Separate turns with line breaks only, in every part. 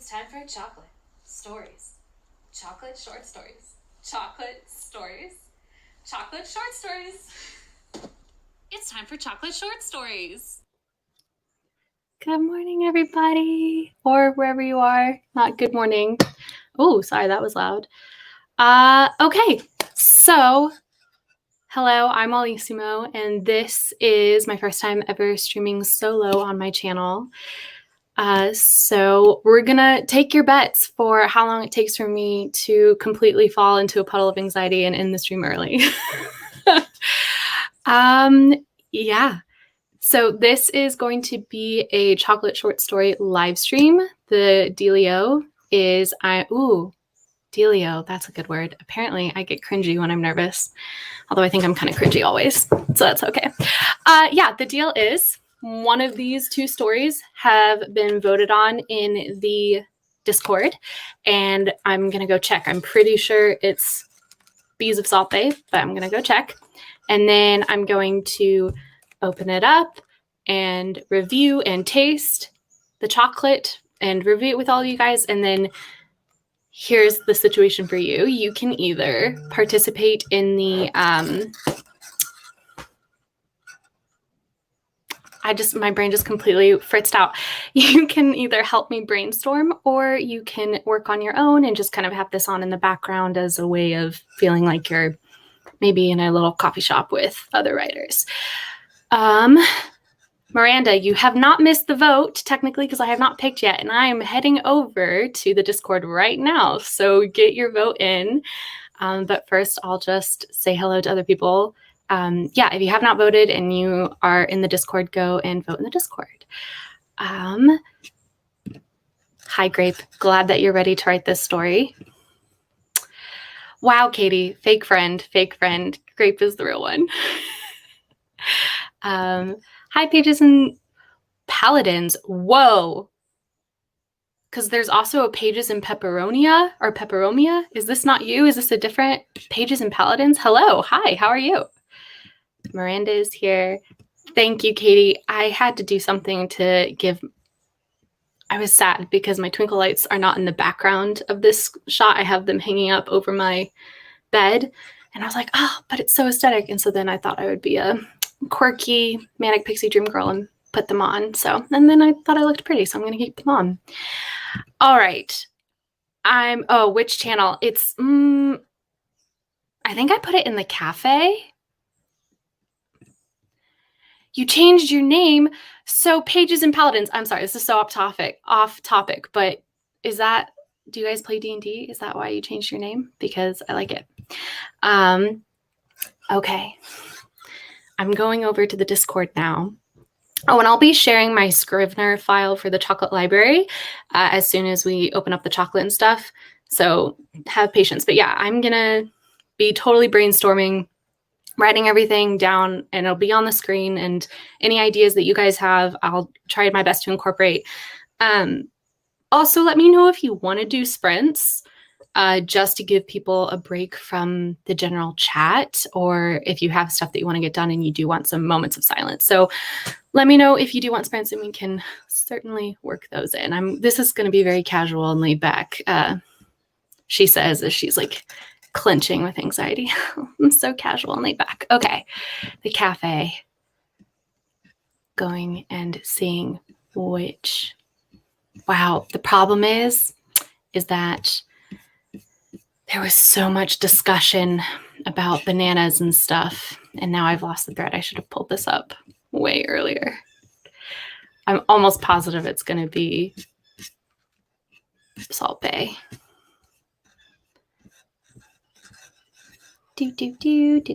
It's time for chocolate stories. Chocolate short stories. Chocolate stories. Chocolate short stories. It's time for chocolate short stories.
Good morning, everybody, or wherever you are. Not good morning. Oh, sorry, that was loud. Okay, so hello, I'm Olissimo, and this is my first time ever streaming solo on my channel. So we're gonna take your bets for how long it takes for me to completely fall into a puddle of anxiety and end the stream early. Yeah. So this is going to be a chocolate short story live stream. The dealio is dealio, that's a good word. Apparently I get cringy when I'm nervous, although I think I'm kind of cringy always, so that's okay. Yeah, the deal is one of these two stories have been voted on in the Discord, and I'm gonna go check. I'm pretty sure it's Bees of Salt Bay, but I'm gonna go check. And then I'm going to open it up and review and taste the chocolate and review it with all you guys. And then here's the situation for you. You can either participate in the, my brain just completely fritzed out. You can either help me brainstorm, or you can work on your own and just kind of have this on in the background as a way of feeling like you're maybe in a little coffee shop with other writers. Miranda, you have not missed the vote, technically, because I have not picked yet, and I am heading over to the Discord right now, so get your vote in. But first, I'll just say hello to other people. Yeah, if you have not voted and you are in the Discord, go and vote in the Discord. Hi, Grape. Glad that you're ready to write this story. Wow, Katie, fake friend, fake friend. Grape is the real one. Hi, Pages and Paladins. Whoa. Because there's also a Pages and Pepperonia or Pepperomia. Is this not you? Is this a different Pages and Paladins? Hello. Hi, how are you? Miranda is here. Thank you, Katie. I had to do something to give... I was sad because my twinkle lights are not in the background of this shot. I have them hanging up over my bed. And I was like, oh, but it's so aesthetic. And so then I thought I would be a quirky manic pixie dream girl and put them on. So, and then I thought I looked pretty, so I'm going to keep them on. All right. Which channel? It's, I think I put it in the cafe. You changed your name. So Pages and Paladins. I'm sorry, this is so off topic, but is that, do you guys play D&D? Is that why you changed your name? Because I like it. Okay. I'm going over to the Discord now. Oh, and I'll be sharing my Scrivener file for the chocolate library as soon as we open up the chocolate and stuff. So have patience. But yeah, I'm going to be totally brainstorming, writing everything down, and it'll be on the screen. And any ideas that you guys have, I'll try my best to incorporate. Also, let me know if you want to do sprints. Just to give people a break from the general chat, or if you have stuff that you want to get done and you do want some moments of silence. So let me know if you do want sprints, and we can certainly work those in. This is going to be very casual and laid back, she says, as she's like clenching with anxiety. I'm so casual and laid back. Okay, the cafe. Going and seeing which... Wow, the problem is that there was so much discussion about bananas and stuff, and now I've lost the thread. I should have pulled this up way earlier. I'm almost positive it's going to be Salt Bay. Do. Can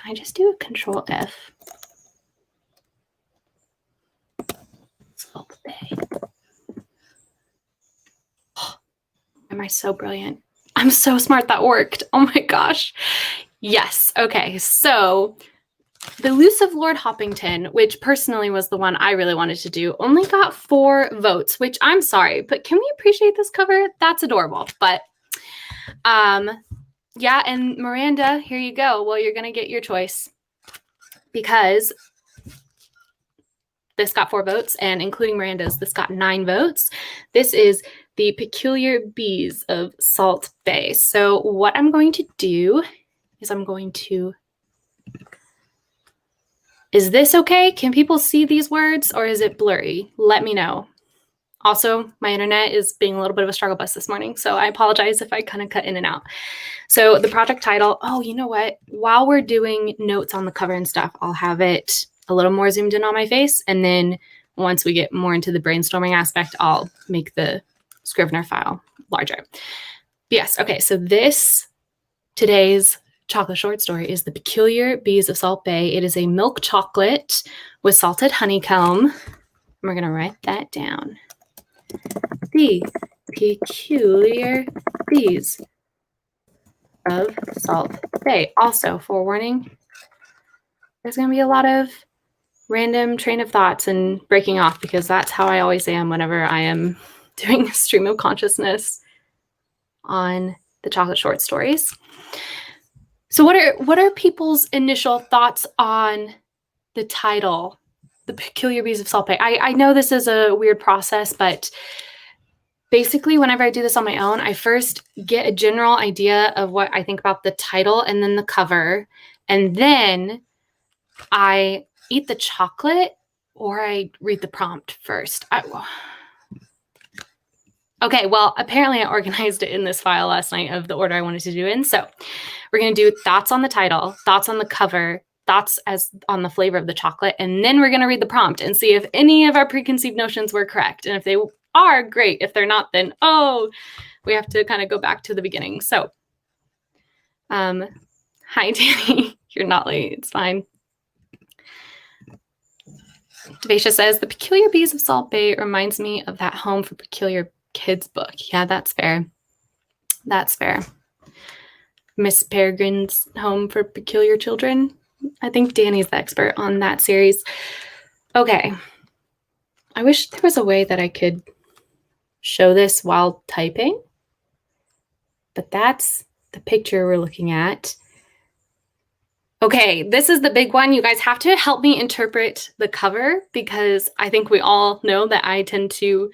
I just do a Control F? Salt Bay. Am I so brilliant? I'm so smart. That worked. Oh my gosh. Yes. Okay. So the Elusive Lord Hoppington, which personally was the one I really wanted to do, only got 4 votes, which I'm sorry, but can we appreciate this cover? That's adorable. But yeah, and Miranda, here you go. Well, you're going to get your choice, because This got 4 votes, and including Miranda's, this got 9 votes. This is the Peculiar Bees of Salt Bay. So what I'm going to do is I'm going to... Is this okay? Can people see these words, or is it blurry? Let me know. Also, my internet is being a little bit of a struggle bus this morning, so I apologize if I kind of cut in and out. So the project title, oh, you know what? While we're doing notes on the cover and stuff, I'll have it a little more zoomed in on my face, and then once we get more into the brainstorming aspect, I'll make the Scrivener file larger. But yes, okay, so today's chocolate short story is The Peculiar Bees of Salt Bay. It is a milk chocolate with salted honeycomb. We're going to write that down. The Peculiar Bees of Salt Bay. Also, forewarning, there's going to be a lot of random train of thoughts and breaking off, because that's how I always am whenever I am doing a stream of consciousness on the chocolate short stories. So what are people's initial thoughts on the title, The Peculiar Bees of Salt Bay? I know this is a weird process, but basically whenever I do this on my own, I first get a general idea of what I think about the title and then the cover, and then I eat the chocolate or I read the prompt first. Okay, well, apparently I organized it in this file last night of the order I wanted to do in. So we're going to do thoughts on the title, thoughts on the cover, thoughts as on the flavor of the chocolate, and then we're going to read the prompt and see if any of our preconceived notions were correct. And if they are, great. If they're not, then, oh, we have to kind of go back to the beginning. So, hi, Danny. You're not late. It's fine. Devasia says, The Peculiar Bees of Salt Bay reminds me of that Home for Peculiar Kids book. Yeah, that's fair. That's fair. Miss Peregrine's Home for Peculiar Children. I think Danny's the expert on that series. Okay. I wish there was a way that I could show this while typing, but that's the picture we're looking at. Okay, this is the big one. You guys have to help me interpret the cover, because I think we all know that I tend to,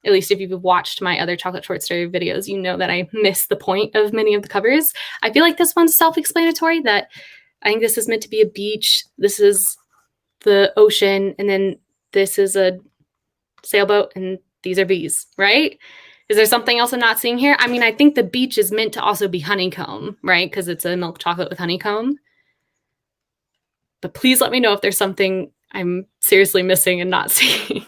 at least if you've watched my other chocolate short story videos, you know that I miss the point of many of the covers. I feel like this one's self-explanatory, that I think this is meant to be a beach. This is the ocean, and then this is a sailboat, and these are bees, right? Is there something else I'm not seeing here? I mean, I think the beach is meant to also be honeycomb, right? Because it's a milk chocolate with honeycomb. But please let me know if there's something I'm seriously missing and not seeing.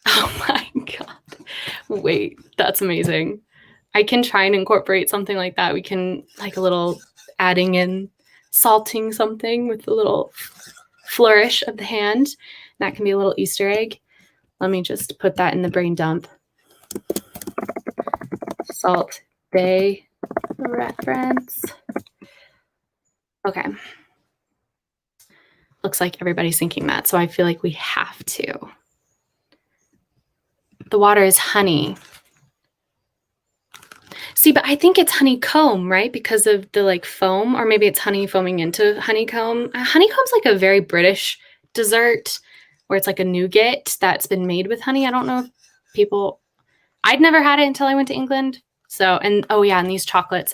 Oh my God. Wait, that's amazing. I can try and incorporate something like that. We can, like, a little adding in salting something with a little flourish of the hand. That can be a little Easter egg. Let me just put that in the brain dump. Salt Bay reference. Okay. Looks like everybody's thinking that, so I feel like we have to. The water is honey. See, but I think it's honeycomb, right? Because of the, like, foam, or maybe it's honey foaming into honeycomb. Honeycomb's like a very British dessert where it's like a nougat that's been made with honey. I don't know if people, I'd never had it until I went to England. So, and oh yeah, and these chocolates,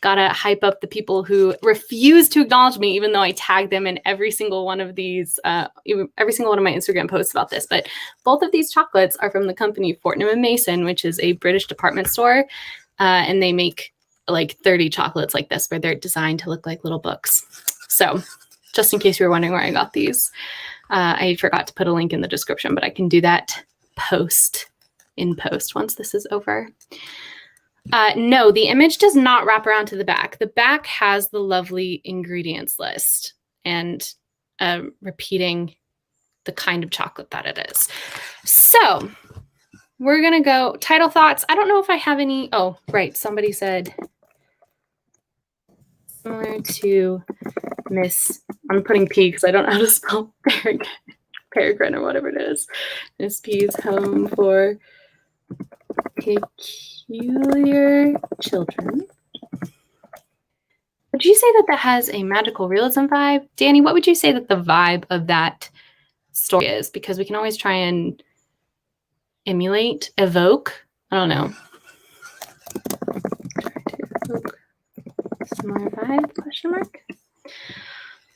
gotta hype up the people who refuse to acknowledge me, even though I tag them in every single one of these, every single one of my Instagram posts about this. But both of these chocolates are from the company Fortnum & Mason, which is a British department store. And they make like 30 chocolates like this, where they're designed to look like little books. So just in case you were wondering where I got these, I forgot to put a link in the description, but I can do that in post once this is over. No, the image does not wrap around to the back. The back has the lovely ingredients list and repeating the kind of chocolate that it is. So we're going to go title thoughts. I don't know if I have any. Oh, right. Somebody said similar to Miss, I'm putting P because I don't know how to spell Peregrine or whatever it is. Miss P's Home for Peculiar Children. Would you say that that has a magical realism vibe? Danny, what would you say that the vibe of that story is? Because we can always try and evoke. I don't know. Similar vibe, question mark.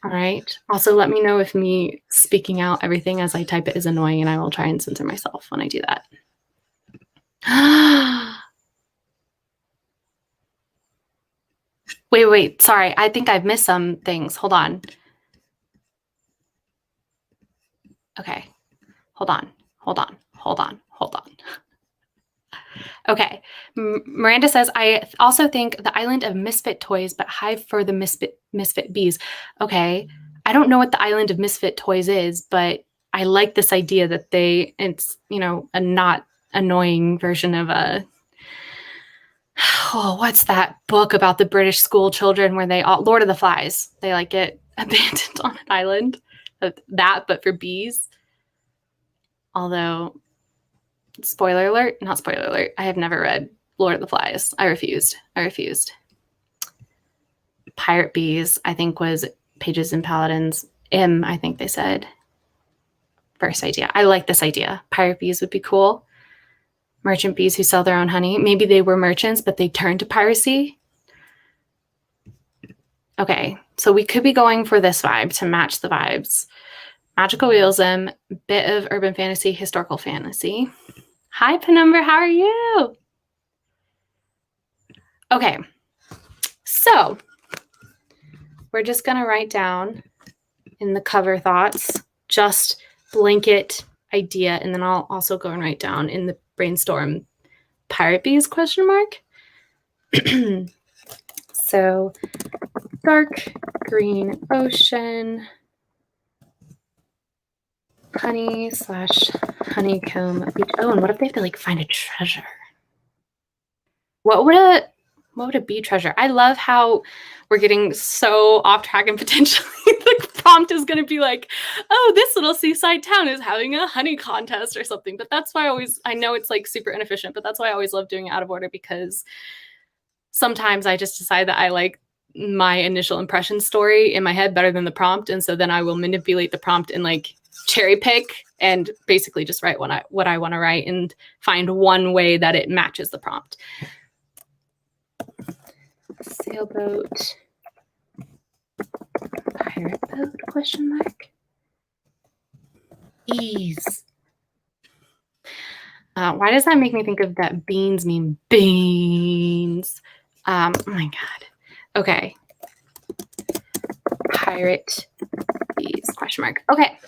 All right. Also, let me know if me speaking out everything as I type it is annoying, and I will try and censor myself when I do that. Wait. Sorry. I think I've missed some things. Hold on. Okay. Hold on. Okay. Miranda says, I also think the island of misfit toys, but hive for the misfit bees. Okay. I don't know what the island of misfit toys is, but I like this idea that it's, a not annoying version of what's that book about the British school children where Lord of the Flies, they like get abandoned on an island. But for bees. Although, not spoiler alert, I have never read Lord of the Flies. I refused. Pirate bees, I think, was Pages and Paladins. I think they said. First idea. I like this idea. Pirate bees would be cool. Merchant bees who sell their own honey. Maybe they were merchants, but they turned to piracy. Okay, so we could be going for this vibe to match the vibes. Magical realism, bit of urban fantasy, historical fantasy. Hi, Penumbra, how are you? Okay, so we're just going to write down in the cover thoughts, just blanket idea, and then I'll also go and write down in the brainstorm pirate bees question mark. So dark green ocean, honey/honeycomb beach. Oh, and what if they have to find a treasure? What would it be treasure? I love how we're getting so off track and potentially the prompt is going to be like, oh, this little seaside town is having a honey contest or something. But that's why I know it's super inefficient, but that's why I always love doing it out of order, because sometimes I just decide that I like my initial impression story in my head better than the prompt. And so then I will manipulate the prompt and cherry pick and basically just write what I want to write and find one way that it matches the prompt. Sailboat, pirate boat, question mark. Ease. Why does that make me think of that beans mean beans? Oh my God. Okay. Pirate bees, question mark. Okay.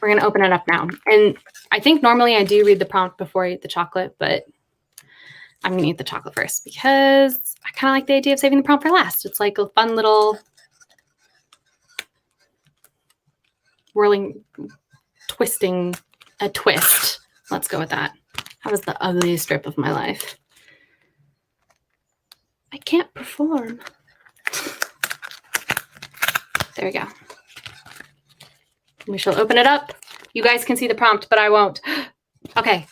We're going to open it up now. And I think normally I do read the prompt before I eat the chocolate, but I'm going to eat the chocolate first because I kind of like the idea of saving the prompt for last. It's like a fun little twisting, a twist. Let's go with that. That was the ugliest strip of my life. I can't perform. There we go. We shall open it up. You guys can see the prompt, but I won't. Okay.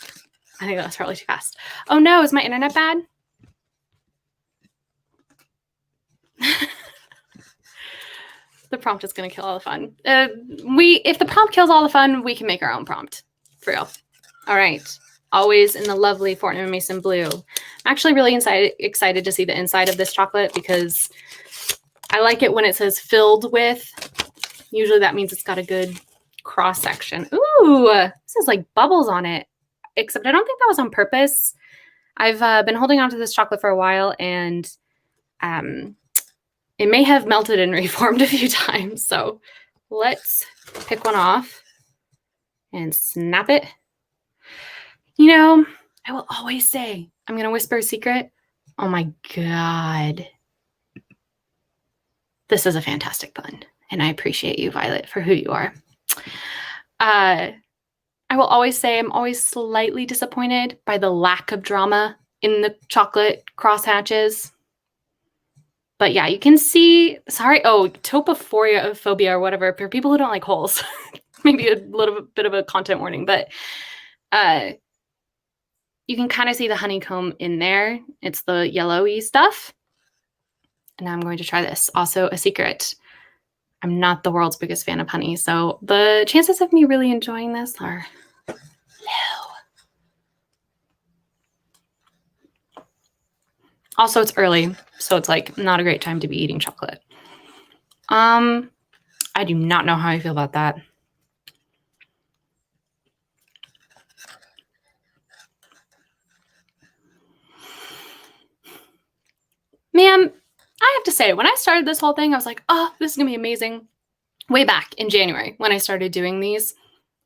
I think that's probably too fast. Oh no, is my internet bad? The prompt is going to kill all the fun. If the prompt kills all the fun, we can make our own prompt. For real. All right. Always in the lovely Fortnum & Mason blue. I'm actually really excited to see the inside of this chocolate because I like it when it says filled with. Usually that means it's got a good cross section. Ooh, this is like bubbles on it. Except I don't think that was on purpose. I've been holding on to this chocolate for a while, and it may have melted and reformed a few times. So let's pick one off and snap it. You know, I will always say, I'm going to whisper a secret. Oh my God. This is a fantastic bun, and I appreciate you, Violet, for who you are. I will always say I'm always slightly disappointed by the lack of drama in the chocolate crosshatches. But yeah, you can see, topophobia or whatever, for people who don't like holes. Maybe a little bit of a content warning, but you can kind of see the honeycomb in there. It's the yellowy stuff. And now I'm going to try this. Also, a secret. I'm not the world's biggest fan of honey, so the chances of me really enjoying this are low. Also, it's early, so it's like not a great time to be eating chocolate. I do not know how I feel about that. Man, I have to say, when I started this whole thing, I was like, oh, this is gonna be amazing. Way back in January, when I started doing these,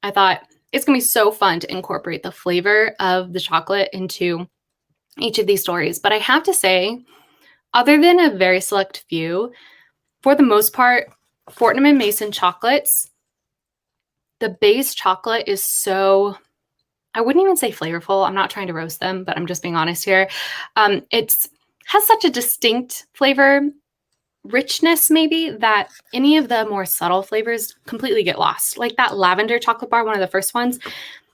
I thought it's gonna be so fun to incorporate the flavor of the chocolate into each of these stories. But I have to say, other than a very select few, for the most part, Fortnum & Mason chocolates, the base chocolate is so, I wouldn't even say flavorful. I'm not trying to roast them, but I'm just being honest here. It's has such a distinct flavor richness maybe that any of the more subtle flavors completely get lost. Like that lavender chocolate bar, one of the first ones,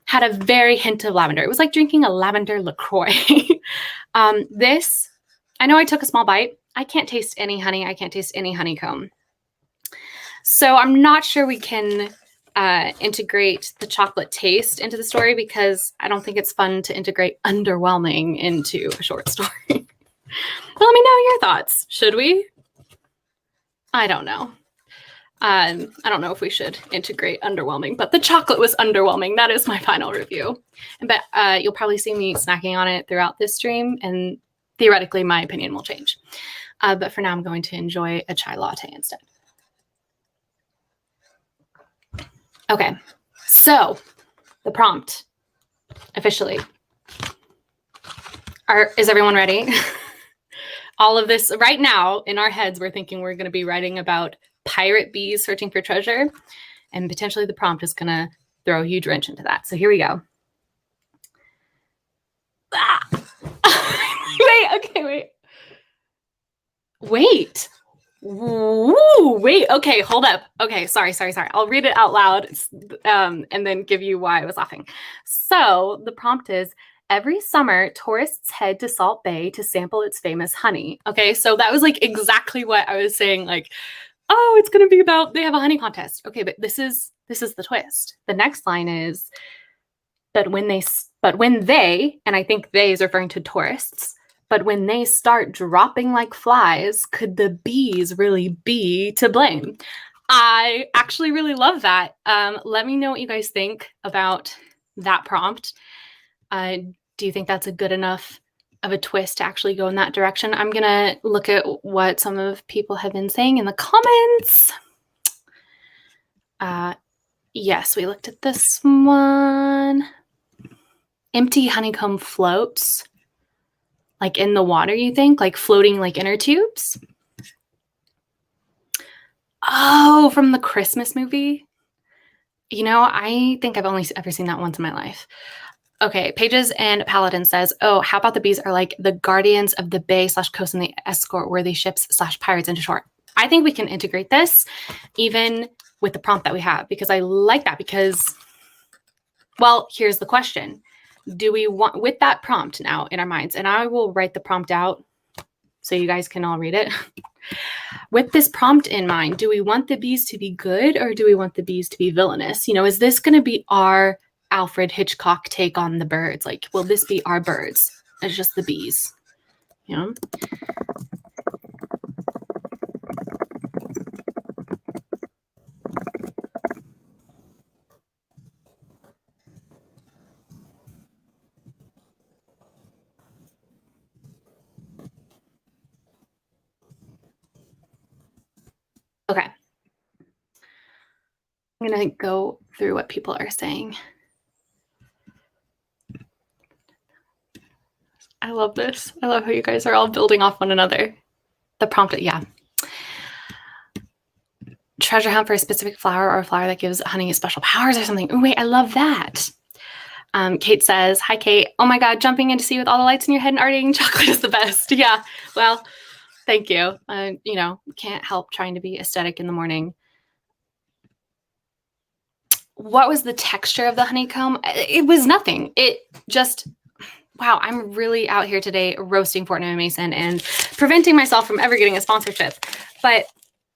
had a very hint of lavender. It was like drinking a lavender LaCroix. This, I know I took a small bite. I can't taste any honey. I can't taste any honeycomb. So I'm not sure we can integrate the chocolate taste into the story because I don't think it's fun to integrate underwhelming into a short story. Let me know your thoughts. Should we? I don't know. I don't know if we should integrate underwhelming, but the chocolate was underwhelming. That is my final review. But you'll probably see me snacking on it throughout this stream, and theoretically my opinion will change. But for now, I'm going to enjoy a chai latte instead. Okay, so the prompt officially. Is everyone ready? All of this right now in our heads, we're thinking we're going to be writing about pirate bees searching for treasure, and potentially the prompt is going to throw a huge wrench into that. So here we go. Ah! Wait. Ooh, wait. Okay, hold up. Okay, sorry. I'll read it out loud and then give you why I was laughing. So the prompt is, every summer, tourists head to Salt Bay to sample its famous honey. Okay, so that was like exactly what I was saying. Like, oh, it's going to be about, they have a honey contest. Okay, but this is the twist. The next line is, but when they, and I think they is referring to tourists, but when they start dropping like flies, could the bees really be to blame? I actually really love that. Let me know what you guys think about that prompt. Do you think that's a good enough of a twist to actually go in that direction? I'm going to look at what some of people have been saying in the comments. Yes, we looked at this one. Empty honeycomb floats. Like in the water, you think? Like floating like inner tubes? Oh, from the Christmas movie? You know, I think I've only ever seen that once in my life. Okay, Pages and Paladin says, oh, how about the bees are like the guardians of the bay / coast and they escort worthy ships / pirates into shore. I think we can integrate this even with the prompt that we have because I like that because, well, here's the question. Do we want, with that prompt now in our minds, and I will write the prompt out so you guys can all read it. With this prompt in mind, do we want the bees to be good or do we want the bees to be villainous? You know, is this going to be our Alfred Hitchcock take on the birds? Like, will this be our birds? It's just the bees, you know? Okay. I'm going to go through what people are saying. I love this. I love how you guys are all building off one another. The prompt, yeah. Treasure hunt for a specific flower or a flower that gives honey special powers or something. Oh, wait, I love that. Kate says, hi, Kate. Oh my God, jumping in to see with all the lights in your head and already eating chocolate is the best. Yeah, well, thank you. You know, can't help trying to be aesthetic in the morning. What was the texture of the honeycomb? It was nothing. It just, wow, I'm really out here today roasting Fortnum and Mason and preventing myself from ever getting a sponsorship. But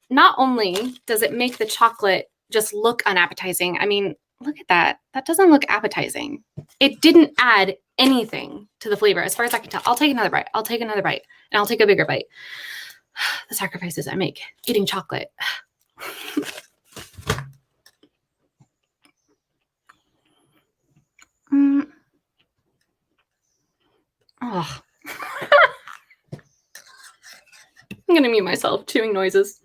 not only does it make the chocolate just look unappetizing, I mean, look at that. That doesn't look appetizing. It didn't add anything to the flavor as far as I can tell. I'll take another bite. I'll take another bite, and I'll take a bigger bite. The sacrifices I make eating chocolate. Oh. I'm going to mute myself, chewing noises.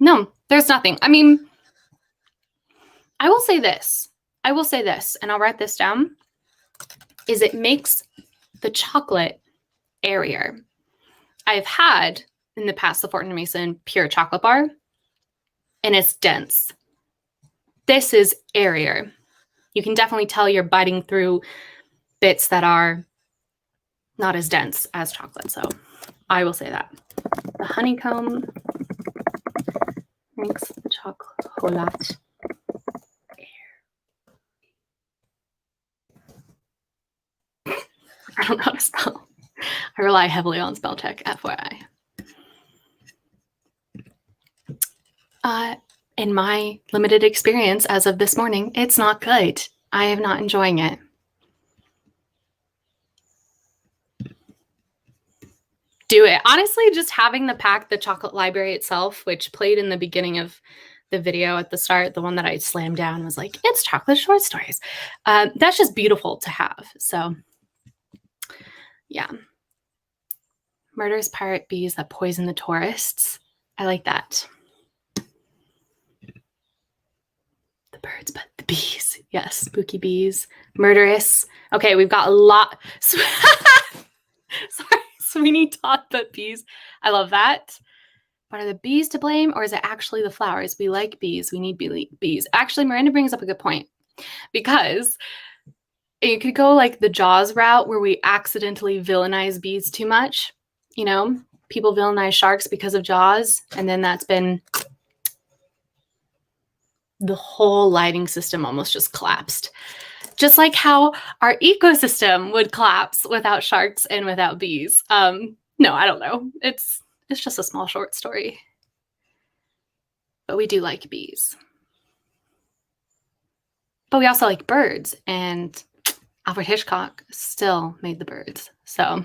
No, there's nothing. I mean, I will say this, and I'll write this down, is it makes the chocolate airier. I've had in the past the Fortnum & Mason pure chocolate bar, and it's dense. This is airier. You can definitely tell you're biting through bits that are not as dense as chocolate. So I will say that. The honeycomb makes the chocolate air. I don't know how to spell. I rely heavily on spell check, FYI. In my limited experience as of this morning, it's not good. I am not enjoying it. Do it. Honestly, just having the pack, the chocolate library itself, which played in the beginning of the video at the start, the one that I slammed down was like, it's chocolate short stories. That's just beautiful to have. So yeah. Murderous pirate bees that poison the tourists. I like that. The birds, but the bees. Yes, spooky bees. Murderous. Okay, we've got a lot. Sorry, Sweeney Todd, but bees. I love that. But are the bees to blame, or is it actually the flowers? We like bees. We need bees. Actually, Miranda brings up a good point, because you could go like the Jaws route where we accidentally villainize bees too much. You know, people villainize sharks because of Jaws, and then that's been the whole lighting system almost just collapsed. Just like how our ecosystem would collapse without sharks and without bees. No, I don't know. It's just a small short story. But we do like bees. But we also like birds, and Alfred Hitchcock still made the birds. So,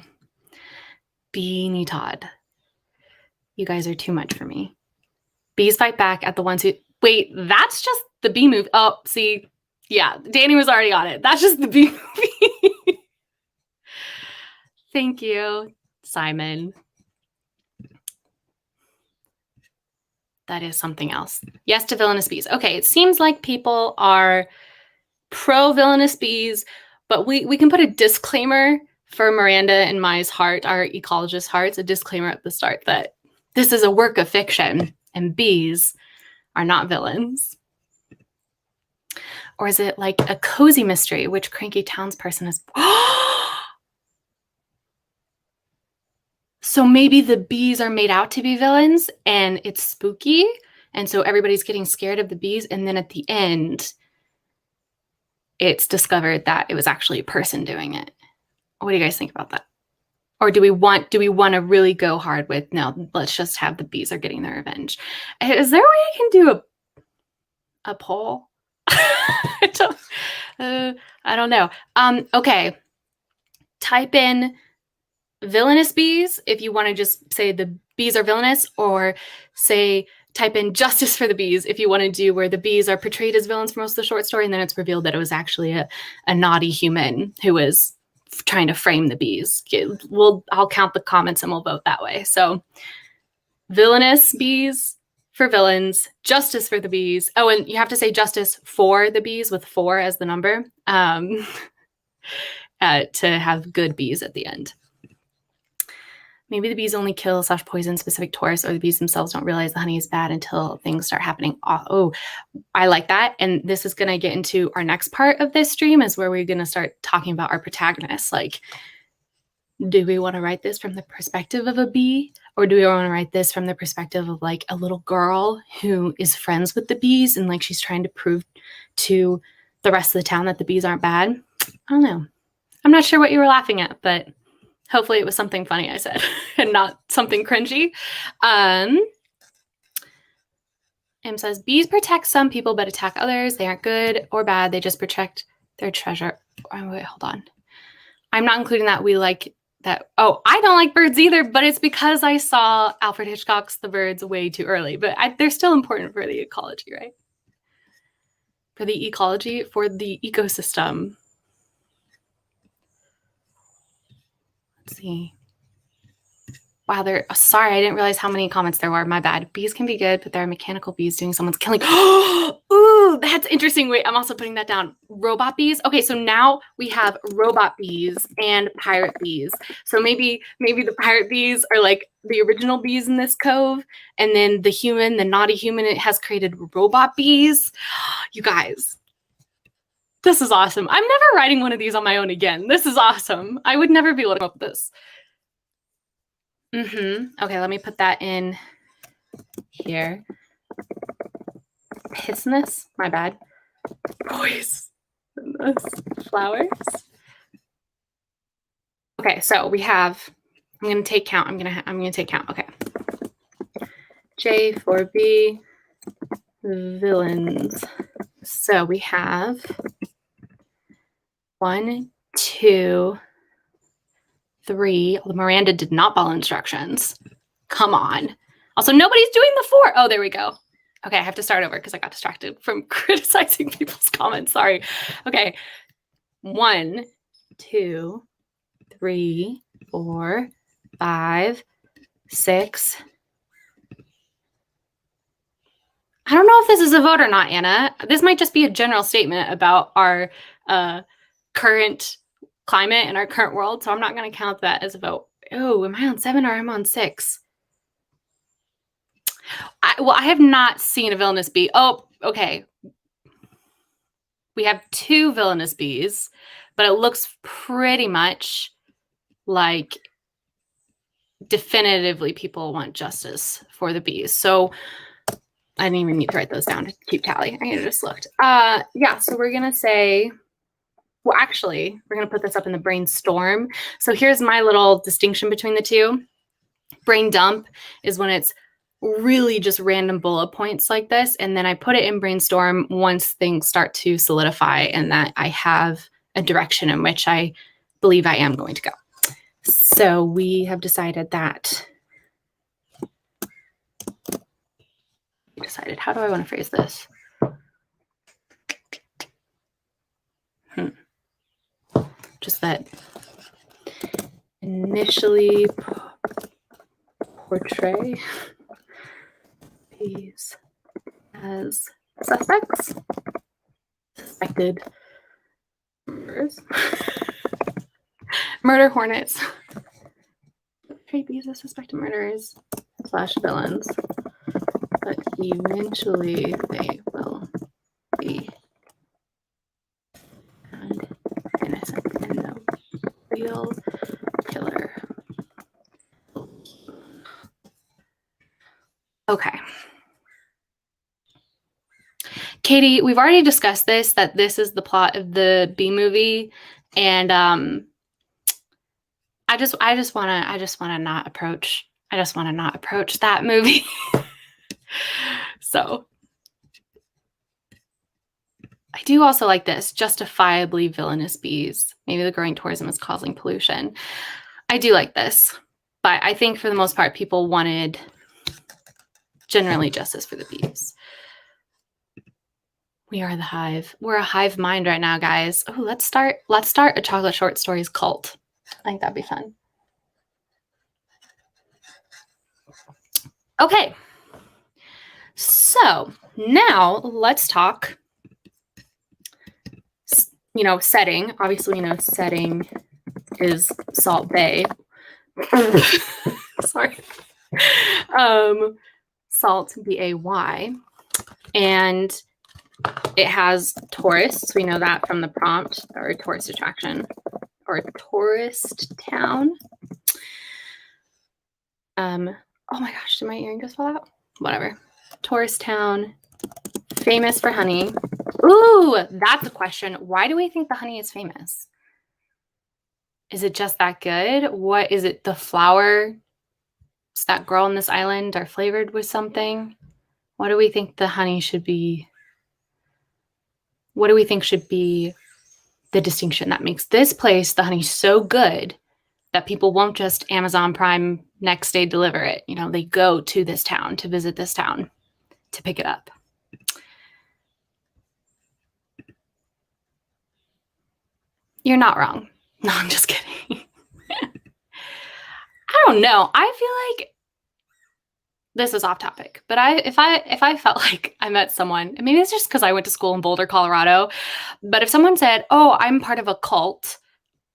Beanie Todd, you guys are too much for me. Bees fight back at the ones who... Wait, that's just the bee movie. Oh, see, yeah, Danny was already on it. That's just the bee movie. Thank you, Simon. That is something else. Yes to villainous bees. Okay, it seems like people are pro villainous bees, but we can put a disclaimer for Miranda and Mai's heart, our ecologist hearts, a disclaimer at the start that this is a work of fiction and bees are not villains. Or is it like a cozy mystery, which cranky townsperson is? So maybe the bees are made out to be villains and it's spooky. And so everybody's getting scared of the bees. And then at the end, it's discovered that it was actually a person doing it. What do you guys think about that? Or do we want to really go hard with, no, let's just have the bees are getting their revenge? Is there a way I can do a poll? I don't know. Okay. Type in villainous bees if you want to just say the bees are villainous, or say type in justice for the bees if you want to do where the bees are portrayed as villains for most of the short story, and then it's revealed that it was actually a naughty human who was trying to frame the bees. I'll count the comments and we'll vote that way. So villainous bees for villains, justice for the bees. Oh, and you have to say justice for the bees with 4 as the number to have good bees at the end. Maybe the bees only kill / poison specific tourists, or the bees themselves don't realize the honey is bad until things start happening. Oh, I like that. And this is going to get into our next part of this stream, is where we're going to start talking about our protagonists. Like, do we want to write this from the perspective of a bee, Or do we want to write this from the perspective of like a little girl who is friends with the bees and like she's trying to prove to the rest of the town that the bees aren't bad? I don't know. I'm not sure what you were laughing at, but hopefully it was something funny I said and not something cringy. M says, bees protect some people but attack others. They aren't good or bad. They just protect their treasure. Oh, wait, hold on. I'm not including that. We like that. Oh, I don't like birds either, but it's because I saw Alfred Hitchcock's The Birds way too early. But they're still important for the ecology, right? For the ecology, for the ecosystem. Let's see. Wow, sorry, I didn't realize how many comments there were. My bad. Bees can be good, but there are mechanical bees doing someone's killing. Ooh, that's interesting. Wait, I'm also putting that down. Robot bees. Okay, so now we have robot bees and pirate bees. So maybe the pirate bees are like the original bees in this cove, and then the naughty human, it has created robot bees. You guys, this is awesome. I'm never writing one of these on my own again. This is awesome. I would never be able to come up with this. Okay, let me put that in here. Poisonous, my bad. Poisonous flowers. Okay, so we have, I'm gonna take count. I'm gonna take count. Okay. J for B, villains. So we have 1, 2, 3. Oh, Miranda did not follow instructions. Come on. Also, nobody's doing the 4. Oh, there we go. Okay, I have to start over because I got distracted from criticizing people's comments. Sorry. Okay. 1, 2, 3, 4, 5, 6. I don't know if this is a vote or not, Anna. This might just be a general statement about our current climate and our current world, so I'm not going to count that as a vote. Oh, am I on 7 or I'm on 6? I have not seen a villainous bee. Oh, okay. We have 2 villainous bees, but it looks pretty much like definitively people want justice for the bees. So I didn't even need to write those down to keep tally. I just looked. Yeah, so we're going to say, well, actually, we're going to put this up in the brainstorm. So here's my little distinction between the two. Brain dump is when it's really just random bullet points like this. And then I put it in brainstorm once things start to solidify and that I have a direction in which I believe I am going to go. So we have decided that. How do I want to phrase this? Just that initially portray bees as suspects, suspected murderers, murder hornets, portray bees as suspected murderers / villains, but eventually they will be found innocent and the real killer. Okay. Katie, we've already discussed this, that this is the plot of the Bee movie. And I just want to not approach that movie. So I do also like this, justifiably villainous bees. Maybe the growing tourism is causing pollution. I do like this, but I think for the most part, people wanted generally justice for the bees. We are the hive. We're a hive mind right now, guys. Oh, let's start a chocolate short stories cult. I think that'd be fun. Okay. So now let's talk, setting. Obviously, setting is Salt Bay. Sorry. Salt, B-A-Y. And it has tourists. We know that from the prompt, or tourist attraction, or tourist town. Oh my gosh, did my earring just fall out? Whatever. Tourist town, famous for honey. Ooh, that's a question. Why do we think the honey is famous? Is it just that good? What is it? The flowers that grow on this island are flavored with something? What do we think the honey should be? What do we think should be the distinction that makes this place, the honey, so good that people won't just Amazon Prime next day deliver it? You know, they go to this town to visit this town to pick it up. You're not wrong. No, I'm just kidding. I don't know. I feel like this is off topic, but if I felt like I met someone, and maybe it's just because I went to school in Boulder, Colorado, but if someone said, "Oh, I'm part of a cult,"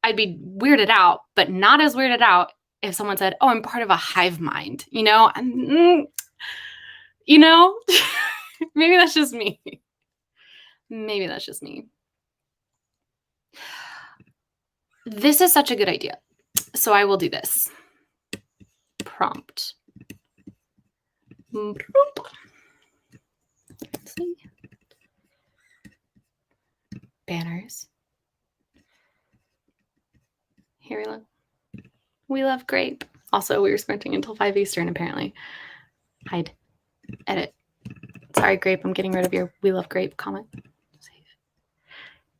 I'd be weirded out, but not as weirded out if someone said, "Oh, I'm part of a hive mind." You know, you know, maybe that's just me. Maybe that's just me. This is such a good idea, so I will do this. Prompt. Let's see. Banners. Here we look. We love grape. Also, we were sprinting until 5 Eastern, apparently. Hide. Edit. Sorry, grape. I'm getting rid of your we love grape comment. Save.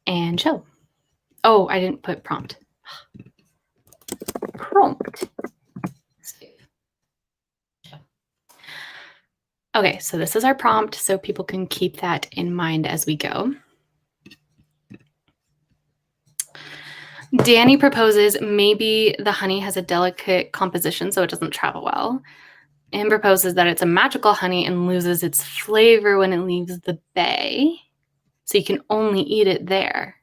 And show. Oh, I didn't put prompt. Prompt. Save. Show. Okay, so this is our prompt, so people can keep that in mind as we go. Danny proposes maybe the honey has a delicate composition, so it doesn't travel well. And proposes that it's a magical honey and loses its flavor when it leaves the bay. So you can only eat it there.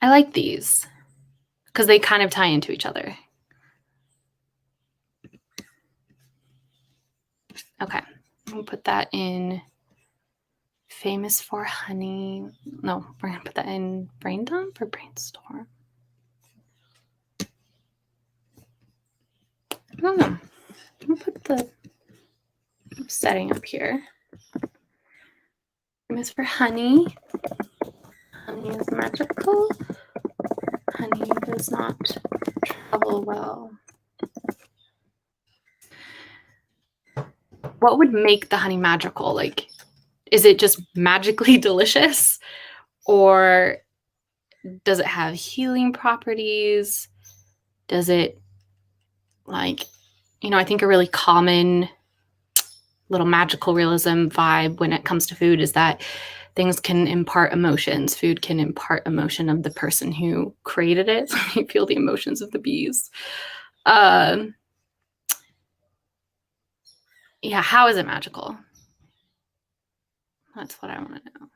I like these because they kind of tie into each other. Okay, we'll put that in famous for honey. No, we're going to put that in brain dump or brainstorm. I don't know. I'll put the setting up here. Famous for honey. Honey is magical. Honey does not travel well. What would make the honey magical? Like, is it just magically delicious? Or does it have healing properties? Does it, like, you know, I think a really common little magical realism vibe when it comes to food is that things can impart emotions. Food can impart emotion of the person who created it. So you feel the emotions of the bees. Yeah, how is it magical? That's what I want to know.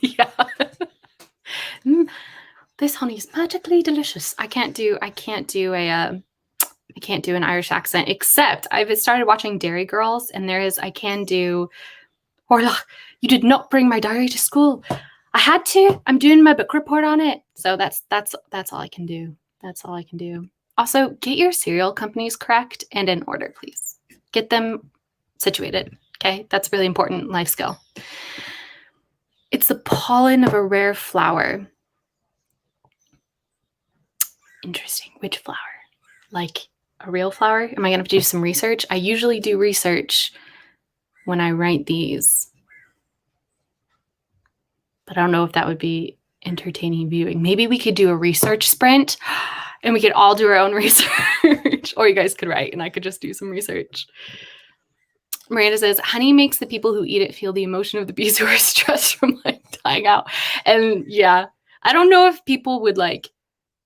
Yeah. This honey is magically delicious. I can't do an Irish accent, except I've started watching Dairy Girls, and I can do, Orla, you did not bring my diary to school. I had to. I'm doing my book report on it. So that's all I can do. That's all I can do. Also, get your cereal companies correct and in order, please. Get them situated. Okay, that's really important life skill. It's the pollen of a rare flower. Interesting. Which flower? Like a real flower? Am I going to do some research? I usually do research when I write these, but I don't know if that would be entertaining viewing. Maybe we could do a research sprint and we could all do our own research, or you guys could write and I could just do some research. Miranda says, honey makes the people who eat it feel the emotion of the bees who are stressed from like dying out. And yeah, I don't know if people would like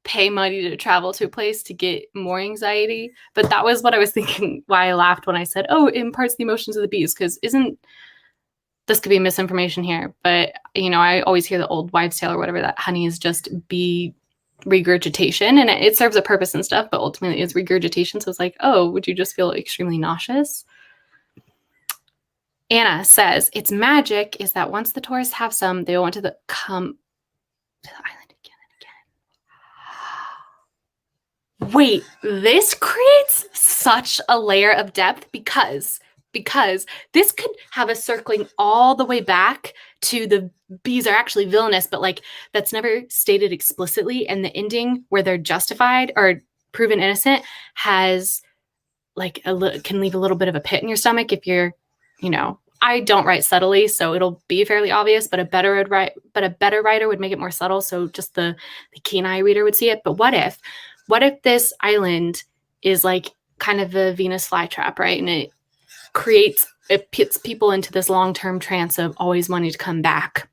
pay money to travel to a place to get more anxiety, but that was what I was thinking, why I laughed when I said, oh, it imparts the emotions of the bees, because this could be misinformation here, but you know, I always hear the old wives' tale or whatever, that honey is just bee regurgitation, and it serves a purpose and stuff, but ultimately it's regurgitation. So it's like, oh, would you just feel extremely nauseous? Anna says, its magic is that once the tourists have some, they will want to come to the island again and again. wait, this creates such a layer of depth because this could have us circling all the way back to the bees are actually villainous, but like that's never stated explicitly. And the ending where they're justified or proven innocent has like can leave a little bit of a pit in your stomach if you're, I don't write subtly, so it'll be fairly obvious, but a better writer would make it more subtle, so just the keen eye reader would see it. But what if this island is like kind of a Venus flytrap, right? And it puts people into this long-term trance of always wanting to come back.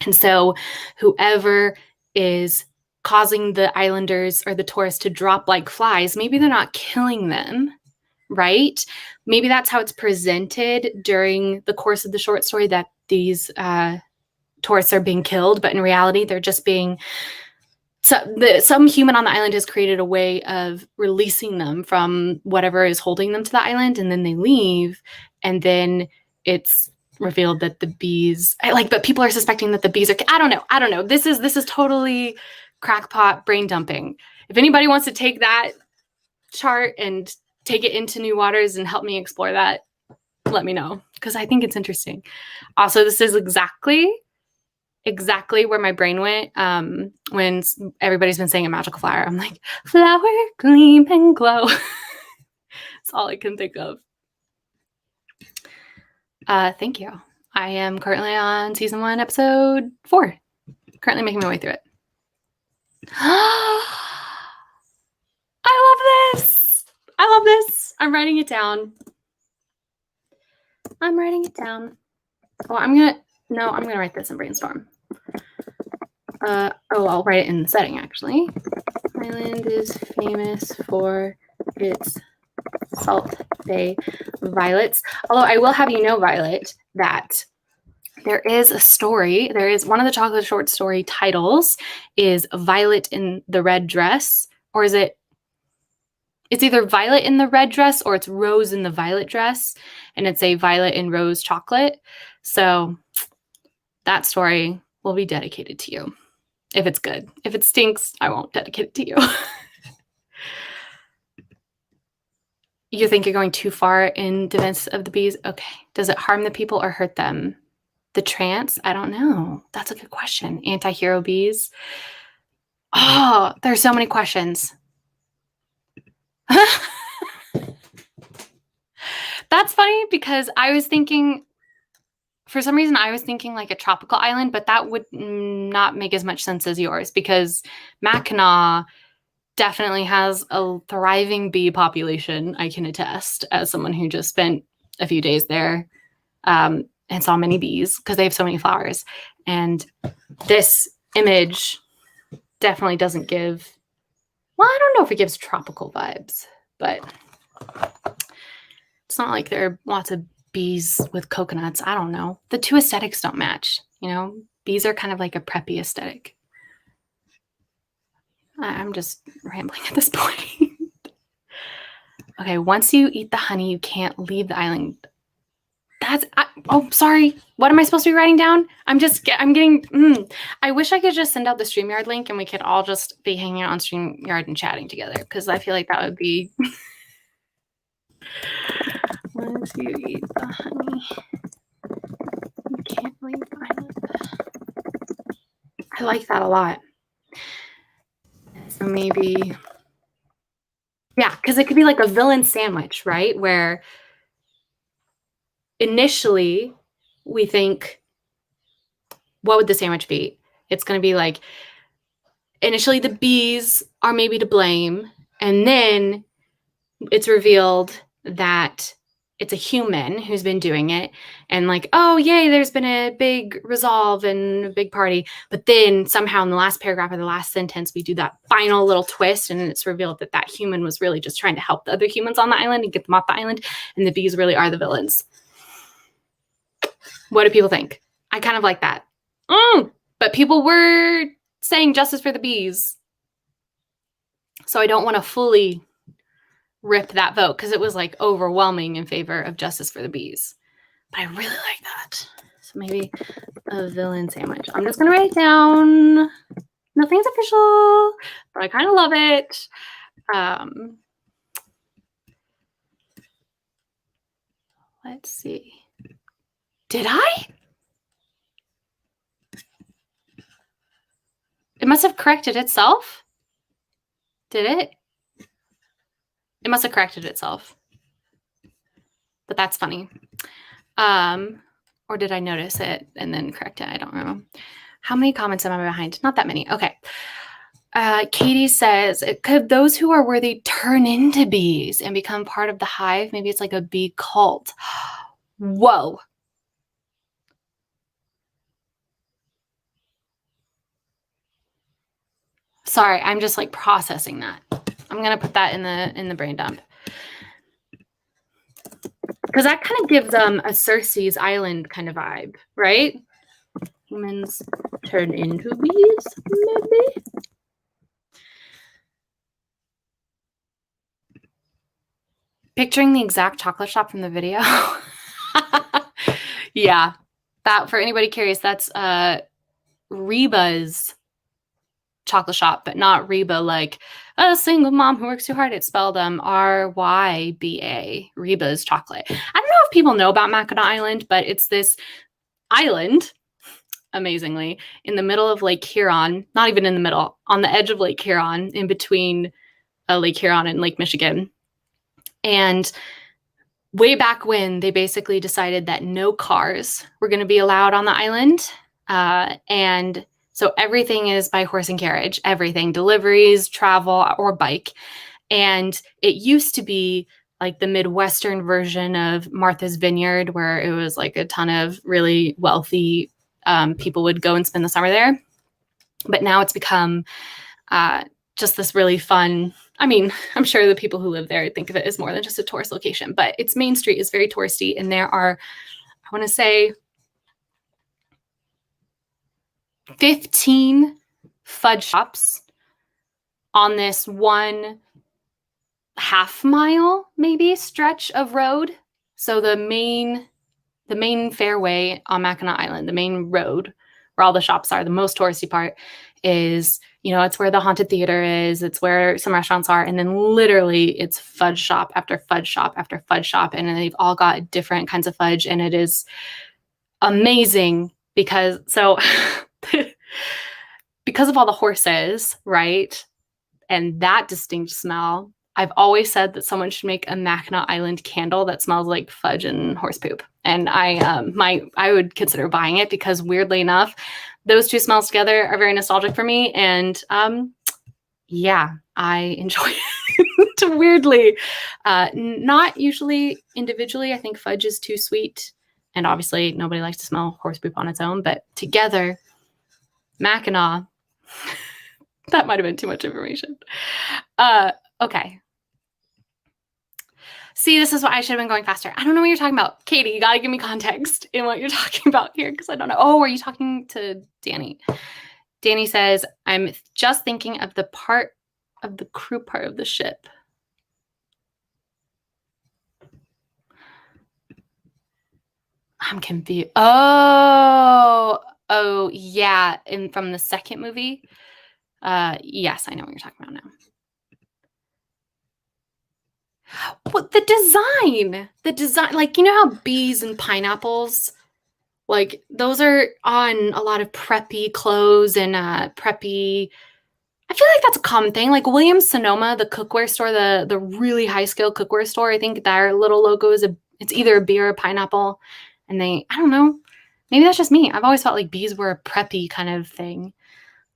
And so whoever is causing the islanders or the tourists to drop like flies, maybe they're not killing them, right? Maybe that's how it's presented during the course of the short story, that these tourists are being killed, but in reality, they're just being... some human on the island has created a way of releasing them from whatever is holding them to the island, and then they leave, and then it's revealed that the bees... but people are suspecting that the bees are... I don't know. This is totally crackpot brain dumping. If anybody wants to take that chart and take it into new waters and help me explore that, let me know, because I think it's interesting. Also, this is exactly where my brain went when everybody's been saying a magical flower. I'm like, flower, gleam, and glow. That's all I can think of. Thank you. I am currently on season 1, episode 4. Currently making my way through it. I love this. I'm writing it down. Oh, I'm gonna write this in brainstorm. I'll write it in the setting, actually. Island is famous for its Salt Bay violets. Although I will have you know, Violet, that there is a story. There is one of the chocolate short story titles is Violet in the Red Dress, or is it? It's either Violet in the Red Dress or it's Rose in the Violet Dress, and it's a Violet and Rose chocolate. So that story will be dedicated to you. If it's good. If it stinks, I won't dedicate it to you. You think you're going too far in defense of the bees? Okay. Does it harm the people or hurt them? The trance? I don't know. That's a good question. Anti-hero bees? Oh, there's so many questions. That's funny because I was thinking... For some reason, I was thinking like a tropical island, but that would not make as much sense as yours because Mackinac definitely has a thriving bee population, I can attest, as someone who just spent a few days there and saw many bees because they have so many flowers. And this image definitely doesn't give... Well, I don't know if it gives tropical vibes, but it's not like there are lots of bees with coconuts. I don't know. The two aesthetics don't match. Bees are kind of like a preppy aesthetic. I'm just rambling at this point. Okay, once you eat the honey, you can't leave the island. Sorry. What am I supposed to be writing down? I'm getting... I wish I could just send out the StreamYard link and we could all just be hanging out on StreamYard and chatting together because I feel like that would be... Once you eat the honey, you can't leave the island. I like that a lot. So maybe... Yeah, because it could be like a villain sandwich, right? Where initially we think, what would the sandwich be? It's going to be like, initially the bees are maybe to blame, and then it's revealed that it's a human who's been doing it, and like, oh yay, there's been a big resolve and a big party. But then somehow in the last paragraph or the last sentence, we do that final little twist, and it's revealed that that human was really just trying to help the other humans on the island and get them off the island, and the bees really are the villains. What do people think? I kind of like that. But people were saying justice for the bees, so I don't want to fully rip that vote because it was like overwhelming in favor of justice for the bees. But I really like that. So maybe a villain sandwich. I'm just going to write it down. Nothing's official, but I kind of love it. Let's see. Did I? It must have corrected itself. Did it? It must have corrected itself. But that's funny. Or did I notice it and then correct it? I don't know. How many comments am I behind? Not that many. Okay. Katie says, could those who are worthy turn into bees and become part of the hive? Maybe it's like a bee cult. Whoa. Sorry, I'm just like processing that. I'm gonna put that in the brain dump. Because that kind of gives a Circe's Island kind of vibe, right? Humans turn into bees, maybe? Picturing the exact chocolate shop from the video. Yeah. That, for anybody curious, that's Reba's chocolate shop, but not Reba like a single mom who works too hard. It's spelled Ryba, Reba's chocolate. I don't know if people know about Mackinac Island, but it's this island, amazingly, in the middle of Lake Huron, not even in the middle, on the edge of Lake Huron, in between Lake Huron and Lake Michigan. And way back when, they basically decided that no cars were going to be allowed on the island. And so everything is by horse and carriage, everything, deliveries, travel, or bike. And it used to be like the Midwestern version of Martha's Vineyard, where it was like a ton of really wealthy people would go and spend the summer there. But now it's become just this really fun, I mean, I'm sure the people who live there think of it as more than just a tourist location, but its main street is very touristy. And there are, I want to say, 15 fudge shops on this 1.5 mile, maybe, stretch of road. So the main fairway on Mackinac Island, the main road where all the shops are, the most touristy part is, you know, it's where the haunted theater is, it's where some restaurants are, and then literally it's fudge shop after fudge shop after fudge shop, and they've all got different kinds of fudge, and it is amazing because because of all the horses, right, and that distinct smell, I've always said that someone should make a Mackinac Island candle that smells like fudge and horse poop. And I would consider buying it because, weirdly enough, those two smells together are very nostalgic for me. And yeah, I enjoy it weirdly. Not usually individually. I think fudge is too sweet. And obviously nobody likes to smell horse poop on its own. But together, Mackinac, that might have been too much information. Okay. See, this is why I should have been going faster. I don't know what you're talking about. Katie, you got to give me context in what you're talking about here because I don't know. Oh, are you talking to Danny? Danny says, I'm just thinking of the part of the crew part of the ship. I'm confused. Oh, yeah. And from the second movie. Yes, I know what you're talking about now. What the design, like, you know how bees and pineapples, like those are on a lot of preppy clothes and preppy. I feel like that's a common thing. Like Williams Sonoma, the cookware store, the really high scale cookware store. I think their little logo is it's either a bee or a pineapple, and I don't know, maybe that's just me. I've always felt like bees were a preppy kind of thing.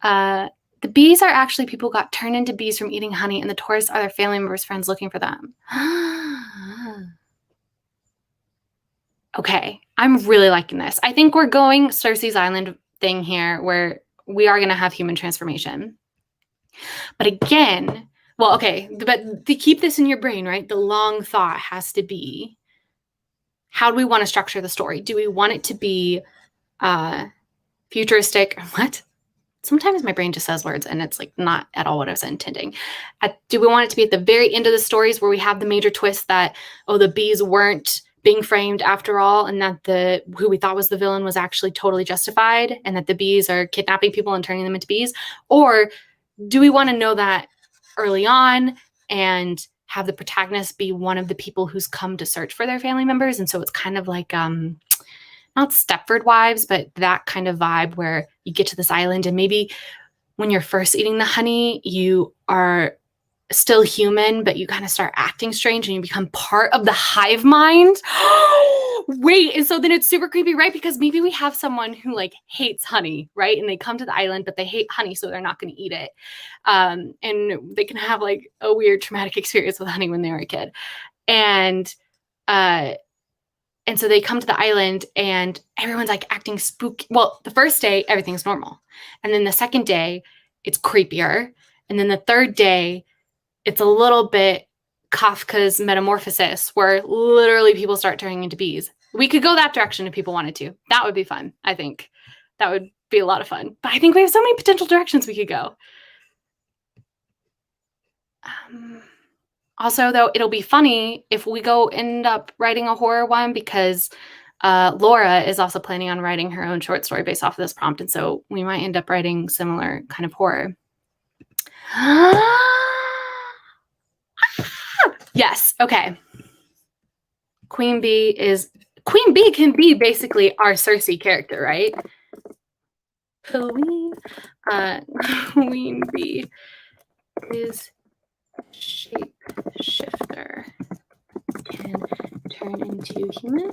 The bees are actually people who got turned into bees from eating honey, and the tourists are their family members, friends looking for them. Okay, I'm really liking this. I think we're going Circe's Island thing here, where we are going to have human transformation. But again, well, okay, but to keep this in your brain, right, the long thought has to be, how do we want to structure the story? Do we want it to be futuristic? What? Sometimes my brain just says words and it's like not at all what I was intending. Do we want it to be at the very end of the stories where we have the major twist that, oh, the bees weren't being framed after all, and that who we thought was the villain was actually totally justified, and that the bees are kidnapping people and turning them into bees? Or do we want to know that early on and have the protagonist be one of the people who's come to search for their family members. And so it's kind of like not Stepford Wives, but that kind of vibe where you get to this island and maybe when you're first eating the honey, you are still human, but you kind of start acting strange and you become part of the hive mind. Wait, and so then it's super creepy, right? Because maybe we have someone who like hates honey, right? And they come to the island, but they hate honey, so they're not going to eat it. And they can have like a weird traumatic experience with honey when they were a kid. And so they come to the island and everyone's like acting spooky. Well, the first day, everything's normal. And then the second day, it's creepier. And then the third day, it's a little bit Kafka's Metamorphosis, where literally people start turning into bees. We could go that direction if people wanted to. That would be fun, I think. That would be a lot of fun. But I think we have so many potential directions we could go. Also, though, it'll be funny if we go end up writing a horror one because Laura is also planning on writing her own short story based off of this prompt. And so we might end up writing similar kind of horror. Yes. Okay. Queen Bee can be basically our Cersei character, right? Queen Bee is shapeshifter, can turn into human.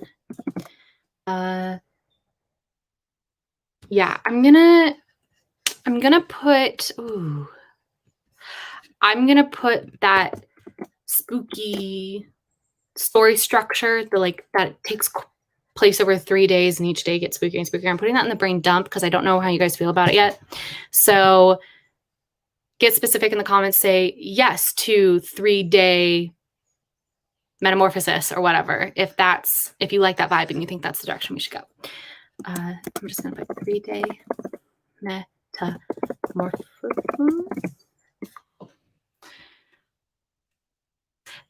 Yeah, I'm gonna put that spooky story structure, that takes place over 3 days and each day gets spookier and spookier. I'm putting that in the brain dump because I don't know how you guys feel about it yet. So get specific in the comments, say yes to 3-day metamorphosis or whatever. If you like that vibe and you think that's the direction we should go. I'm just gonna put 3-day metamorphosis.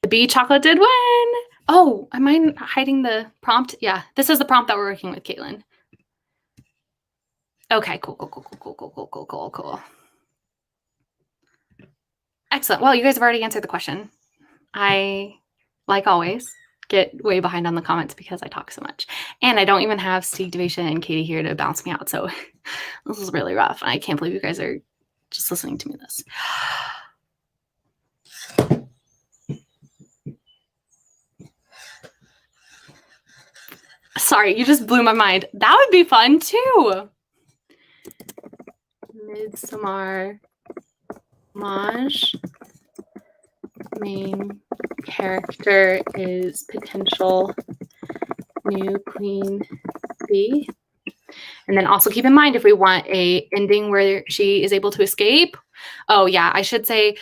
The bee chocolate did win. Oh, am I hiding the prompt? Yeah, this is the prompt that we're working with, Caitlin. Okay, cool. Excellent. Well, you guys have already answered the question. I, like always, get way behind on the comments because I talk so much. And I don't even have Steve, Devasia, and Katie here to bounce me out. So this is really rough. And I can't believe you guys are just listening to me this. Sorry, you just blew my mind. That would be fun too. Midsommar Maj. Main character is potential new Queen Bee. And then also keep in mind if we want a ending where she is able to escape. Oh yeah, I should say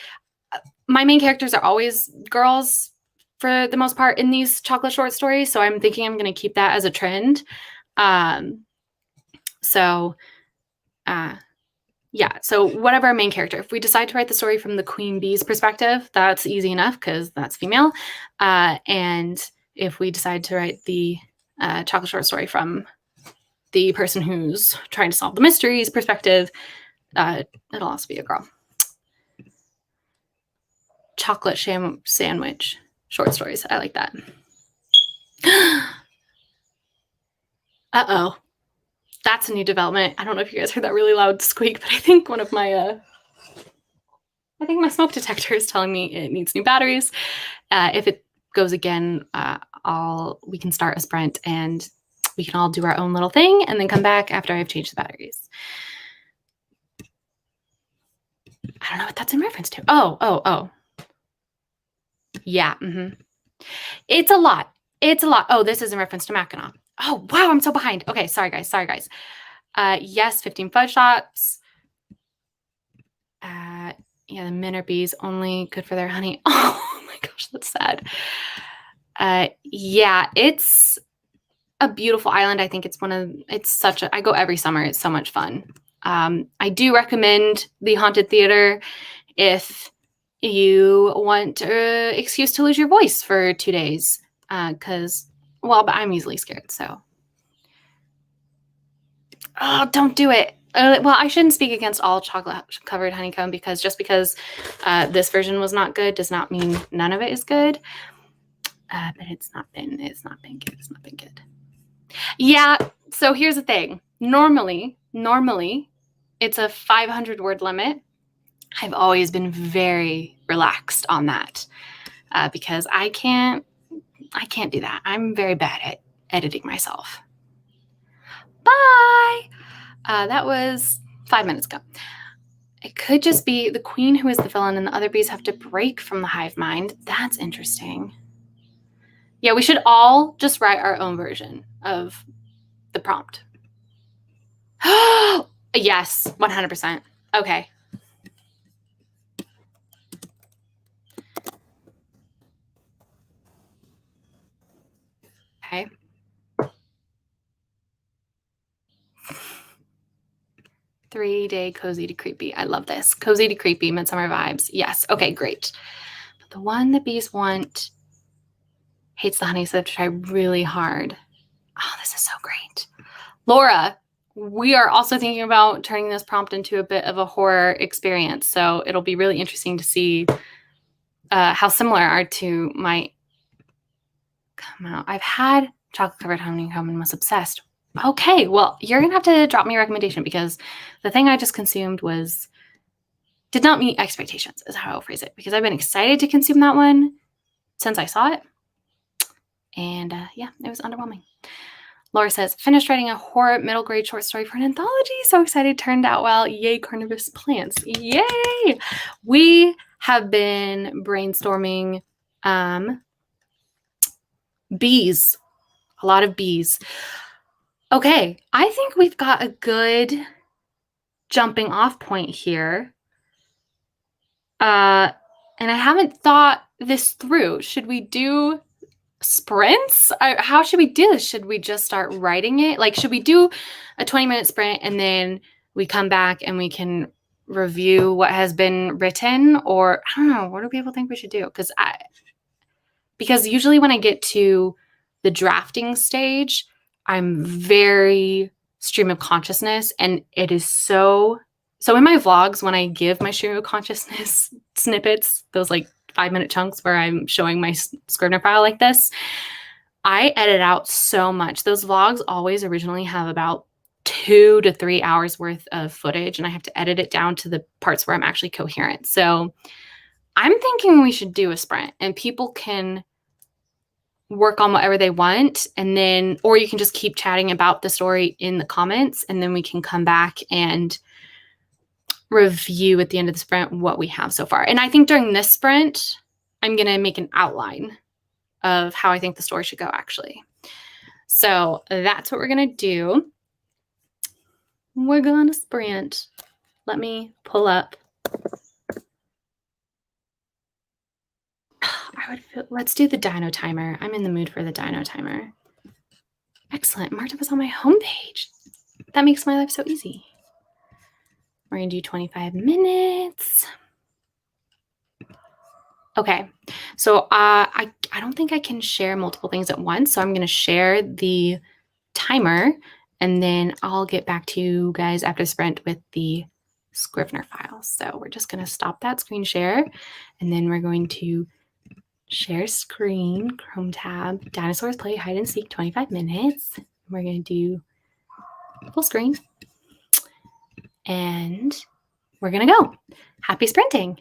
my main characters are always girls for the most part in these chocolate short stories. So I'm thinking I'm going to keep that as a trend. Yeah, so whatever our main character, if we decide to write the story from the Queen Bee's perspective, that's easy enough because that's female. And if we decide to write the chocolate short story from the person who's trying to solve the mysteries perspective, it'll also be a girl. Chocolate sandwich short stories. I like that. Uh-oh. That's a new development. I don't know if you guys heard that really loud squeak, but I think one of my my smoke detector is telling me it needs new batteries. If it goes again, we can start a sprint and we can all do our own little thing and then come back after I've changed the batteries. I don't know what that's in reference to. Oh. Yeah. It's a lot. Oh, this is in reference to Mackinac. Oh, wow, I'm so behind. Okay, sorry, guys. Yes, 15 fudge shots. Yeah, the men are bees, only good for their honey. Oh my gosh, that's sad. Yeah, it's a beautiful island. I think I go every summer. It's so much fun. I do recommend the Haunted Theater if you want an excuse to lose your voice for 2 days. But I'm easily scared, so. Oh, don't do it. Well, I shouldn't speak against all chocolate-covered honeycomb because just because this version was not good does not mean none of it is good. But it's not been good. It's not been good. Yeah. So here's the thing. Normally, it's a 500 word limit. I've always been very relaxed on that because I can't do that. I'm very bad at editing myself. Bye. That was 5 minutes ago. It could just be the queen who is the villain and the other bees have to break from the hive mind. That's interesting. Yeah, we should all just write our own version of the prompt. Yes, 100%. Okay. Okay. Three-day cozy to creepy. I love this. Cozy to creepy, midsummer vibes. Yes. Okay, great. But the one the bees want hates the honey, so they have to try really hard. Oh, this is so great. Laura, we are also thinking about turning this prompt into a bit of a horror experience. So it'll be really interesting to see how similar our two might come out. I've had chocolate covered honeycomb and was obsessed. Okay, well, you're going to have to drop me a recommendation because the thing I just consumed did not meet expectations, is how I'll phrase it. Because I've been excited to consume that one since I saw it. And yeah, it was underwhelming. Laura says, finished writing a horror middle grade short story for an anthology. So excited. Turned out well. Yay, carnivorous plants. Yay. We have been brainstorming bees. A lot of bees. Okay. I think we've got a good jumping off point here. And I haven't thought this through. Should we do sprints? How should we do this? Should we just start writing it? Like, should we do a 20-minute sprint and then we come back and we can review what has been written? Or I don't know, what do people think we should do? Because usually when I get to the drafting stage, I'm very stream of consciousness, and it is so in my vlogs when I give my stream of consciousness snippets, those like 5-minute chunks where I'm showing my Scrivener file like this, I edit out so much. Those vlogs always originally have about 2 to 3 hours worth of footage, and I have to edit it down to the parts where I'm actually coherent. So I'm thinking we should do a sprint and people can work on whatever they want, and then, or you can just keep chatting about the story in the comments, and then we can come back and review at the end of the sprint what we have so far. And I think during this sprint, I'm going to make an outline of how I think the story should go, actually. So that's what we're going to do. We're going to sprint. Let me pull up. Let's do the dino timer. I'm in the mood for the dino timer. Excellent. Marta was on my homepage. That makes my life so easy. We're going to do 25 minutes. Okay, so I don't think I can share multiple things at once, so I'm going to share the timer, and then I'll get back to you guys after sprint with the Scrivener file. So we're just going to stop that screen share, and then we're going to share screen, Chrome tab, dinosaurs play hide and seek 25 minutes. We're going to do full screen, and we're going to go. Happy sprinting.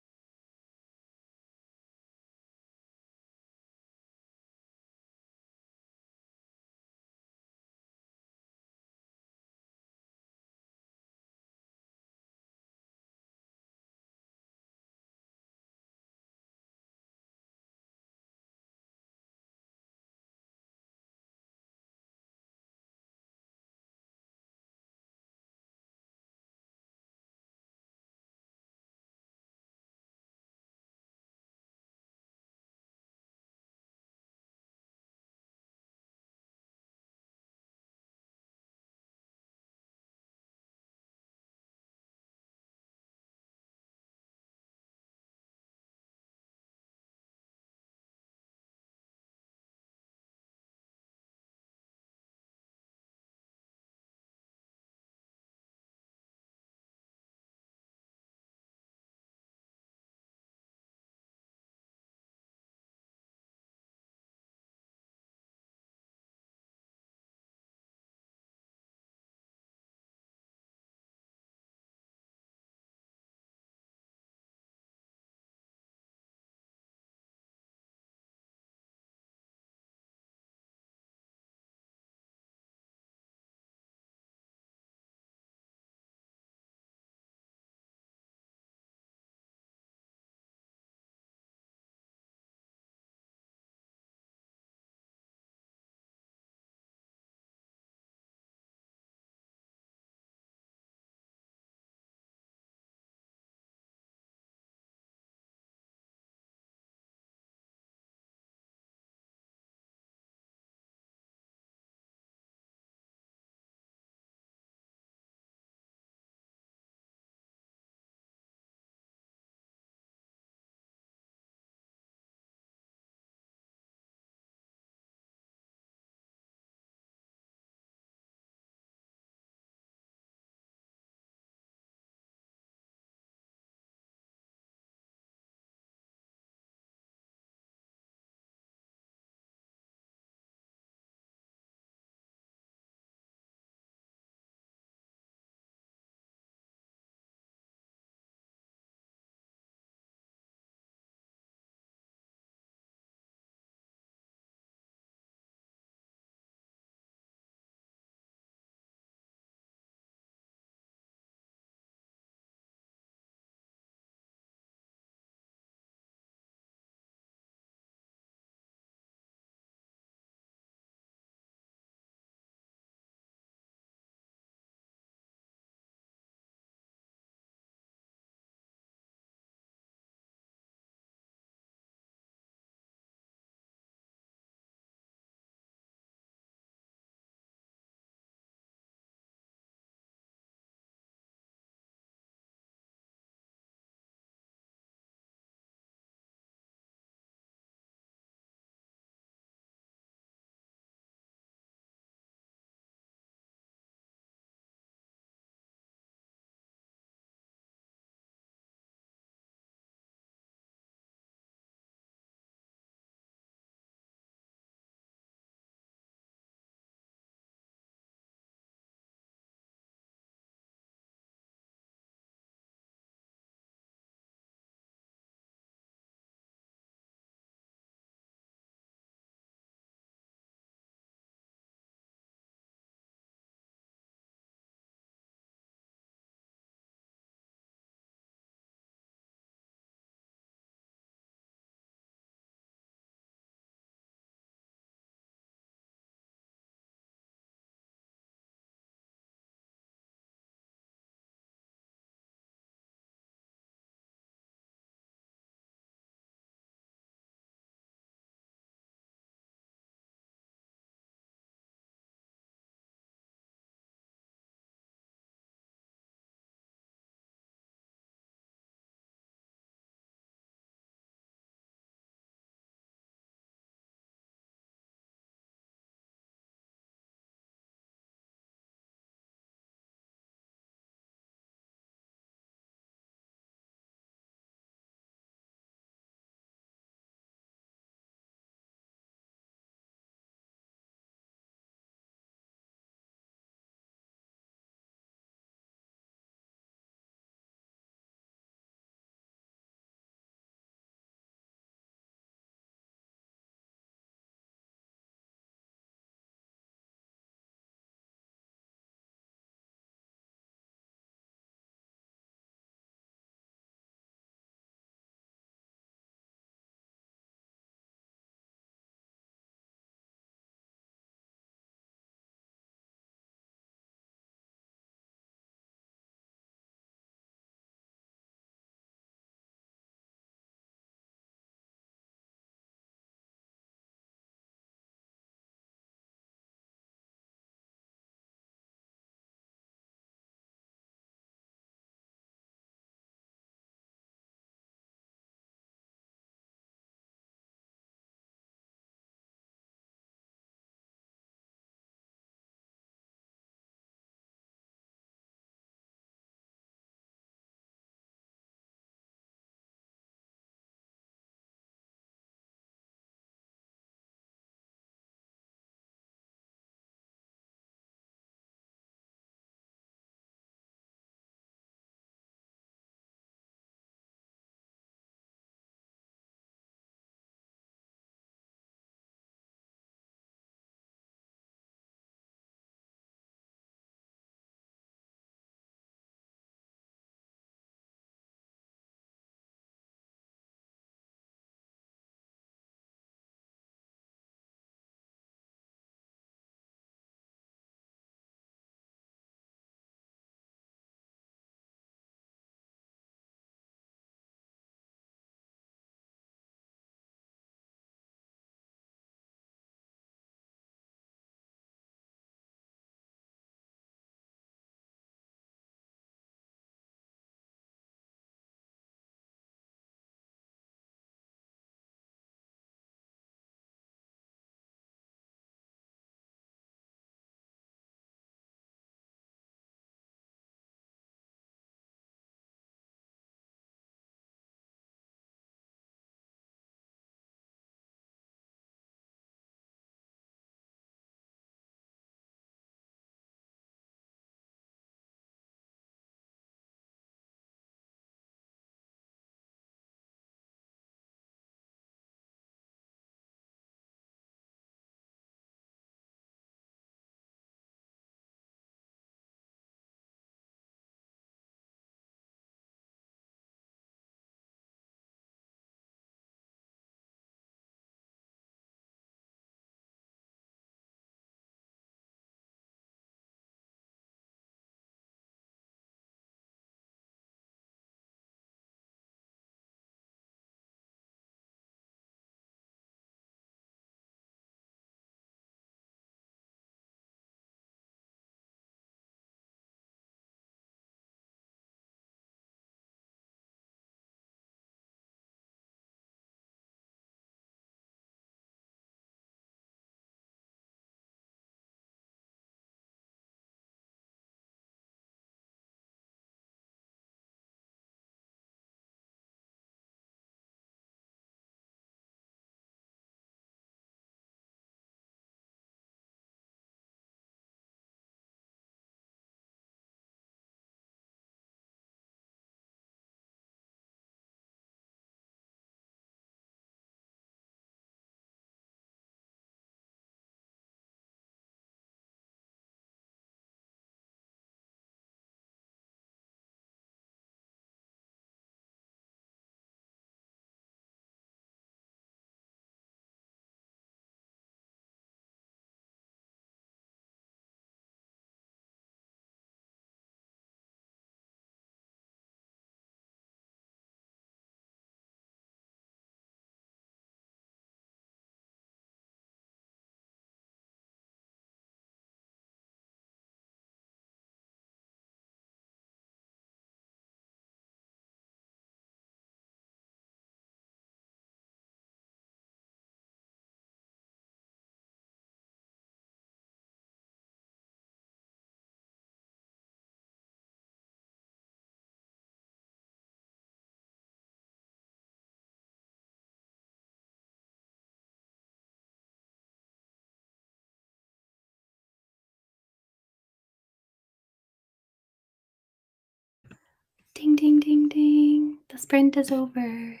Ding, ding, ding, ding. The sprint is over.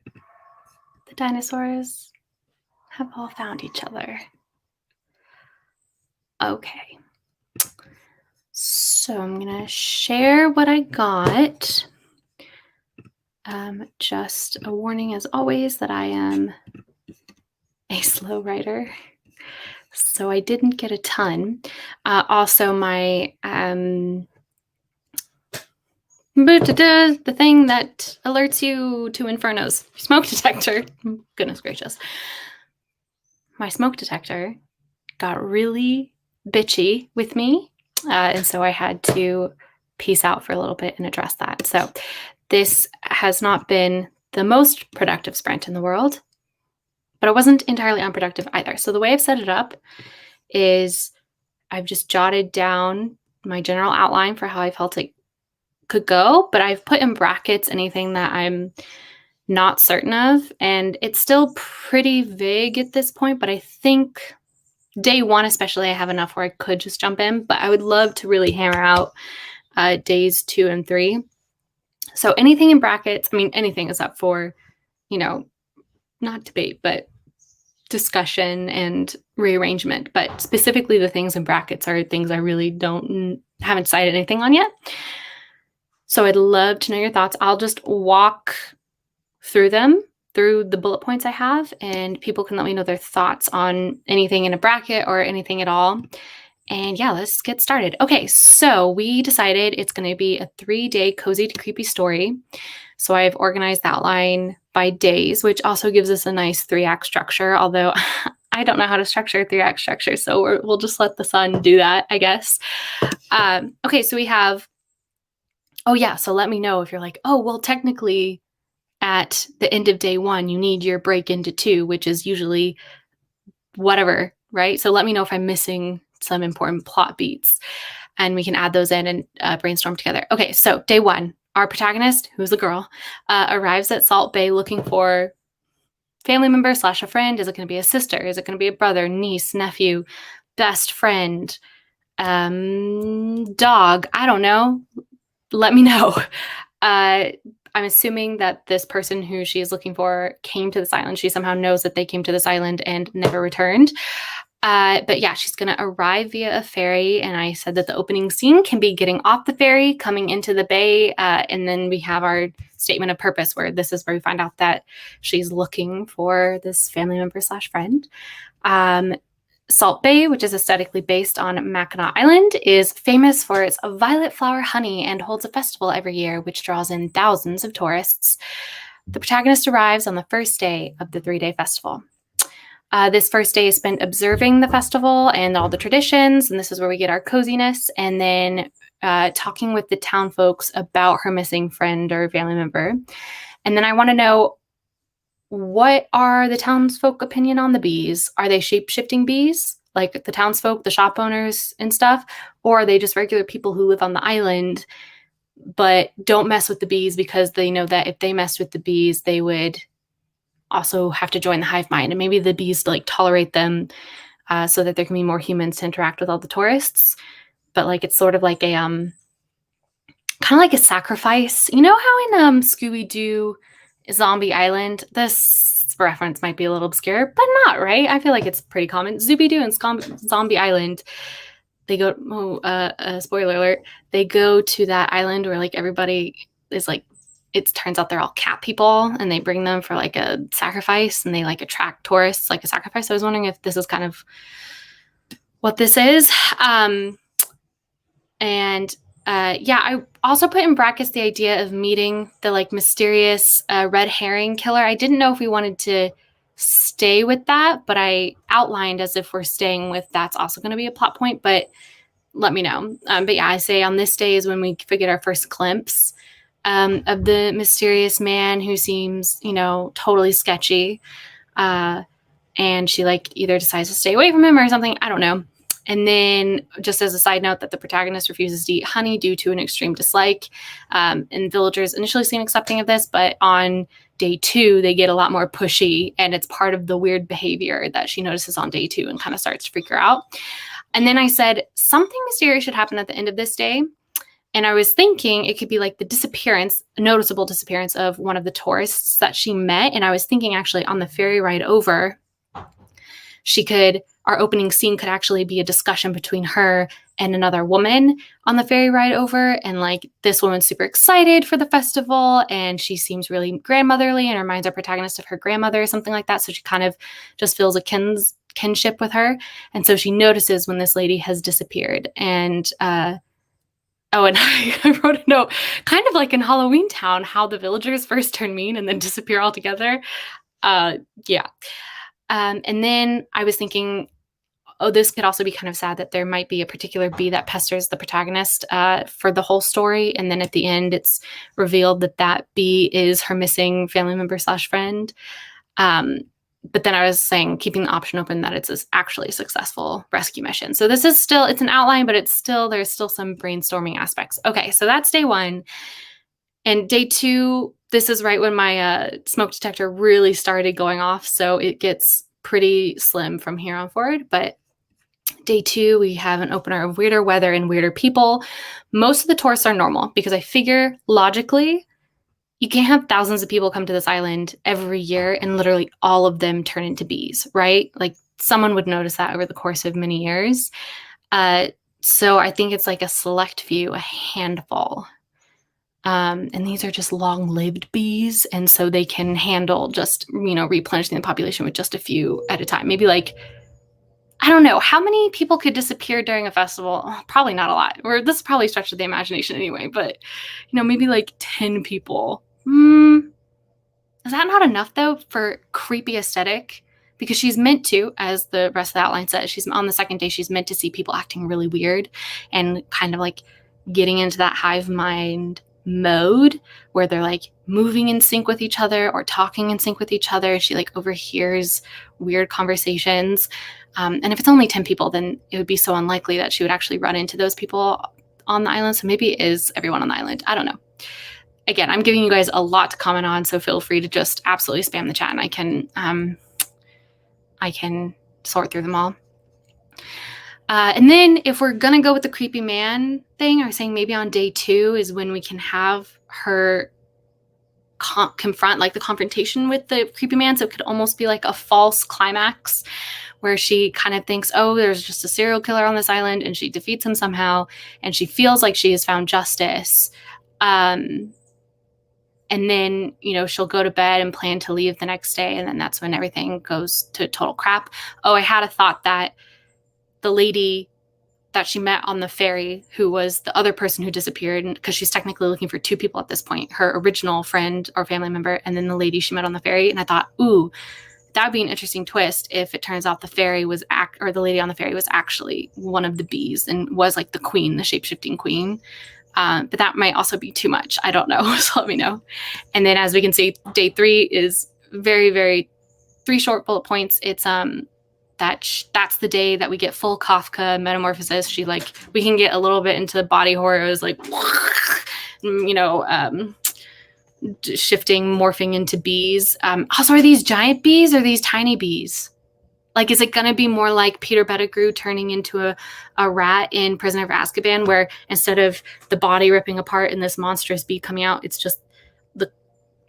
The dinosaurs have all found each other. Okay. So I'm going to share what I got. Just a warning, as always, that I am a slow writer. So I didn't get a ton. Also, my the thing that alerts you to infernos, smoke detector. Goodness gracious. My smoke detector got really bitchy with me. And so I had to peace out for a little bit and address that. So this has not been the most productive sprint in the world, but it wasn't entirely unproductive either. So the way I've set it up is I've just jotted down my general outline for how I felt it could go, but I've put in brackets anything that I'm not certain of. And it's still pretty vague at this point, but I think day one, especially, I have enough where I could just jump in, but I would love to really hammer out days 2 and 3. So anything in brackets, I mean, anything is up for, not debate, but discussion and rearrangement. But specifically the things in brackets are things I really haven't decided anything on yet. So I'd love to know your thoughts. I'll just walk through the bullet points I have, and people can let me know their thoughts on anything in a bracket or anything at all. And yeah, let's get started. Okay, so we decided it's going to be a 3-day cozy to creepy story. So I've organized the outline by days, which also gives us a nice 3-act structure, although I don't know how to structure a 3-act structure, so we'll just let the sun do that, I guess. Okay, so we have, so let me know if you're like, oh, well, technically at the end of day 1, you need your break into 2, which is usually whatever, right? So let me know if I'm missing some important plot beats, and we can add those in and brainstorm together. Okay, so day 1, our protagonist, who's a girl, arrives at Salt Bay looking for family member / a friend. Is it going to be a sister? Is it going to be a brother, niece, nephew, best friend, dog? I don't know. Let me know. I'm assuming that this person who she is looking for came to this island. She somehow knows that they came to this island and never returned. But yeah, she's going to arrive via a ferry. And I said that the opening scene can be getting off the ferry, coming into the bay. And then we have our statement of purpose, where this is where we find out that she's looking for this family member / friend. Salt Bay, which is aesthetically based on Mackinac Island, is famous for its violet flower honey and holds a festival every year, which draws in thousands of tourists. The protagonist arrives on the first day of the 3-day festival. This first day is spent observing the festival and all the traditions, and this is where we get our coziness, and then talking with the town folks about her missing friend or family member. And then I want to know, what are the townsfolk opinion on the bees? Are they shape-shifting bees, like the townsfolk, the shop owners and stuff? Or are they just regular people who live on the island but don't mess with the bees because they know that if they messed with the bees, they would also have to join the hive mind? And maybe the bees tolerate them so that there can be more humans to interact with all the tourists. But it's sort of like a kind of like a sacrifice. You know how in Scooby-Doo Zombie Island, this reference might be a little obscure, but not, right? I feel like it's pretty common. Scooby-Doo and Zombie Island, they go, spoiler alert, they go to that island where everybody is it turns out they're all cat people, and they bring them for a sacrifice, and they attract tourists like a sacrifice. So I was wondering if this is kind of what this is. I also put in brackets the idea of meeting the mysterious red herring killer. I didn't know if we wanted to stay with that, but I outlined as if we're staying with that's also going to be a plot point, but let me know. But yeah, I say on this day is when we get our first glimpse of the mysterious man who seems, totally sketchy. And she either decides to stay away from him or something. I don't know. And then just as a side note, that the protagonist refuses to eat honey due to an extreme dislike. And villagers initially seem accepting of this, but on day 2, they get a lot more pushy, and it's part of the weird behavior that she notices on day 2 and kind of starts to freak her out. And then I said something mysterious should happen at the end of this day. And I was thinking it could be like the disappearance, a noticeable disappearance of one of the tourists that she met. And I was thinking actually on the ferry ride over, our opening scene could actually be a discussion between her and another woman on the ferry ride over. And like this woman's super excited for the festival and she seems really grandmotherly and reminds our protagonist of her grandmother or something like that. So she kind of just feels a kinship with her. And so she notices when this lady has disappeared. And, and I wrote a note, kind of like in Halloween Town, how the villagers first turn mean and then disappear altogether. Yeah. And then I was thinking, this could also be kind of sad that there might be a particular bee that pesters the protagonist for the whole story. And then at the end, it's revealed that that bee is her missing family member / friend. But then I was saying, keeping the option open that it's actually a successful rescue mission. So this is still, it's an outline, but there's still some brainstorming aspects. Okay, so that's day 1. And day 2, this is right when my smoke detector really started going off. So it gets pretty slim from here on forward. But day 2, we have an opener of weirder weather and weirder people. Most of the tourists are normal because I figure logically, you can't have thousands of people come to this island every year and literally all of them turn into bees, right? Like someone would notice that over the course of many years. So I think it's like a select few, a handful. And these are just long-lived bees. And so they can handle just, replenishing the population with just a few at a time. Maybe like, I don't know, how many people could disappear during a festival? Oh, probably not a lot. Or this is probably stretched the imagination anyway, but, maybe like 10 people. Is that not enough, though, for creepy aesthetic? Because she's meant to, as the rest of the outline says, she's on the second day, she's meant to see people acting really weird and kind of like getting into that hive mind mode where they're like moving in sync with each other or talking in sync with each other. She like overhears weird conversations. And if it's only 10 people, then it would be so unlikely that she would actually run into those people on the island. So maybe it is everyone on the island. I don't know. Again, I'm giving you guys a lot to comment on, so feel free to just absolutely spam the chat and I can sort through them all. And then if we're going to go with the creepy man thing, I was saying maybe on day 2 is when we can have her confront, like the confrontation with the creepy man. So it could almost be like a false climax where she kind of thinks, oh, there's just a serial killer on this island and she defeats him somehow and she feels like she has found justice. And then, she'll go to bed and plan to leave the next day. And then that's when everything goes to total crap. Oh, I had a thought that the lady that she met on the ferry, who was the other person who disappeared, because she's technically looking for 2 people at this point, her original friend or family member, and then the lady she met on the ferry. And I thought, ooh, that would be an interesting twist if it turns out the ferry was the lady on the ferry was actually one of the bees and was like the queen, the shape-shifting queen. But that might also be too much. I don't know. So let me know. And then as we can see, day 3 is very, very 3 short bullet points. It's that's the day that we get full Kafka metamorphosis. We can get a little bit into the body horrors, like, shifting, morphing into bees. Also, are these giant bees or these tiny bees? Like, is it going to be more like Peter Pettigrew turning into a rat in Prisoner of Azkaban, where instead of the body ripping apart and this monstrous bee coming out, it's just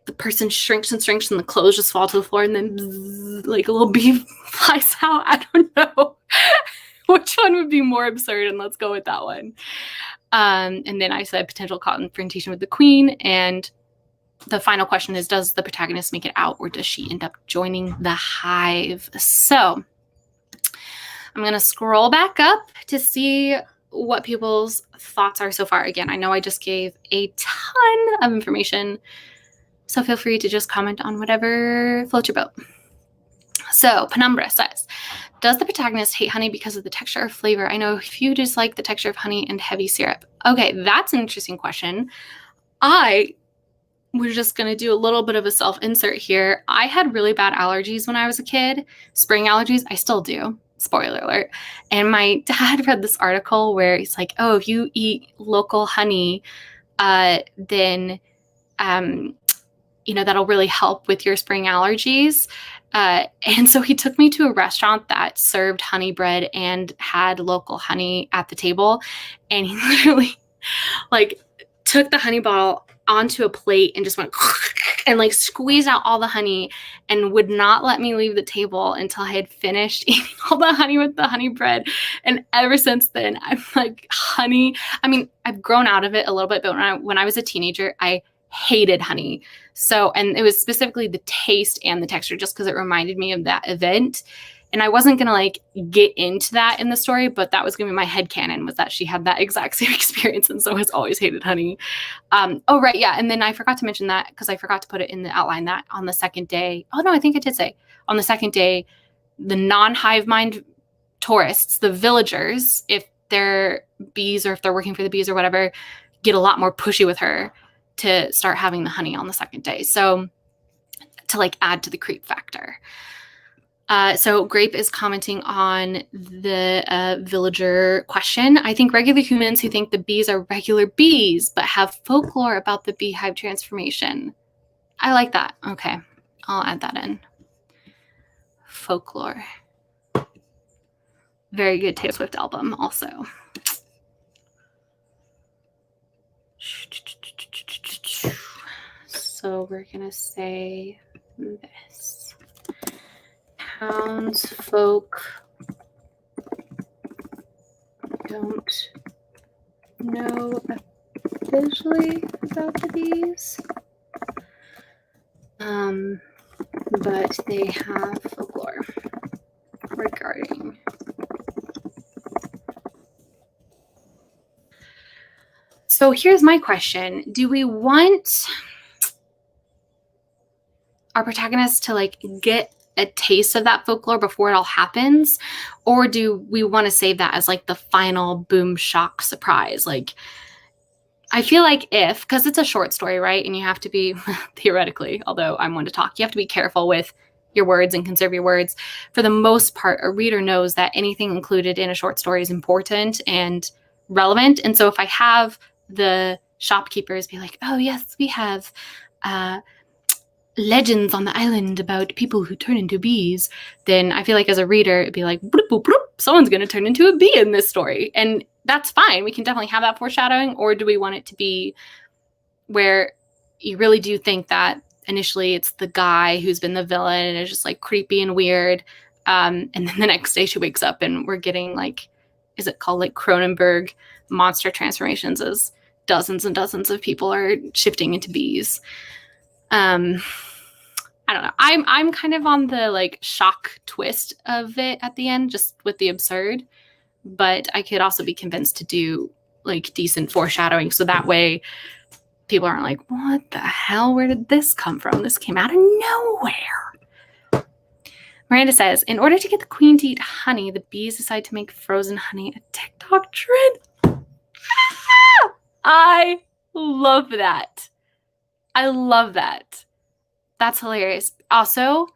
the person shrinks and shrinks and the clothes just fall to the floor and then bzzz, like a little bee flies out? I don't know which one would be more absurd, and let's go with that one. And then I said potential confrontation with the queen. And the final question is, does the protagonist make it out or does she end up joining the hive? So I'm going to scroll back up to see what people's thoughts are so far. Again, I know I just gave a ton of information, so feel free to just comment on whatever floats your boat. So Penumbra says, does the protagonist hate honey because of the texture or flavor? I know few dislike the texture of honey and heavy syrup. Okay, that's an interesting question. We're just going to do a little bit of a self-insert here. I had really bad allergies when I was a kid. Spring allergies. I still do. Spoiler alert. And my dad read this article where he's like, oh, if you eat local honey, then, that'll really help with your spring allergies. And so he took me to a restaurant that served honey bread and had local honey at the table. And he literally like took the honey bottle onto a plate and just went and like squeezed out all the honey and would not let me leave the table until I had finished eating all the honey with the honey bread. And ever since then, I'm like, honey. I mean, I've grown out of it a little bit, but when I was a teenager, I hated honey. So, and it was specifically the taste and the texture, just because it reminded me of that event. And I wasn't going to like get into that in the story, but that was going to be my headcanon, was that she had that exact same experience and so has always hated honey. Oh, right. Yeah. And then I forgot to mention that because I forgot to put it in the outline that on the second day. Oh, no, I think I did say on the second day, the non-hive mind tourists, the villagers, if they're bees or if they're working for the bees or whatever, get a lot more pushy with her to start having the honey on the second day. So to like add to the creep factor. So Grape is commenting on the villager question. I think regular humans who think the bees are regular bees, but have folklore about the beehive transformation. I like that. Okay, I'll add that in. Folklore. Very good Taylor Swift album also. So we're going to say this. Townsfolk don't know officially about the bees, but they have folklore regarding. So here's my question. Do we want our protagonists to like get a taste of that folklore before it all happens, or do we want to save that as like the final boom shock surprise? Like, I feel like because it's a short story, right, and you have to be theoretically, although I'm one to talk, you have to be careful with your words and conserve your words. For the most part, a reader knows that anything included in a short story is important and relevant. And so if I have the shopkeepers be like, oh yes, we have legends on the island about people who turn into bees, then I feel like as a reader, it'd be like, bloop, bloop, bloop, someone's going to turn into a bee in this story. And that's fine. We can definitely have that foreshadowing. Or do we want it to be where you really do think that initially it's the guy who's been the villain and is just like creepy and weird. And then the next day she wakes up and we're getting like, is it called like Cronenberg monster transformations as dozens and dozens of people are shifting into bees. I don't know. I'm kind of on the like shock twist of it at the end, just with the absurd, but I could also be convinced to do like decent foreshadowing. So that way people aren't like, what the hell? Where did this come from? This came out of nowhere. Miranda says, in order to get the queen to eat honey, the bees decide to make frozen honey a TikTok trend. I love that. I love that. That's hilarious. Also,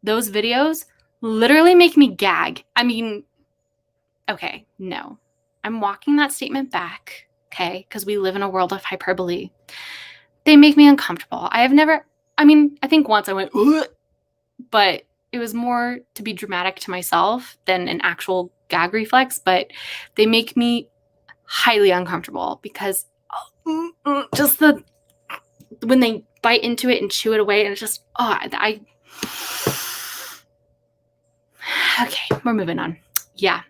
those videos literally make me gag. I mean, okay, no. I'm walking that statement back, okay, because we live in a world of hyperbole. They make me uncomfortable. I think once I went, ugh, but it was more to be dramatic to myself than an actual gag reflex, but they make me highly uncomfortable because just when they bite into it and chew it away, and it's just, okay, we're moving on. Yeah.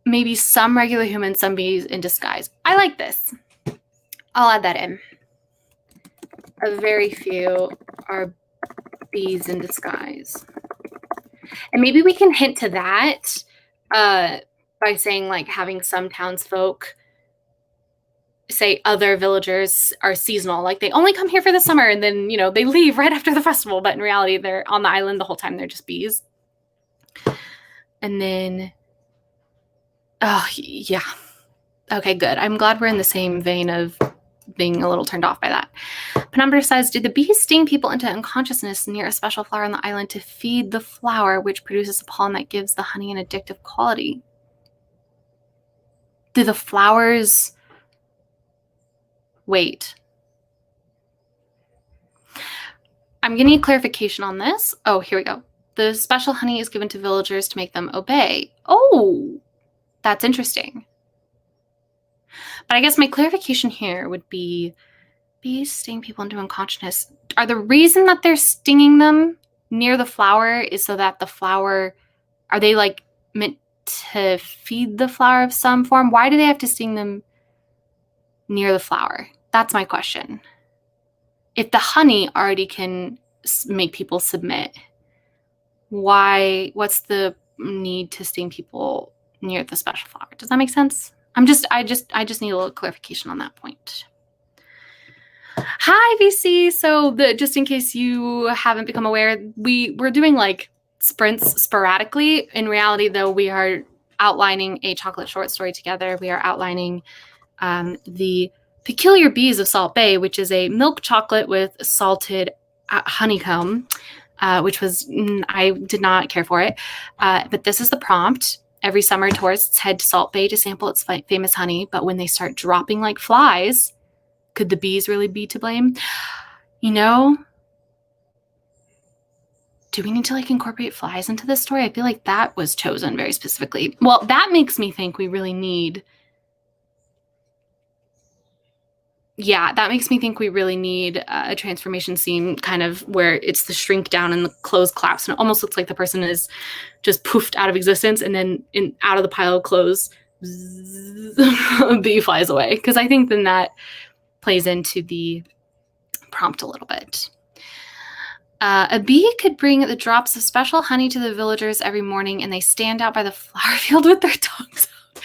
Maybe some regular humans, some bees in disguise. I like this. I'll add that in. A very few are bees in disguise. And maybe we can hint to that by saying like having some townsfolk say other villagers are seasonal, like they only come here for the summer and then, they leave right after the festival, but in reality they're on the island the whole time. They're just bees. And then, oh yeah, okay, good. I'm glad we're in the same vein of being a little turned off by that. Penumbra says, did the bees sting people into unconsciousness near a special flower on the island to feed the flower, which produces a pollen that gives the honey an addictive quality? Do the flowers... Wait. I'm going to need clarification on this. Oh, here we go. The special honey is given to villagers to make them obey. Oh, that's interesting. But I guess my clarification here would be bees sting people into unconsciousness. Are the reason that they're stinging them near the flower is so that the flower, are they like meant to feed the flower of some form? Why do they have to sting them near the flower? That's my question. If the honey already can make people submit, what's the need to sting people near the special flower? Does that make sense? I just need a little clarification on that point. Hi, VC. So just in case you haven't become aware, we're doing like sprints sporadically. In reality, though, we are outlining a chocolate short story together. We are outlining the Peculiar Bees of Salt Bay, which is a milk chocolate with salted honeycomb, which was, I did not care for it. But this is the prompt. Every summer, tourists head to Salt Bay to sample its famous honey. But when they start dropping like flies, could the bees really be to blame? You know, do we need to like incorporate flies into this story? I feel like that was chosen very specifically. Well, that makes me think we really need, a transformation scene kind of where it's the shrink down and the clothes collapse and it almost looks like the person is just poofed out of existence and then out of the pile of clothes, a bee flies away. Because I think then that plays into the prompt a little bit. A bee could bring the drops of special honey to the villagers every morning and they stand out by the flower field with their tongues out.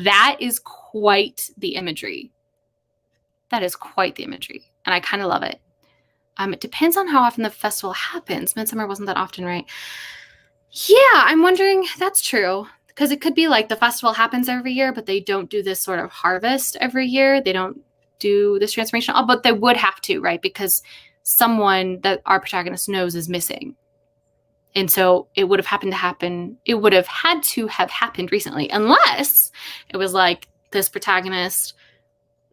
That is quite the imagery. That is quite the imagery. And I kind of love it. It depends on how often the festival happens. Midsummer wasn't that often, right? Yeah, I'm wondering, that's true. Because it could be like the festival happens every year, but they don't do this sort of harvest every year. They don't do this transformation. Oh, but they would have to, right? Because someone that our protagonist knows is missing. And so it would have happened to happen. It would have had to have happened recently, unless it was like this protagonist,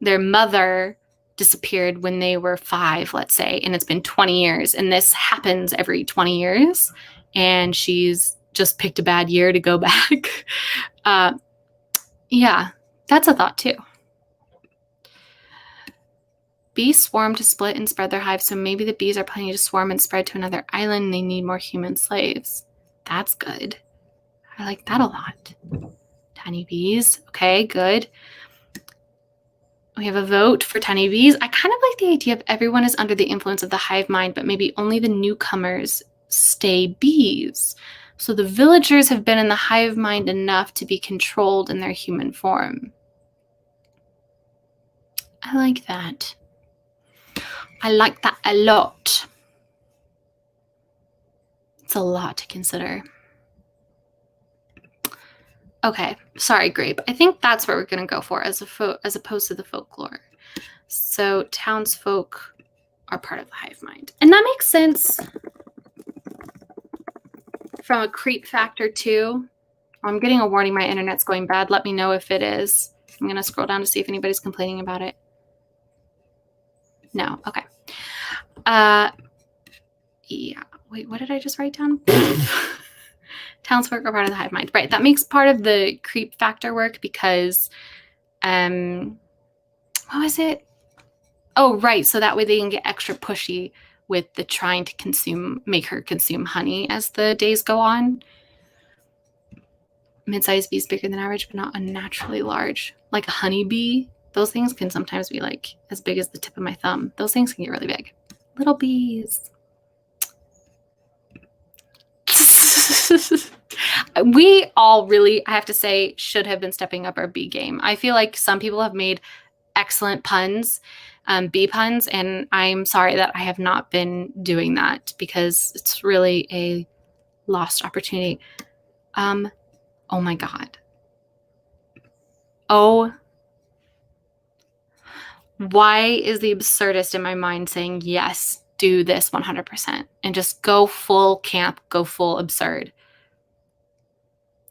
their mother disappeared when they were 5, let's say, and it's been 20 years. And this happens every 20 years. And she's just picked a bad year to go back. Yeah, that's a thought too. Bees swarm to split and spread their hives, so maybe the bees are planning to swarm and spread to another island and they need more human slaves. That's good. I like that a lot. Tiny bees. Okay, good. We have a vote for tiny bees. I kind of like the idea of everyone is under the influence of the hive mind, but maybe only the newcomers stay bees. So the villagers have been in the hive mind enough to be controlled in their human form. I like that. I like that a lot. It's a lot to consider. Okay, sorry, Grape. I think that's what we're going to go for as opposed to the folklore. So townsfolk are part of the hive mind. And that makes sense from a creep factor too. I'm getting a warning my internet's going bad. Let me know if it is. I'm going to scroll down to see if anybody's complaining about it. No, okay. Yeah, wait, what did I just write down? Townsfolk are part of the hive mind. Right, that makes part of the creep factor work because, what was it? Oh, right, so that way they can get extra pushy with the trying to make her consume honey as the days go on. Mid-sized bees bigger than average, but not unnaturally large. Like a honeybee, those things can sometimes be like as big as the tip of my thumb. Those things can get really big. Little bees. We all really, I have to say, should have been stepping up our bee game. I feel like some people have made excellent puns, bee puns, and I'm sorry that I have not been doing that because it's really a lost opportunity. Oh my God. Oh, why is the absurdist in my mind saying, yes, do this 100% and just go full camp, go full absurd?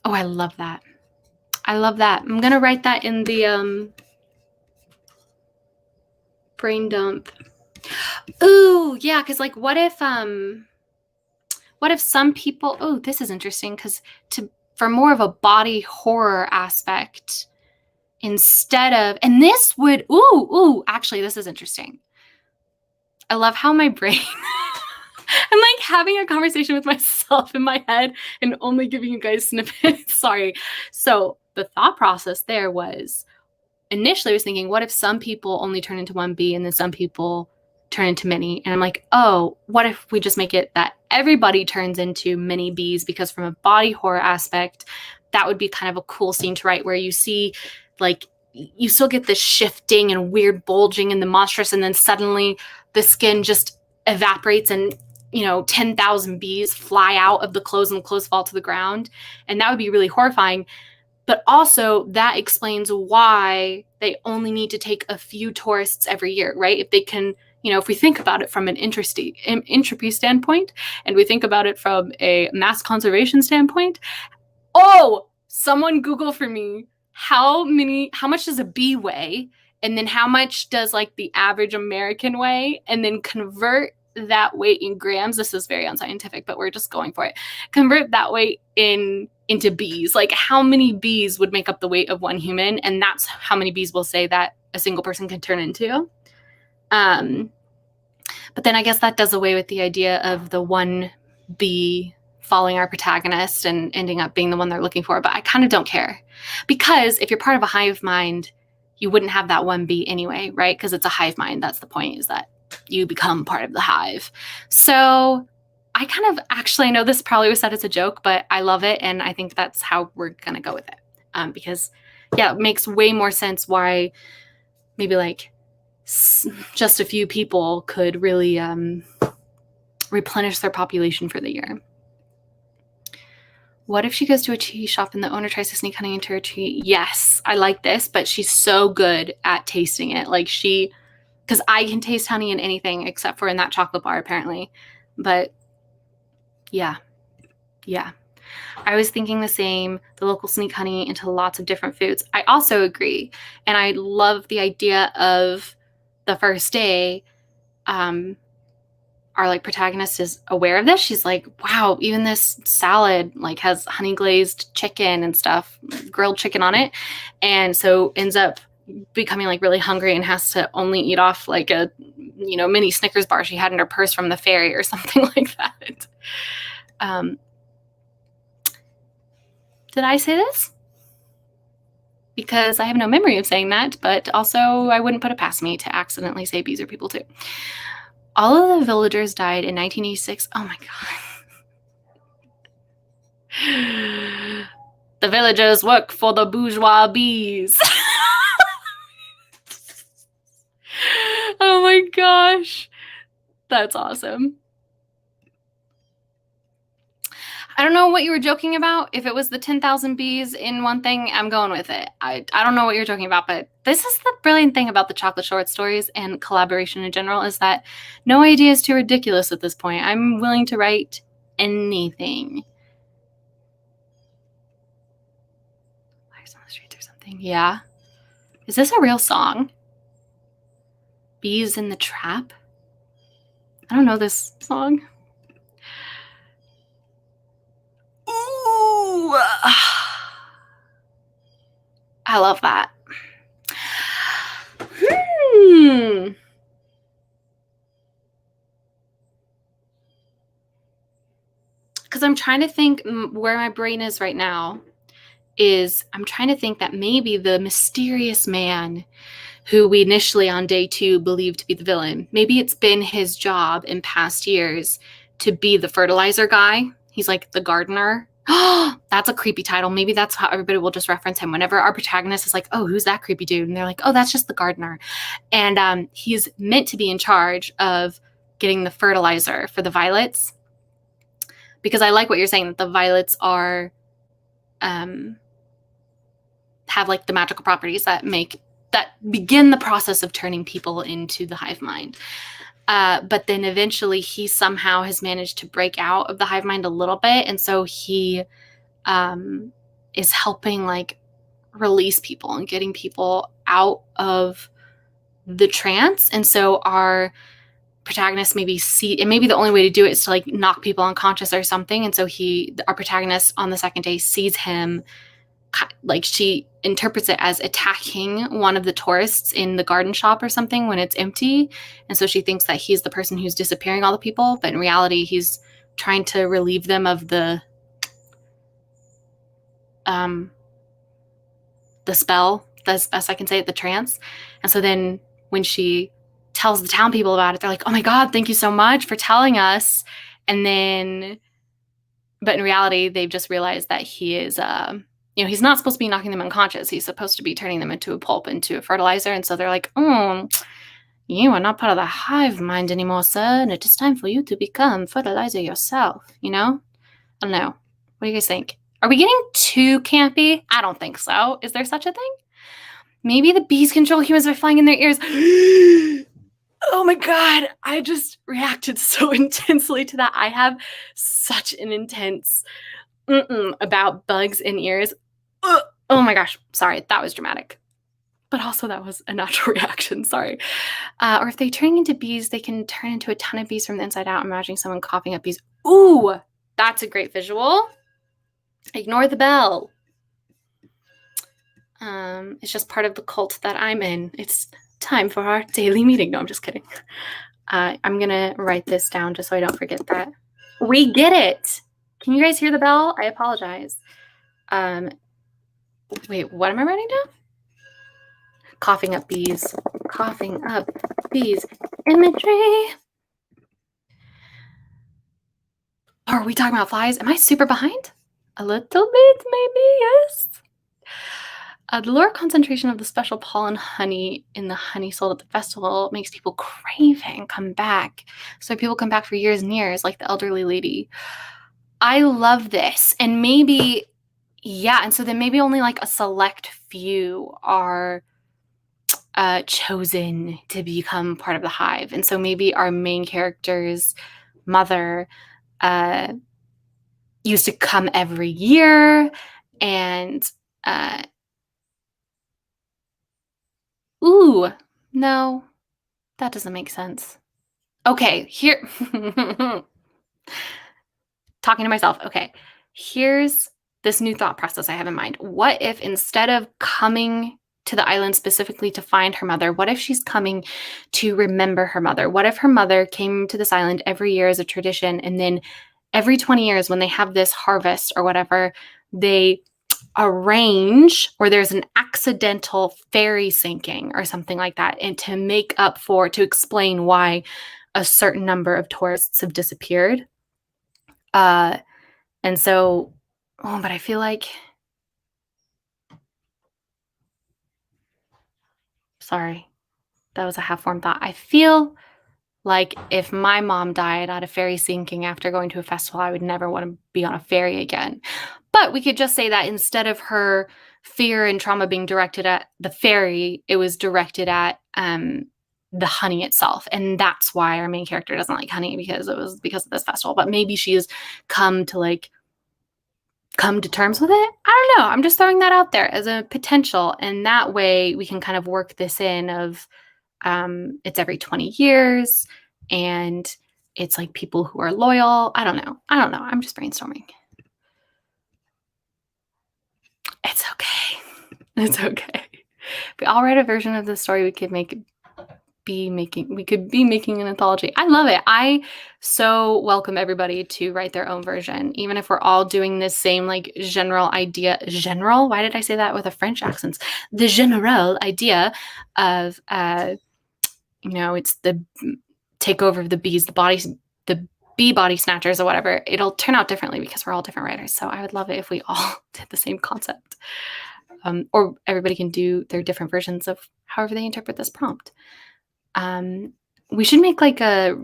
Oh, I love that. I love that. I'm going to write that in the brain dump. Ooh, yeah, because like what if some people, oh, this is interesting because for more of a body horror aspect instead of, and this would, actually, this is interesting. I love how my brain, I'm like having a conversation with myself in my head and only giving you guys snippets. Sorry. So the thought process there was, initially I was thinking, what if some people only turn into one bee and then some people turn into many? And I'm like, oh, what if we just make it that everybody turns into many bees? Because from a body horror aspect, that would be kind of a cool scene to write, where you see like you still get this shifting and weird bulging in the monstrous, and then suddenly the skin just evaporates and 10,000 bees fly out of the clothes and the clothes fall to the ground. And that would be really horrifying. But also that explains why they only need to take a few tourists every year, right? If they can, if we think about it from an entropy standpoint, and we think about it from a mass conservation standpoint, someone Google for me, how much does a bee weigh? And then how much does like the average American weigh? And then convert that weight in grams. This is very unscientific, but we're just going for it. Convert that weight into bees. Like, how many bees would make up the weight of one human? And that's how many bees will say that a single person can turn into. But then I guess that does away with the idea of the one bee following our protagonist and ending up being the one they're looking for. But I kind of don't care, because if you're part of a hive mind, you wouldn't have that one bee anyway, right? Because it's a hive mind. That's the point, is that you become part of the hive. So I kind of, actually, I know this probably was said as a joke, but I love it. And I think that's how we're going to go with it. Because it makes way more sense why maybe like just a few people could really replenish their population for the year. What if she goes to a tea shop and the owner tries to sneak honey into her tea? Yes, I like this, but she's so good at tasting it. Like because I can taste honey in anything except for in that chocolate bar, apparently. But yeah. I was thinking the same. The local sneak honey into lots of different foods. I also agree. And I love the idea of the first day, our like protagonist is aware of this. She's like, wow, even this salad like has honey glazed chicken and stuff, grilled chicken on it. And so ends up becoming like really hungry and has to only eat off like a mini Snickers bar she had in her purse from the ferry or something like that. Did I say this? Because I have no memory of saying that, but also I wouldn't put it past me to accidentally say bees are people too. All of the villagers died in 1986. Oh my God. The villagers work for the bourgeois bees. Oh my gosh. That's awesome. I don't know what you were joking about. If it was the 10,000 bees in one thing, I'm going with it. I don't know what you're joking about, but this is the brilliant thing about the chocolate short stories and collaboration in general, is that no idea is too ridiculous at this point. I'm willing to write anything. Fires on the streets or something. Yeah. Is this a real song? Bees in the Trap? I don't know this song. Ooh. I love that. Because I'm trying to think where my brain is right now. I'm trying to think that maybe the mysterious man who we initially on day 2 believed to be the villain, maybe it's been his job in past years to be the fertilizer guy. He's like the gardener. Oh, that's a creepy title. Maybe that's how everybody will just reference him whenever our protagonist is like, oh, who's that creepy dude? And they're like, oh, that's just the gardener. And he's meant to be in charge of getting the fertilizer for the violets. Because I like what you're saying, that the violets are have like the magical properties that begin the process of turning people into the hive mind. But then eventually he somehow has managed to break out of the hive mind a little bit. And so he is helping like release people and getting people out of the trance. And so our protagonist maybe maybe the only way to do it is to like knock people unconscious or something. And so our protagonist on the second day sees him like she interprets it as attacking one of the tourists in the garden shop or something when it's empty. And so she thinks that he's the person who's disappearing all the people, but in reality, he's trying to relieve them of the spell, as best I can say it, the trance. And so then when she tells the town people about it, they're like, oh my God, thank you so much for telling us. And then, but in reality, they've just realized that he is, he's not supposed to be knocking them unconscious. He's supposed to be turning them into a pulp, into a fertilizer. And so they're like, oh, you are not part of the hive mind anymore, sir. And it is time for you to become fertilizer yourself, I don't know. What do you guys think? Are we getting too campy? I don't think so. Is there such a thing? Maybe the bees control humans by flying in their ears. Oh my God. I just reacted so intensely to that. I have such an intense about bugs in ears. Oh my gosh. Sorry. That was dramatic. But also that was a natural reaction. Sorry. Or if they turn into bees, they can turn into a ton of bees from the inside out. Imagining someone coughing up bees. Ooh, that's a great visual. Ignore the bell. It's just part of the cult that I'm in. It's time for our daily meeting. No, I'm just kidding. I'm going to write this down just so I don't forget that. We get it. Can you guys hear the bell? I apologize. Wait, what am I writing down? Coughing up bees. Coughing up bees. Imagery. Are we talking about flies? Am I super behind? A little bit, maybe, yes. The lower concentration of the special pollen honey in the honey sold at the festival makes people crave it and come back. So people come back for years and years, like the elderly lady. I love this. And maybe, yeah, and so then maybe only like a select few are chosen to become part of the hive. And so maybe our main character's mother used to come every year, and ooh, no, that doesn't make sense. Okay, here, talking to myself. Okay, here's this new thought process I have in mind. What if instead of coming to the island specifically to find her mother, what if she's coming to remember her mother? What if her mother came to this island every year as a tradition, and then every 20 years when they have this harvest or whatever, they arrange, or there's an accidental ferry sinking or something like that, and to make up for, to explain why a certain number of tourists have disappeared. And so, but I feel like, sorry, that was a half-formed thought. I feel like if my mom died at a ferry sinking after going to a festival, I would never want to be on a ferry again. But we could just say that instead of her fear and trauma being directed at the ferry, it was directed at the honey itself. And that's why our main character doesn't like honey, because it was because of this festival. But maybe she has come to terms with it. I don't know. I'm just throwing that out there as a potential. And that way we can kind of work this in of it's every 20 years and it's like people who are loyal. I don't know. I'm just brainstorming. It's okay. It's okay. If we all write a version of the story, we could be making an anthology. I love it. I so welcome everybody to write their own version, even if we're all doing this same like general idea. General? Why did I say that with a French accent? The general idea of it's the takeover of the bees, the bee body snatchers or whatever. It'll turn out differently because we're all different writers. So I would love it if we all did the same concept. Or everybody can do their different versions of however they interpret this prompt. We should make like a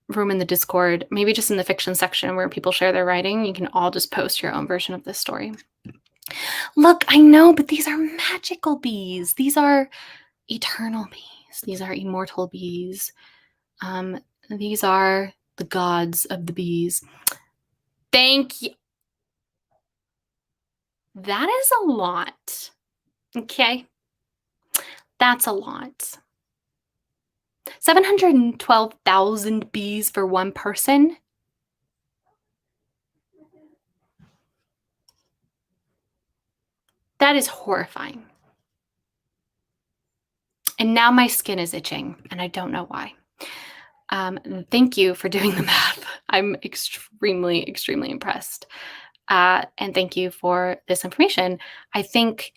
room in the Discord, maybe just in the fiction section where people share their writing. You can all just post your own version of this story. Look, I know, but these are magical bees. These are eternal bees. These are immortal bees. These are the gods of the bees. Thank you. That is a lot. Okay. That's a lot. 712,000 bees for one person. That is horrifying. And now my skin is itching, and I don't know why. Thank you for doing the math. I'm extremely, extremely impressed. And thank you for this information. I think,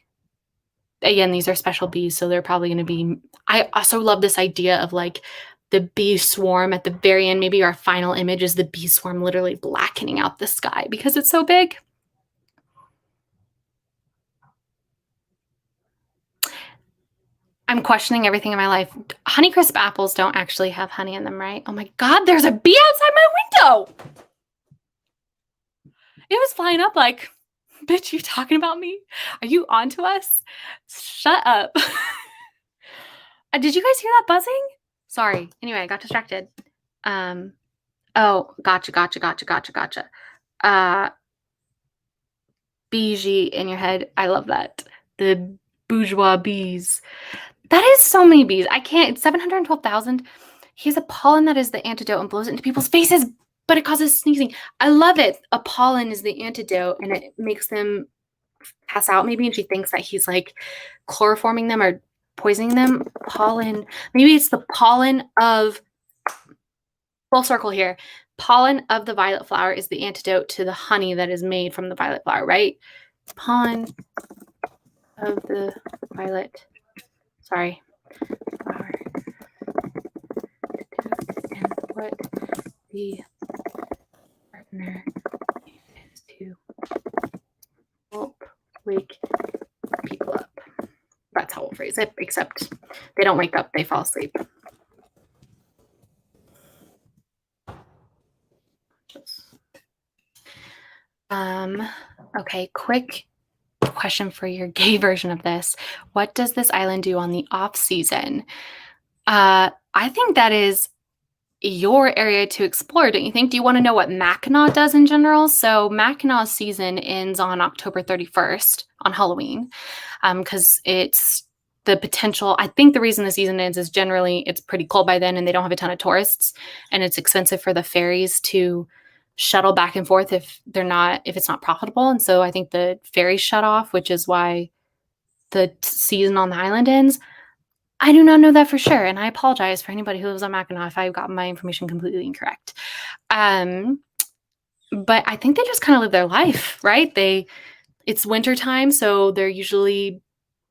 again, these are special bees, so they're probably going to be. I also love this idea of like the bee swarm at the very end. Maybe our final image is the bee swarm literally blackening out the sky because it's so big. I'm questioning everything in my life. Honeycrisp apples don't actually have honey in them, right? Oh my God, there's a bee outside my window. It was flying up like, bitch, you talking about me? Are you onto us? Shut up. Did you guys hear that buzzing? Sorry. Anyway, I got distracted. Oh, gotcha. Bougie in your head. I love that. The bourgeois bees. That is so many bees. I can't. It's 712,000. He has a pollen that is the antidote and blows it into people's faces, but it causes sneezing. I love it. A pollen is the antidote and it makes them pass out maybe. And she thinks that he's like chloroforming them or poisoning them. Pollen. Maybe it's the pollen of, full circle here. Pollen of the violet flower is the antidote to the honey that is made from the violet flower, right? Pollen of the violet, sorry, flower. And what the partner uses to help wake people up. That's how we'll phrase it, except they don't wake up, they fall asleep. Okay, quick question for your gay version of this. What does this island do on the off season? I think that is your area to explore, don't you think? Do you want to know what Mackinac does in general? So Mackinac's season ends on October 31st on Halloween, because it's the potential. I think the reason the season ends is generally it's pretty cold by then and they don't have a ton of tourists, and it's expensive for the ferries to shuttle back and forth if it's not profitable. And so I think the ferries shut off, which is why the season on the island ends. I do not know that for sure, and I apologize for anybody who lives on Mackinac if I've gotten my information completely incorrect. But I think they just kind of live their life, right? It's wintertime, so they're usually,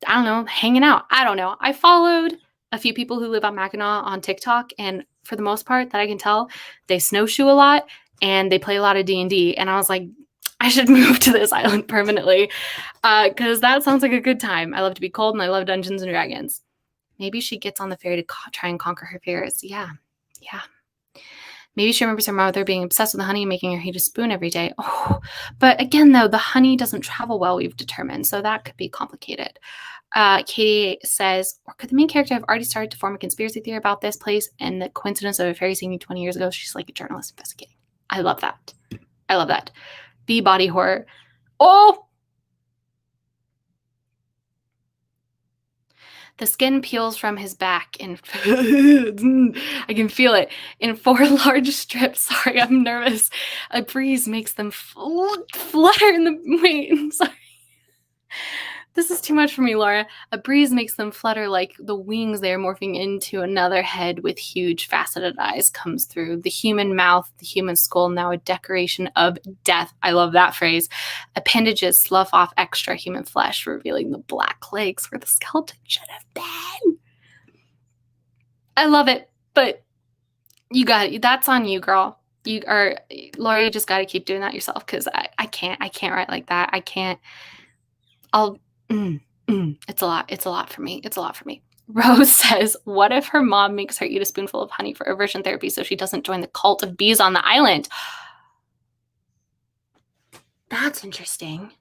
I don't know, hanging out. I don't know. I followed a few people who live on Mackinac on TikTok, and for the most part, that I can tell, they snowshoe a lot and they play a lot of D&D. And I was like, I should move to this island permanently because that sounds like a good time. I love to be cold and I love Dungeons and Dragons. Maybe she gets on the ferry to try and conquer her fears. Yeah. Maybe she remembers her mother being obsessed with the honey and making her eat a spoon every day. Oh, but again, though, the honey doesn't travel well, we've determined, so that could be complicated. Katie says, or could the main character have already started to form a conspiracy theory about this place and the coincidence of a fairy seeing me 20 years ago? She's like a journalist investigating. I love that. Bee body horror. Oh! The skin peels from his back and I can feel it in 4 large strips. Sorry, I'm nervous. A breeze makes them flutter in the wait. Sorry. This is too much for me, Laura. A breeze makes them flutter like the wings they are morphing into. Another head with huge faceted eyes comes through. The human mouth, the human skull, now a decoration of death. I love that phrase. Appendages slough off extra human flesh, revealing the black legs where the skeleton should have been. I love it, but you got it. That's on you, girl. Laura, you just got to keep doing that yourself because I can't write like that. I can't. It's a lot for me. Rose says, what if her mom makes her eat a spoonful of honey for aversion therapy so she doesn't join the cult of bees on the island? That's interesting.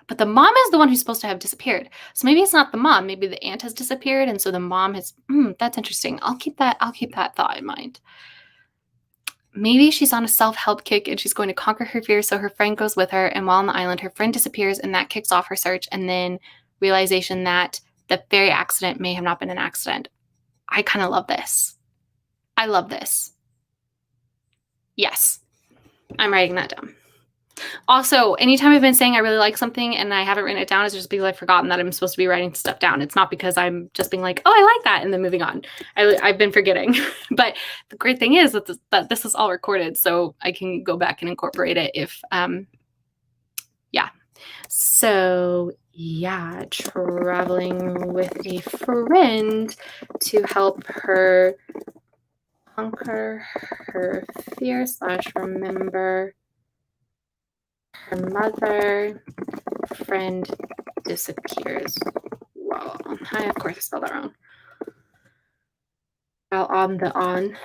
But the mom is the one who's supposed to have disappeared. So maybe it's not the mom. Maybe the aunt has disappeared. And so the mom has, that's interesting. I'll keep that thought in mind. Maybe she's on a self-help kick and she's going to conquer her fears, so her friend goes with her, and while on the island, her friend disappears, and that kicks off her search, and then realization that the ferry accident may have not been an accident. I kind of love this. I love this. Yes. I'm writing that down. Also, anytime I've been saying I really like something and I haven't written it down, it's just because I've forgotten that I'm supposed to be writing stuff down. It's not because I'm just being like, oh, I like that, and then moving on. I've been forgetting. But the great thing is that this is all recorded, so I can go back and incorporate it if, yeah. So, yeah, traveling with a friend to help her conquer her fear / remember her mother. Friend disappears while of course I spelled that wrong. While on the island.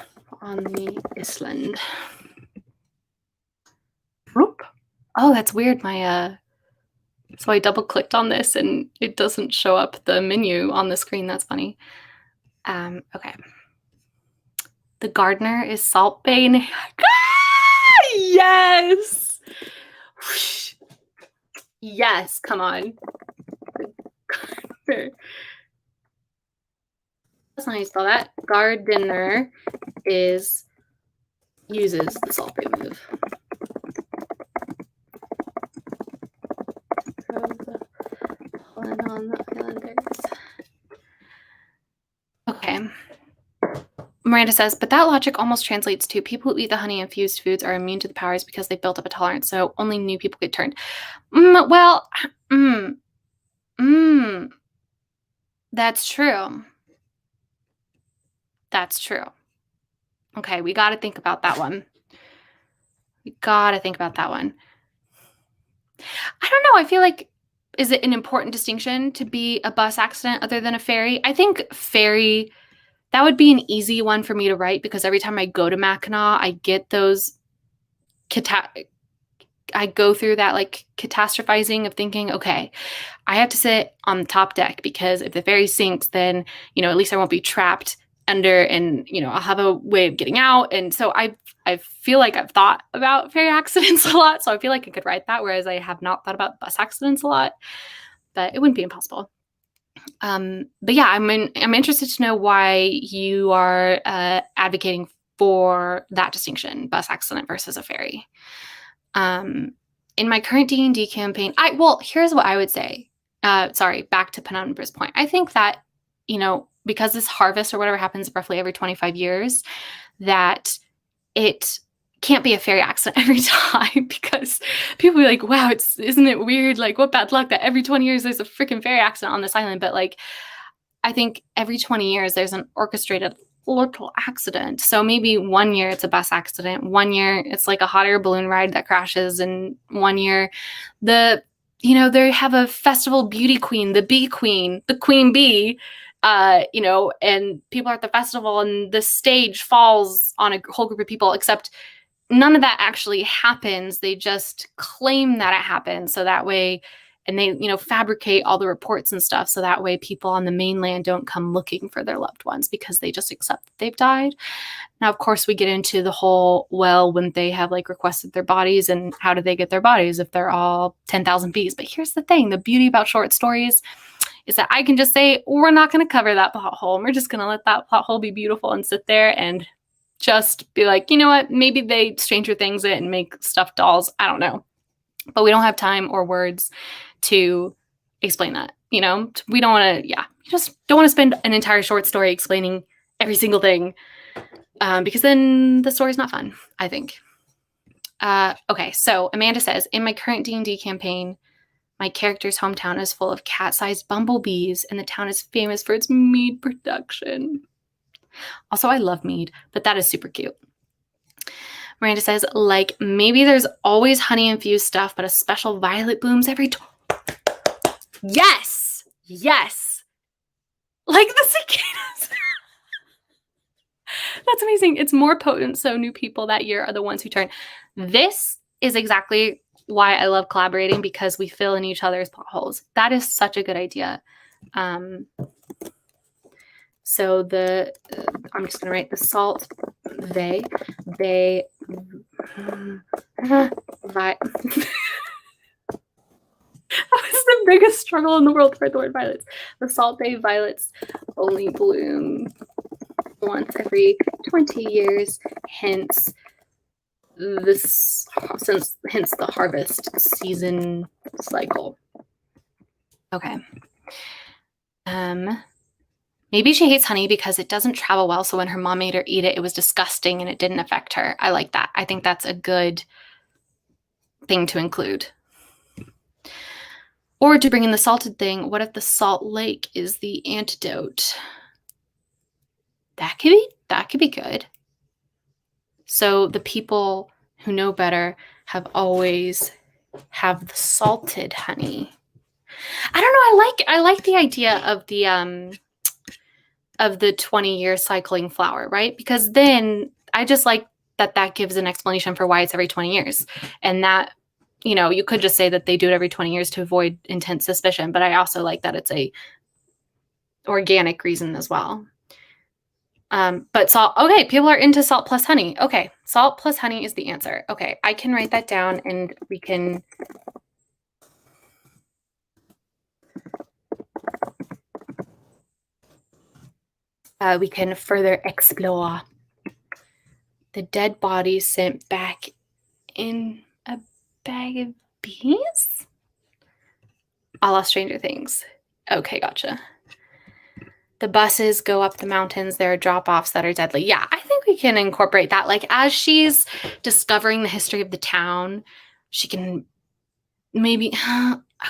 Oh, that's weird. So I double clicked on this and it doesn't show up the menu on the screen. That's funny. Okay. The gardener is Salt Bay. Yes. Yes, come on. That's not how you spell that. Gardener uses the Salt Bay move. On the islanders. Okay. Miranda says, but that logic almost translates to people who eat the honey-infused foods are immune to the powers because they've built up a tolerance, so only new people get turned. That's true. That's true. Okay, we got to think about that one. I don't know. I feel like, is it an important distinction to be a bus accident other than a ferry? I think ferry, that would be an easy one for me to write because every time I go to Mackinac, I get those I go through that like catastrophizing of thinking, okay, I have to sit on the top deck because if the ferry sinks, then, at least I won't be trapped under and, I'll have a way of getting out. And so I feel like I've thought about ferry accidents a lot. So I feel like I could write that, whereas I have not thought about bus accidents a lot, but it wouldn't be impossible. But yeah, I'm interested to know why you are advocating for that distinction, bus accident versus a ferry. In my current D&D campaign, here's what I would say. Sorry, back to Penumbra's point. I think that, because this harvest or whatever happens roughly every 25 years, that it can't be a ferry accident every time because people be like, wow, isn't it weird? Like, what bad luck that every 20 years there's a freaking ferry accident on this island. But like, I think every 20 years there's an orchestrated little accident. So maybe 1 year it's a bus accident. 1 year it's like a hot air balloon ride that crashes. And 1 year they have a festival beauty queen, the bee queen, the queen bee, and people are at the festival and the stage falls on a whole group of people, except none of that actually happens. They just claim that it happened. So that way, and they, fabricate all the reports and stuff. So that way people on the mainland don't come looking for their loved ones because they just accept that they've died. Now, of course, we get into the whole, well, wouldn't they have like requested their bodies and how do they get their bodies if they're all 10,000 bees? But here's the thing. The beauty about short stories is that I can just say, we're not going to cover that plot hole. And we're just going to let that plot hole be beautiful and sit there and just be like, you know what? Maybe they Stranger Things it and make stuffed dolls. I don't know. But we don't have time or words to explain that. We don't want to, you just don't want to spend an entire short story explaining every single thing because then the story's not fun, I think. Okay, so Amanda says, in my current D&D campaign, my character's hometown is full of cat-sized bumblebees and the town is famous for its mead production. Also, I love mead, but that is super cute. Miranda says, like, maybe there's always honey-infused stuff, but a special violet blooms every... Yes! Yes! Like the cicadas! That's amazing. It's more potent, so new people that year are the ones who turn. This is exactly why I love collaborating, because we fill in each other's plot holes. That is such a good idea. So I'm just going to write the salt, they, that was the biggest struggle in the world for the word violets. The Salt Bay violets only bloom once every 20 years, hence this, since hence the harvest season cycle. Okay. Maybe she hates honey because it doesn't travel well. So when her mom made her eat it, it was disgusting and it didn't affect her. I like that. I think that's a good thing to include. Or to bring in the salted thing, what if the salt lake is the antidote? That could be good. So the people who know better have always have the salted honey. I don't know. I like the idea of the 20-year cycling flower, right? Because then I just like that gives an explanation for why it's every 20 years. And that, you could just say that they do it every 20 years to avoid intense suspicion, but I also like that it's a organic reason as well. But salt, okay, people are into salt plus honey. Okay, salt plus honey is the answer. Okay, I can write that down and we can further explore. The dead body sent back in a bag of bees? A la Stranger Things. Okay, gotcha. The buses go up the mountains. There are drop-offs that are deadly. Yeah, I think we can incorporate that. Like, as she's discovering the history of the town, she can maybe...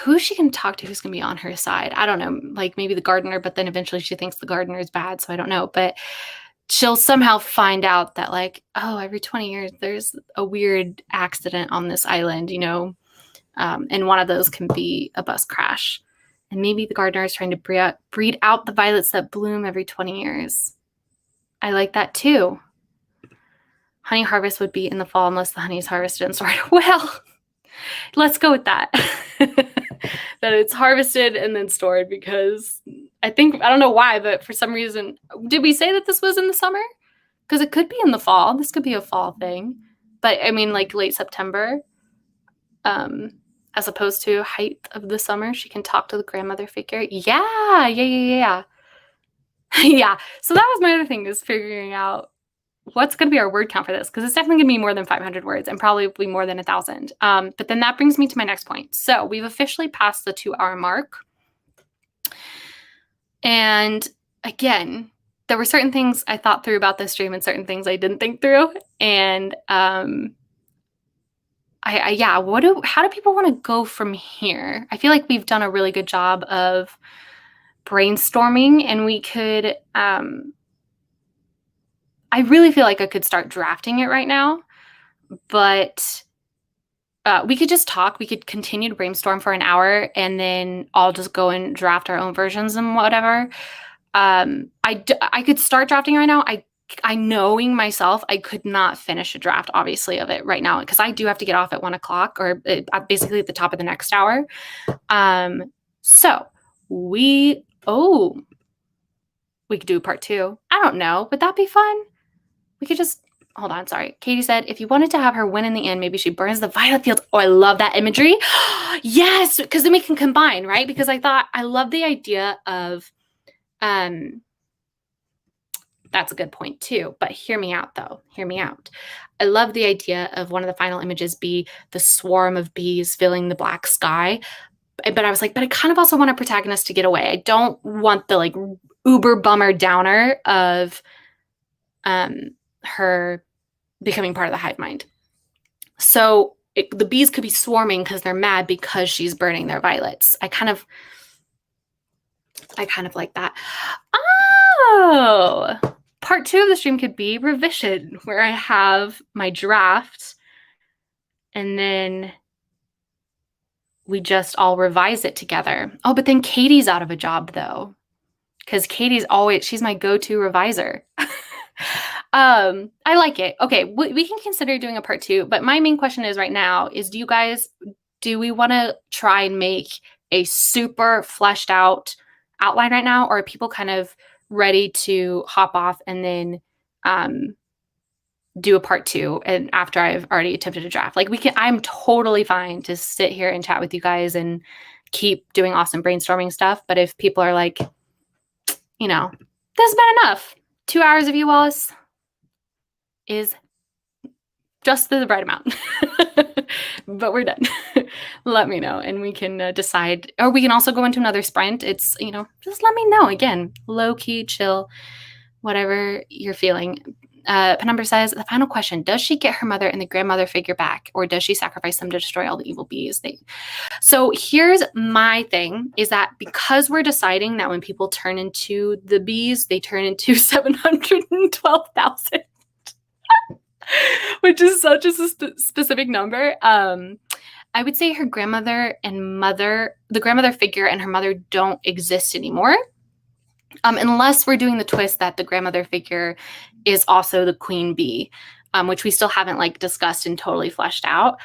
who she can talk to who's going to be on her side. I don't know. Like, maybe the gardener, but then eventually she thinks the gardener is bad, so I don't know. But she'll somehow find out that, like, oh, every 20 years there's a weird accident on this island, and one of those can be a bus crash. And maybe the gardener is trying to breed out the violets that bloom every 20 years. I like that too. Honey harvest would be in the fall unless the honey is harvested and stored. Well, let's go with that. That it's harvested and then stored, because I don't know why, but for some reason, did we say that this was in the summer? Because it could be in the fall. This could be a fall thing. But I mean, like late September. As opposed to height of the summer, she can talk to the grandmother figure. Yeah. Yeah. So that was my other thing, is figuring out what's going to be our word count for this, because it's definitely going to be more than 500 words and probably more than 1,000. But then that brings me to my next point. So we've officially passed the 2-hour mark. And again, there were certain things I thought through about this stream and certain things I didn't think through. And how do people want to go from here? I feel like we've done a really good job of brainstorming, and we could, I really feel like I could start drafting it right now, but we could just talk. We could continue to brainstorm for an hour and then all just go and draft our own versions and whatever. I could start drafting right now. I knowing myself, I could not finish a draft, obviously, of it right now, because I do have to get off at 1:00, or basically at the top of the next hour. So we could do part 2. I don't know. Would that be fun? We could just, hold on, sorry. Katie said, if you wanted to have her win in the end, maybe she burns the violet fields. Oh, I love that imagery. Yes, because then we can combine, right? Because I love the idea of, that's a good point too, but hear me out though. Hear me out. I love the idea of one of the final images be the swarm of bees filling the black sky. But I was like, but I kind of also want a protagonist to get away. I don't want the like uber bummer downer of her becoming part of the hive mind. So the bees could be swarming because they're mad because she's burning their violets. I kind of like that. Oh, part 2 of the stream could be revision, where I have my draft and then we just all revise it together. Oh, but then Katie's out of a job though, because she's my go-to reviser. I like it. Okay, we can consider doing a part 2, but my main question is right now is, do we want to try and make a super fleshed out outline right now, or are people kind of ready to hop off and then do a part 2 and after I've already attempted a draft? Like I'm totally fine to sit here and chat with you guys and keep doing awesome brainstorming stuff. But if people are like, this has been enough. 2 hours of you, Wallace, is just the right amount. But we're done. Let me know and we can decide. Or we can also go into another sprint. It's, just let me know. Again, low key, chill, whatever you're feeling. Penumbra says, the final question, does she get her mother and the grandmother figure back, or does she sacrifice them to destroy all the evil bees? So here's my thing, is that because we're deciding that when people turn into the bees, they turn into 712,000, which is such a specific number. I would say her grandmother and mother, the grandmother figure and her mother don't exist anymore. Unless we're doing the twist that the grandmother figure is also the queen bee, which we still haven't discussed and totally fleshed out.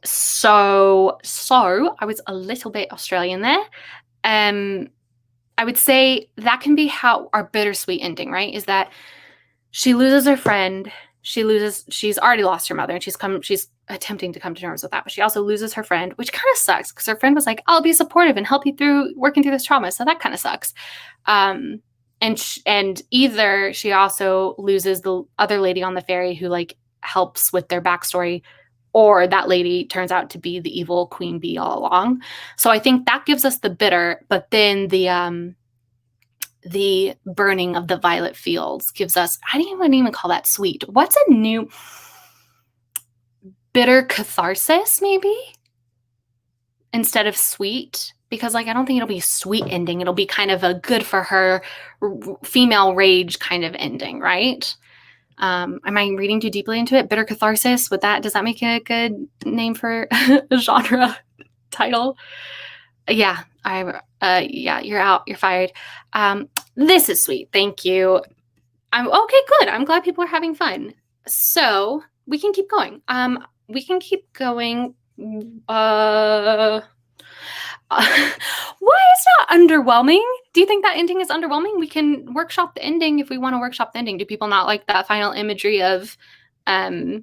So I was a little bit Australian there. I would say that can be how our bittersweet ending, right? Is that she loses her friend. She's already lost her mother, and she's attempting to come to terms with that, but she also loses her friend, which kind of sucks because her friend was like, I'll be supportive and help you through working through this trauma. So that kind of sucks. And either she also loses the other lady on the ferry who helps with their backstory, or that lady turns out to be the evil queen bee all along. So I think that gives us the bitter, but then the burning of the violet fields gives us, I didn't even call that sweet. What's a new bitter catharsis, maybe? Instead of sweet? Because I don't think it'll be a sweet ending. It'll be kind of a good for her female rage kind of ending, right? Am I reading too deeply into it? Bitter catharsis, does that make it a good name for a genre title? Yeah, you're out. You're fired. This is sweet. Thank you. I'm okay. Good. I'm glad people are having fun. So we can keep going. Why is that underwhelming? Do you think that ending is underwhelming? We can workshop the ending if we want to workshop the ending. Do people not like that final imagery of a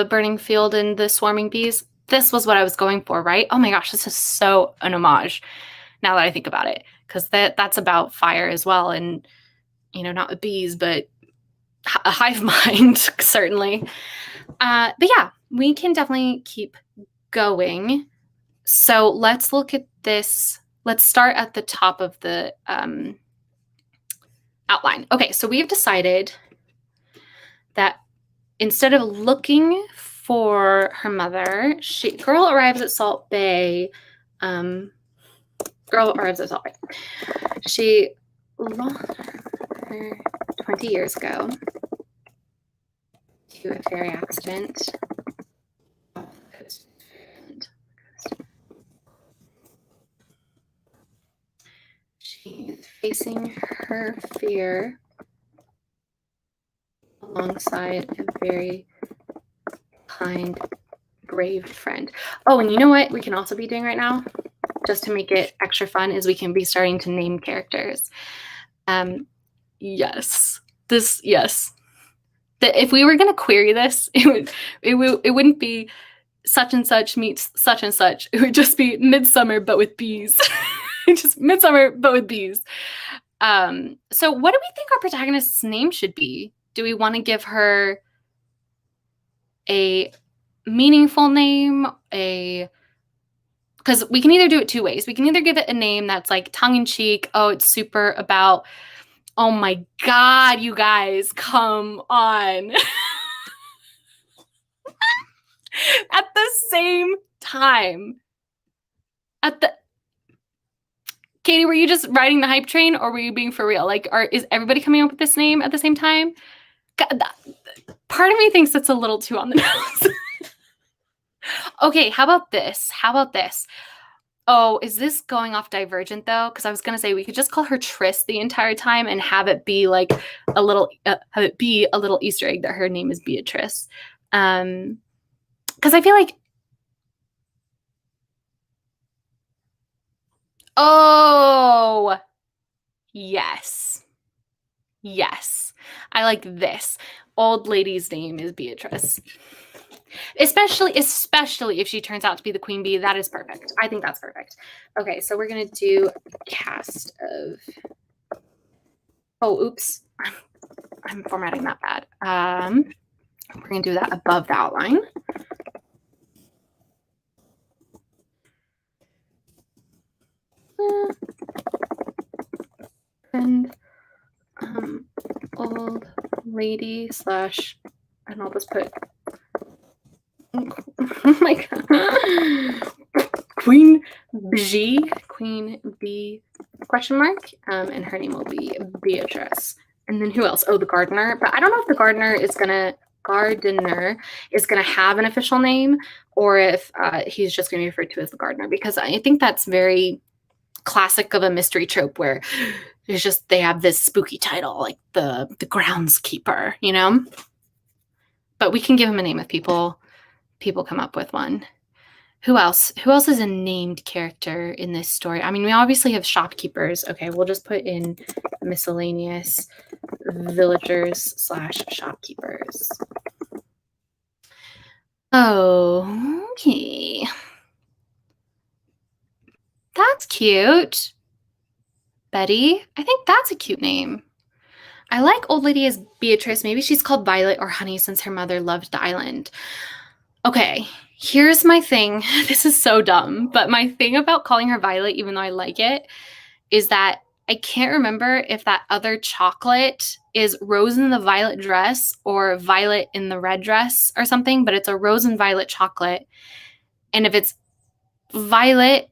burning field and the swarming bees? This was what I was going for, right? Oh my gosh, this is so an homage now that I think about it, because that's about fire as well, and not with bees, but a hive mind, certainly. But yeah, we can definitely keep going. So let's look at this. Let's start at the top of the outline. Okay, so we've decided that instead of looking for her mother, girl arrives at Salt Bay. She lost her 20 years ago to a ferry accident. She is facing her fear alongside a very kind, brave friend. Oh, and you know what we can also be doing right now, just to make it extra fun, is we can be starting to name characters. Yes. If we were going to query this, it wouldn't be such and such meets such and such. It would just be Midsummer, but with bees. Just Midsummer, but with bees. So what do we think our protagonist's name should be? Do we want to give her a meaningful name? Because we can either do it two ways. We can either give it a name that's tongue-in-cheek. Oh, it's super about, oh my God, you guys, come on. At the same time. Katie, were you just riding the hype train, or were you being for real? Is everybody coming up with this name at the same time? God, part of me thinks that's a little too on the nose. Okay, how about this? Oh, is this going off Divergent though? Because I was gonna say we could just call her Tris the entire time and have it be a little Easter egg that her name is Beatrice. Because I feel oh, yes. I like this. Old lady's name is Beatrice. Especially if she turns out to be the queen bee. That is perfect. I think that's perfect. Okay, so we're going to do cast of... Oh, oops. I'm I'm formatting that bad. We're going to do that above the outline. And old lady slash, and I'll just put, oh my god, Queen B question mark, and her name will be Beatrice. And then who else? Oh, the gardener. But I don't know if the gardener is gonna have an official name, or if he's just gonna be referred to as the gardener, because I think that's very classic of a mystery trope where there's just they have this spooky title like the groundskeeper, you know. But we can give him a name if people come up with one. Who else is a named character in this story? I mean, we obviously have shopkeepers. Okay, we'll just put in miscellaneous villagers / shopkeepers. Okay. That's cute. Betty. I think that's a cute name. I like old lady as Beatrice. Maybe she's called Violet or Honey since her mother loved the island. Okay, here's my thing. This is so dumb, but my thing about calling her Violet, even though I like it, is that I can't remember if that other chocolate is Rose in the violet dress or Violet in the red dress or something, but it's a rose and violet chocolate. And if it's Violet,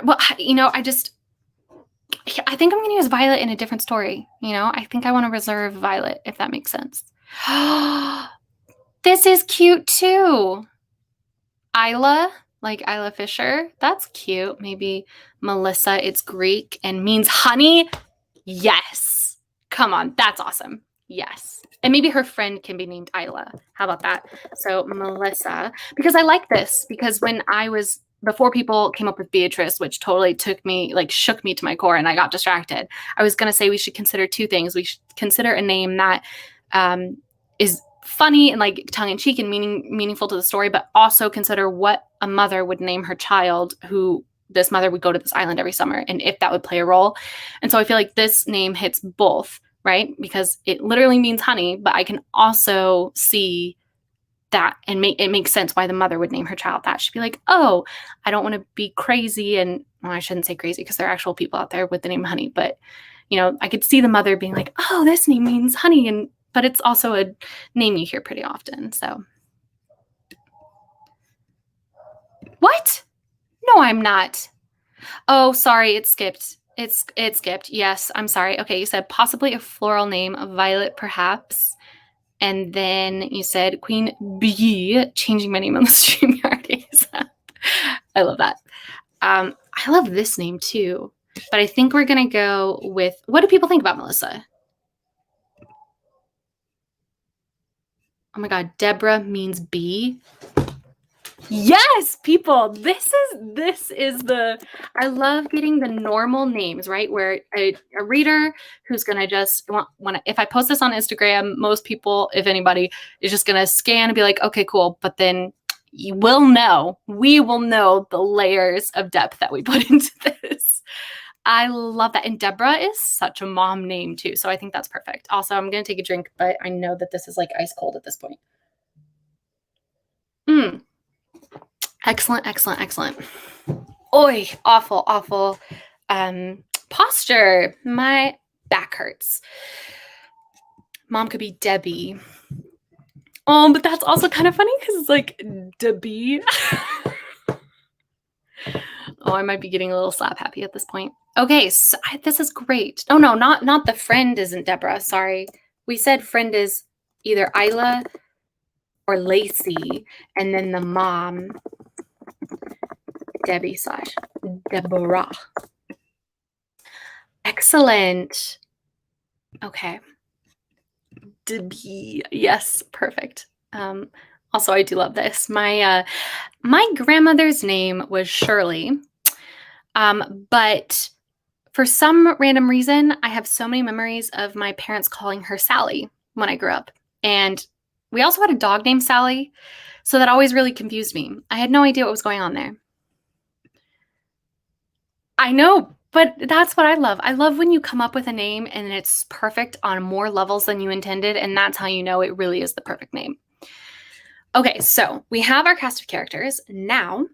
well, you know, I think I'm going to use Violet in a different story. You know, I think I want to reserve Violet, if that makes sense. This is cute too. Isla, like Isla Fisher. That's cute. Maybe Melissa, it's Greek and means honey. Yes. Come on. That's awesome. Yes. And maybe her friend can be named Isla. How about that? So Melissa, because I like this, because before people came up with Beatrice, which totally shook me to my core and I got distracted, I was going to say we should consider two things. We should consider a name that is funny and like tongue-in-cheek and meaningful to the story, but also consider what a mother would name her child, who this mother would go to this island every summer, and if that would play a role. And so I feel like this name hits both, right? Because it literally means honey, but I can also see that and it makes sense why the mother would name her child that. She'd be like, oh, I don't want to be crazy, and well, I shouldn't say crazy because there are actual people out there with the name Honey, but you know, I could see the mother being like, oh, this name means honey, but it's also a name you hear pretty often. So what? No, I'm not. Oh, sorry, it skipped. It skipped. Yes, I'm sorry. Okay, you said possibly a floral name, Violet perhaps. And then you said Queen Bee, changing my name on the StreamYard. I love that. I love this name too, but I think we're going to go with, what do people think about Melissa? Oh my God, Deborah means bee. Yes, people, this is the, I love getting the normal names, right? Where a reader who's going to just want to, if I post this on Instagram, most people, if anybody, is just going to scan and be like, okay, cool. But then we will know the layers of depth that we put into this. I love that. And Deborah is such a mom name too. So I think that's perfect. Also, I'm going to take a drink, but I know that this is like ice cold at this point. Excellent, excellent, excellent. Oi, awful, awful posture. My back hurts. Mom could be Debbie. Oh, but that's also kind of funny because it's like Debbie. Oh, I might be getting a little slap happy at this point. Okay, so this is great. Oh no, not the friend isn't Deborah. Sorry, we said friend is either Isla or Lacey, and then the mom, Debbie / Deborah. Excellent. Okay. Debbie. Yes, perfect. Also, I do love this. My grandmother's name was Shirley, but for some random reason, I have so many memories of my parents calling her Sally when I grew up. And we also had a dog named Sally, so that always really confused me. I had no idea what was going on there. I know, But that's what I love. I love when you come up with a name and it's perfect on more levels than you intended, and that's how you know it really is the perfect name. Okay, so we have our cast of characters. Now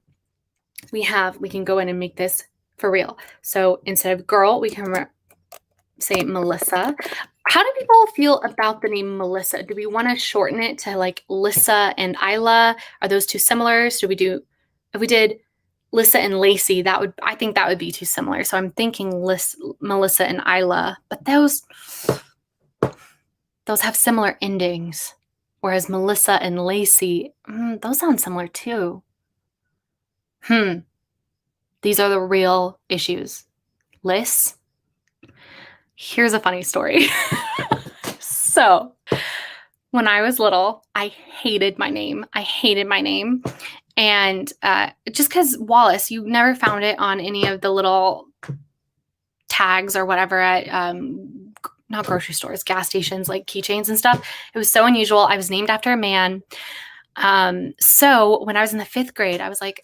we can go in and make this for real. So instead of girl, we can say Melissa. How do people feel about the name Melissa? Do we want to shorten it to like Lissa and Isla? Are those too similar? If we did Lissa and Lacey, I think that would be too similar. So I'm thinking Melissa and Isla, but those have similar endings. Whereas Melissa and Lacey, those sound similar too. These are the real issues. Liz, here's a funny story. So when I was little, I hated my name. And just because Wallace, you never found it on any of the little tags or whatever at not grocery stores, gas stations, like keychains and stuff. It was so unusual. I was named after a man. So when I was in the 5th grade, I was like,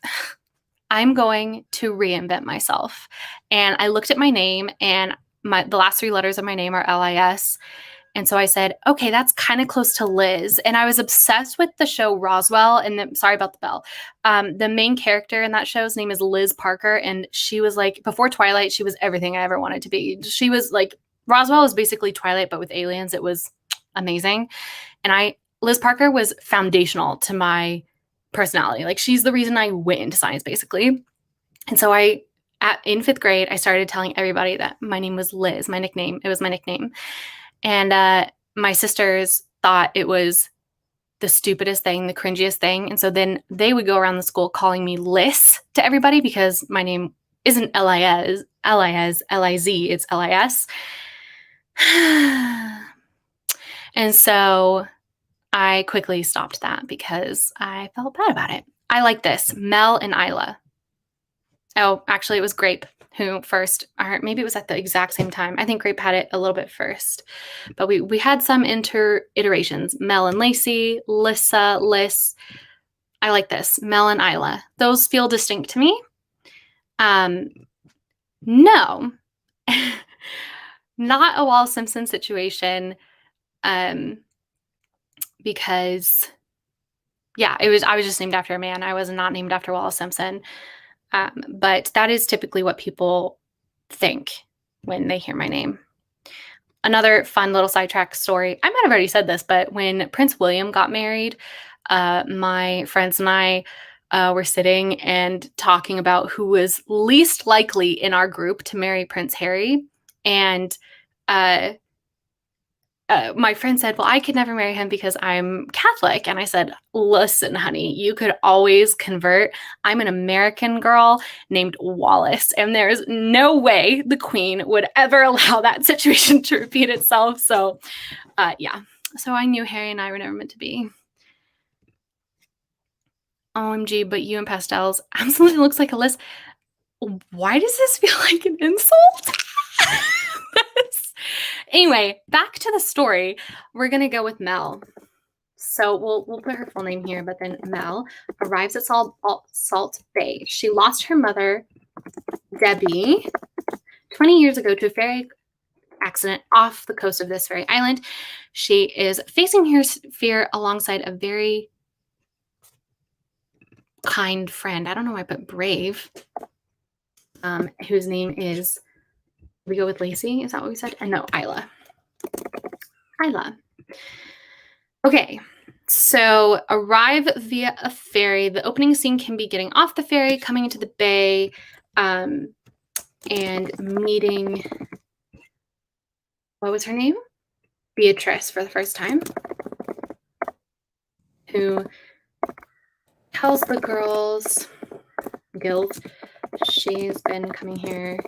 I'm going to reinvent myself. And I looked at my name, and the last 3 letters of my name are Lis. And so I said, okay, that's kind of close to Liz. And I was obsessed with the show Roswell. And sorry about the bell. The main character in that show's name is Liz Parker. And she was like, before Twilight, she was everything I ever wanted to be. She was like, Roswell was basically Twilight, but with aliens. It was amazing. And Liz Parker was foundational to my personality. Like, she's the reason I went into science, basically. And so in 5th grade, I started telling everybody that my name was Liz, it was my nickname. And my sisters thought it was the stupidest thing, the cringiest thing. And so then they would go around the school calling me Liz to everybody, because my name isn't Liz, L-I-Z, it's Lis. And so I quickly stopped that because I felt bad about it. I like this, Mel and Isla. Oh, actually, it was Grape who first, or maybe it was at the exact same time. I think Grape had it a little bit first. But we had some iterations. Mel and Lacey, Lissa, Liz. I like this, Mel and Isla. Those feel distinct to me. No, not a Wallace Simpson situation. Because, yeah, I was just named after a man. I was not named after Wallace Simpson. But that is typically what people think when they hear my name. Another fun little sidetrack story. I might have already said this, but when Prince William got married, my friends and I were sitting and talking about who was least likely in our group to marry Prince Harry. And my friend said, well, I could never marry him because I'm Catholic. And I said, listen, honey, you could always convert. I'm an American girl named Wallace, and there's no way the Queen would ever allow that situation to repeat itself. So, yeah. So I knew Harry and I were never meant to be. OMG, but you in pastels absolutely looks like a Liz. Why does this feel like an insult? Anyway, back to the story. We're going to go with Mel. So we'll put her full name here, but then Mel arrives at Salt Bay. She lost her mother, Debbie, 20 years ago to a ferry accident off the coast of this very island. She is facing her fear alongside a very kind friend. I don't know why I put brave, whose name is, we go with Lacey. Is that what we said? And no, Isla. Okay, so arrive via a ferry. The opening scene can be getting off the ferry, coming into the bay, and meeting, what was her name? Beatrice for the first time, who tells the guild, she's been coming here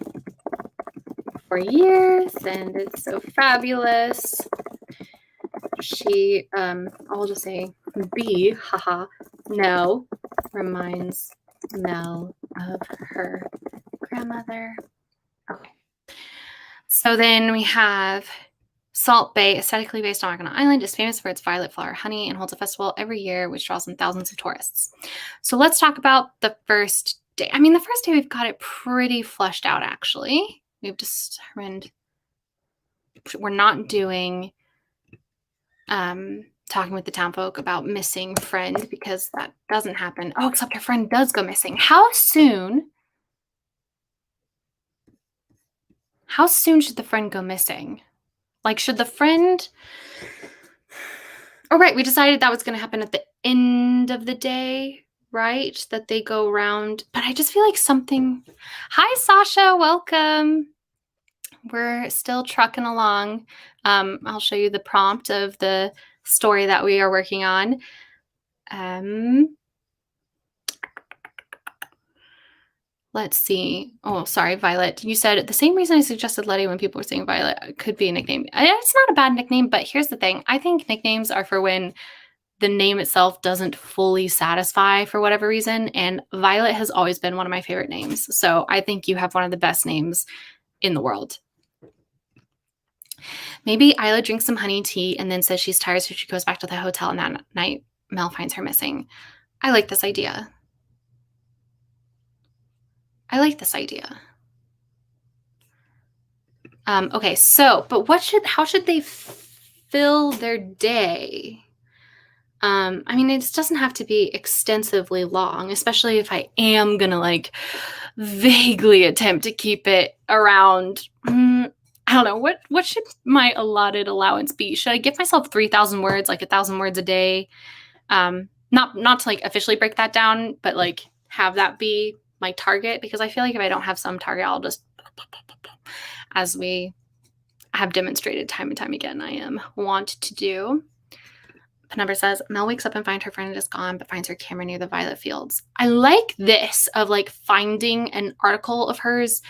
for years and it's so fabulous. She, I'll just say B, haha, no, reminds Mel of her grandmother. Okay. So then we have Salt Bay, aesthetically based on Mackinac Island, is famous for its violet flower honey and holds a festival every year, which draws in thousands of tourists. So let's talk about the first day. I mean, the first day we've got it pretty fleshed out, actually. we've determined we're not doing talking with the townfolk about missing friend because that doesn't happen. Oh, except her friend does go missing. How soon should the friend go missing? Like, should the friend... Oh, right, we decided that was going to happen at the end of the day, right? That they go around. But I just feel like something... Hi, Sasha. Welcome. We're still trucking along. I'll show you the prompt of the story that we are working on. Let's see. Oh, sorry, Violet. You said the same reason I suggested Letty when people were saying Violet could be a nickname. It's not a bad nickname, but here's the thing. I think nicknames are for when the name itself doesn't fully satisfy for whatever reason. And Violet has always been one of my favorite names. So I think you have one of the best names in the world. Maybe Isla drinks some honey tea and then says she's tired, so she goes back to the hotel, and that night Mel finds her missing. I like this idea. Okay, so, but how should they fill their day? I mean, it doesn't have to be extensively long, especially if I am gonna like vaguely attempt to keep it around, I don't know, what should my allotted allowance be? Should I give myself 3,000 words, like 1,000 words a day? Not to like officially break that down, but like have that be my target, because I feel like if I don't have some target, I'll just, as we have demonstrated time and time again, I am want to do. Penumbra says, Mel wakes up and finds her friend is gone, but finds her camera near the violet fields. I like this of like finding an article of hers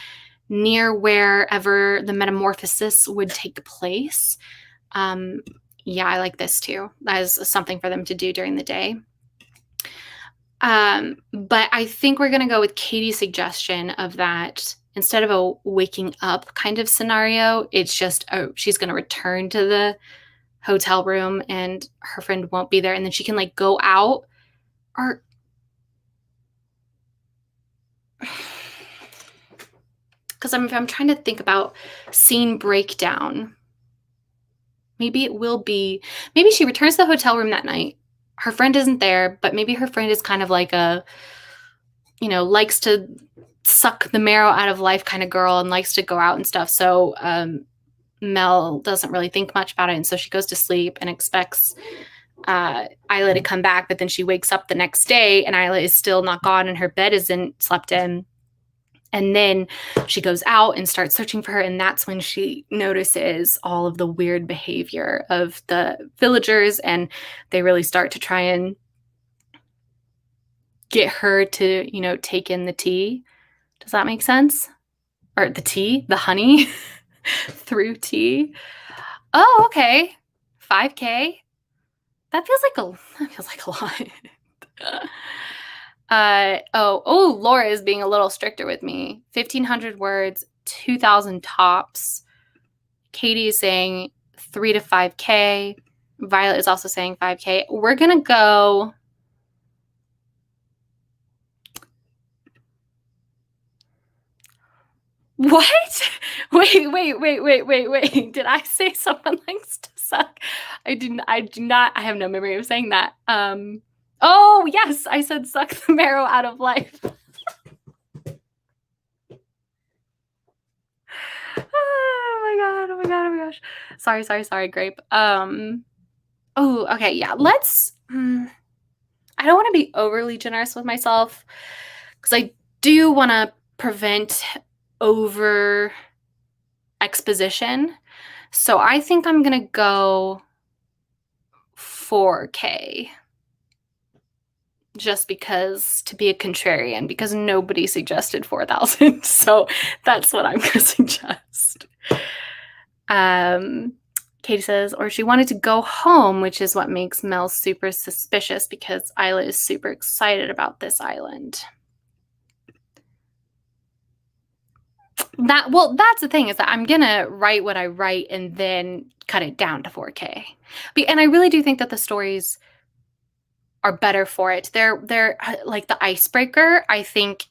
near wherever the metamorphosis would take place. Yeah, I like this too. That is something for them to do during the day. But I think we're going to go with Katie's suggestion of that instead of a waking up kind of scenario, it's just, she's going to return to the hotel room and her friend won't be there. And then she can like go out or... Because I'm trying to think about scene breakdown. Maybe it will be, maybe she returns to the hotel room that night. Her friend isn't there, but maybe her friend is kind of like a, likes to suck the marrow out of life kind of girl and likes to go out and stuff. So Mel doesn't really think much about it. And so she goes to sleep and expects Isla to come back. But then she wakes up the next day and Isla is still not gone and her bed isn't slept in. And then she goes out and starts searching for her. And that's when she notices all of the weird behavior of the villagers. And they really start to try and get her to, take in the tea. Does that make sense? Or the honey through tea. Oh, okay. 5K. That feels like a lot. Laura is being a little stricter with me. 1,500 words, 2,000 tops. Katie is saying 3 to 5K. Violet is also saying 5K. We're going to go... What? Wait. Did I say someone likes to suck? I do not. I have no memory of saying that. Oh, yes, I said suck the marrow out of life. Oh my gosh. Sorry, Grape. Okay, yeah, let's... I don't want to be overly generous with myself because I do want to prevent over exposition. So I think I'm going to go 4K. Just because, to be a contrarian, because nobody suggested 4,000. So that's what I'm going to suggest. Katie says, or she wanted to go home, which is what makes Mel super suspicious because Isla is super excited about this island. That's the thing, is that I'm going to write what I write and then cut it down to 4K. And I really do think that the stories are better for it. They're like the icebreaker. I think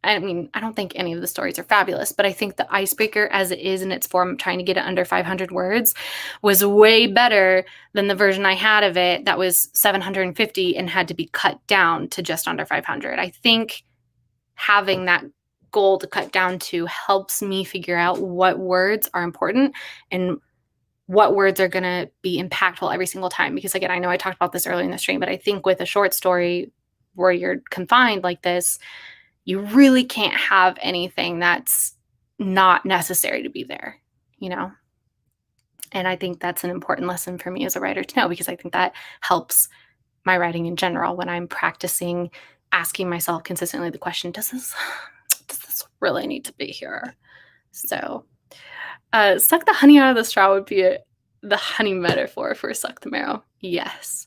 I mean, I don't think any of the stories are fabulous, but I think the icebreaker as it is in its form, trying to get it under 500 words, was way better than the version I had of it that was 750 and had to be cut down to just under 500. I think having that goal to cut down to helps me figure out what words are important and what words are going to be impactful every single time. Because again, I know I talked about this earlier in the stream, but I think with a short story where you're confined like this, you really can't have anything that's not necessary to be there, you know? And I think that's an important lesson for me as a writer to know, because I think that helps my writing in general when I'm practicing asking myself consistently the question, does this really need to be here? So suck the honey out of the straw would be the honey metaphor for suck the marrow. Yes.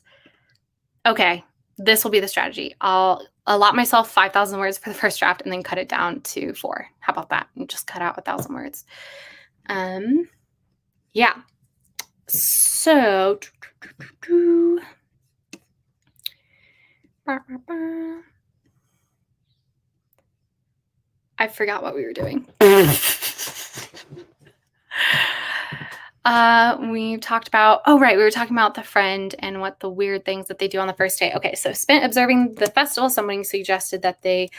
Okay, this will be the strategy. I'll allot myself 5,000 words for the first draft and then cut it down to 4. How about that? And just cut out 1,000 words. Yeah. So I forgot what we were doing. We talked about, we were talking about the friend and what the weird things that they do on the first day. Okay, so spent observing the festival. Somebody suggested that they,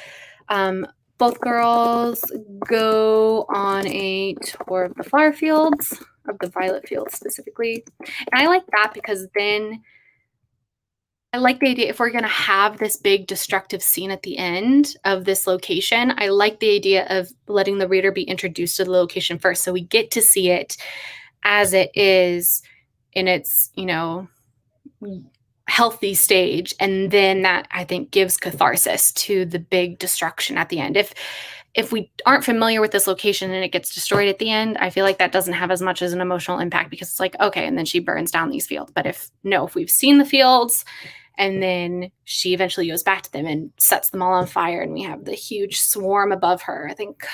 both girls go on a tour of the flower fields, of the violet fields specifically. And I like that because then I like the idea, if we're going to have this big destructive scene at the end of this location, I like the idea of letting the reader be introduced to the location first. So we get to see it as it is in its, healthy stage. And then that, I think, gives catharsis to the big destruction at the end. If we aren't familiar with this location and it gets destroyed at the end, I feel like that doesn't have as much as an emotional impact, because it's like, okay, and then she burns down these fields. But if we've seen the fields and then she eventually goes back to them and sets them all on fire and we have the huge swarm above her, I think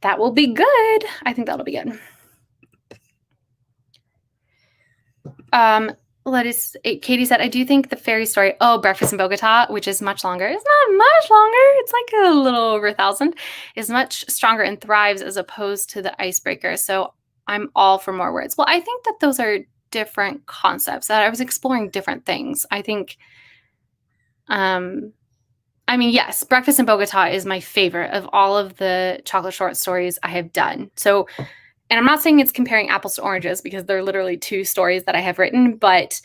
that will be good. I think that'll be good. Katie said, I do think the fairy story, Breakfast in Bogota, which is much longer. It's not much longer. It's like a little over 1,000, is much stronger and thrives as opposed to the icebreaker. So I'm all for more words. Well, I think that those are different concepts, that I was exploring different things. I think, yes, Breakfast in Bogota is my favorite of all of the chocolate short stories I have done. So, and I'm not saying it's comparing apples to oranges, because they're literally 2 stories that I have written, but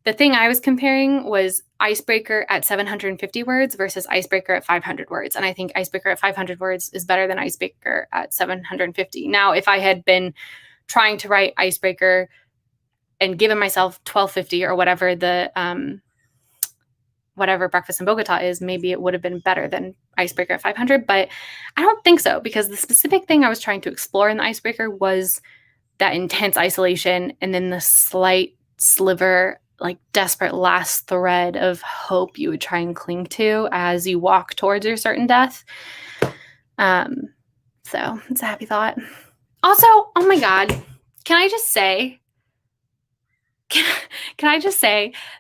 the thing I was comparing was Icebreaker at 750 words versus Icebreaker at 500 words. And I think Icebreaker at 500 words is better than Icebreaker at 750. Now, if I had been trying to write Icebreaker and given myself 1,250 or whatever whatever Breakfast in Bogota is, maybe it would have been better than Icebreaker at 500, but I don't think so, because the specific thing I was trying to explore in the Icebreaker was that intense isolation and then the slight sliver, like desperate last thread of hope you would try and cling to as you walk towards your certain death. So it's a happy thought. Also, oh my God, can I just say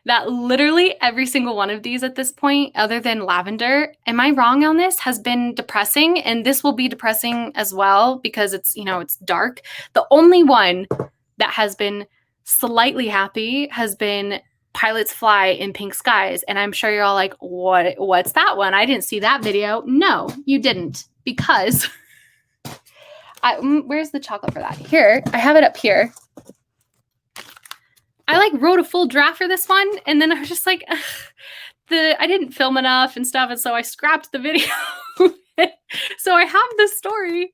that literally every single one of these at this point, other than Lavender, am I wrong on this, has been depressing, and this will be depressing as well because it's, it's dark. The only one that has been slightly happy has been Pilots Fly in Pink Skies, and I'm sure you're all like, what's that one? I didn't see that video. No, you didn't, because where's the chocolate for that? Here, I have it up here. I wrote a full draft for this one, and then I was just like, I didn't film enough and stuff, and so I scrapped the video. So I have this story,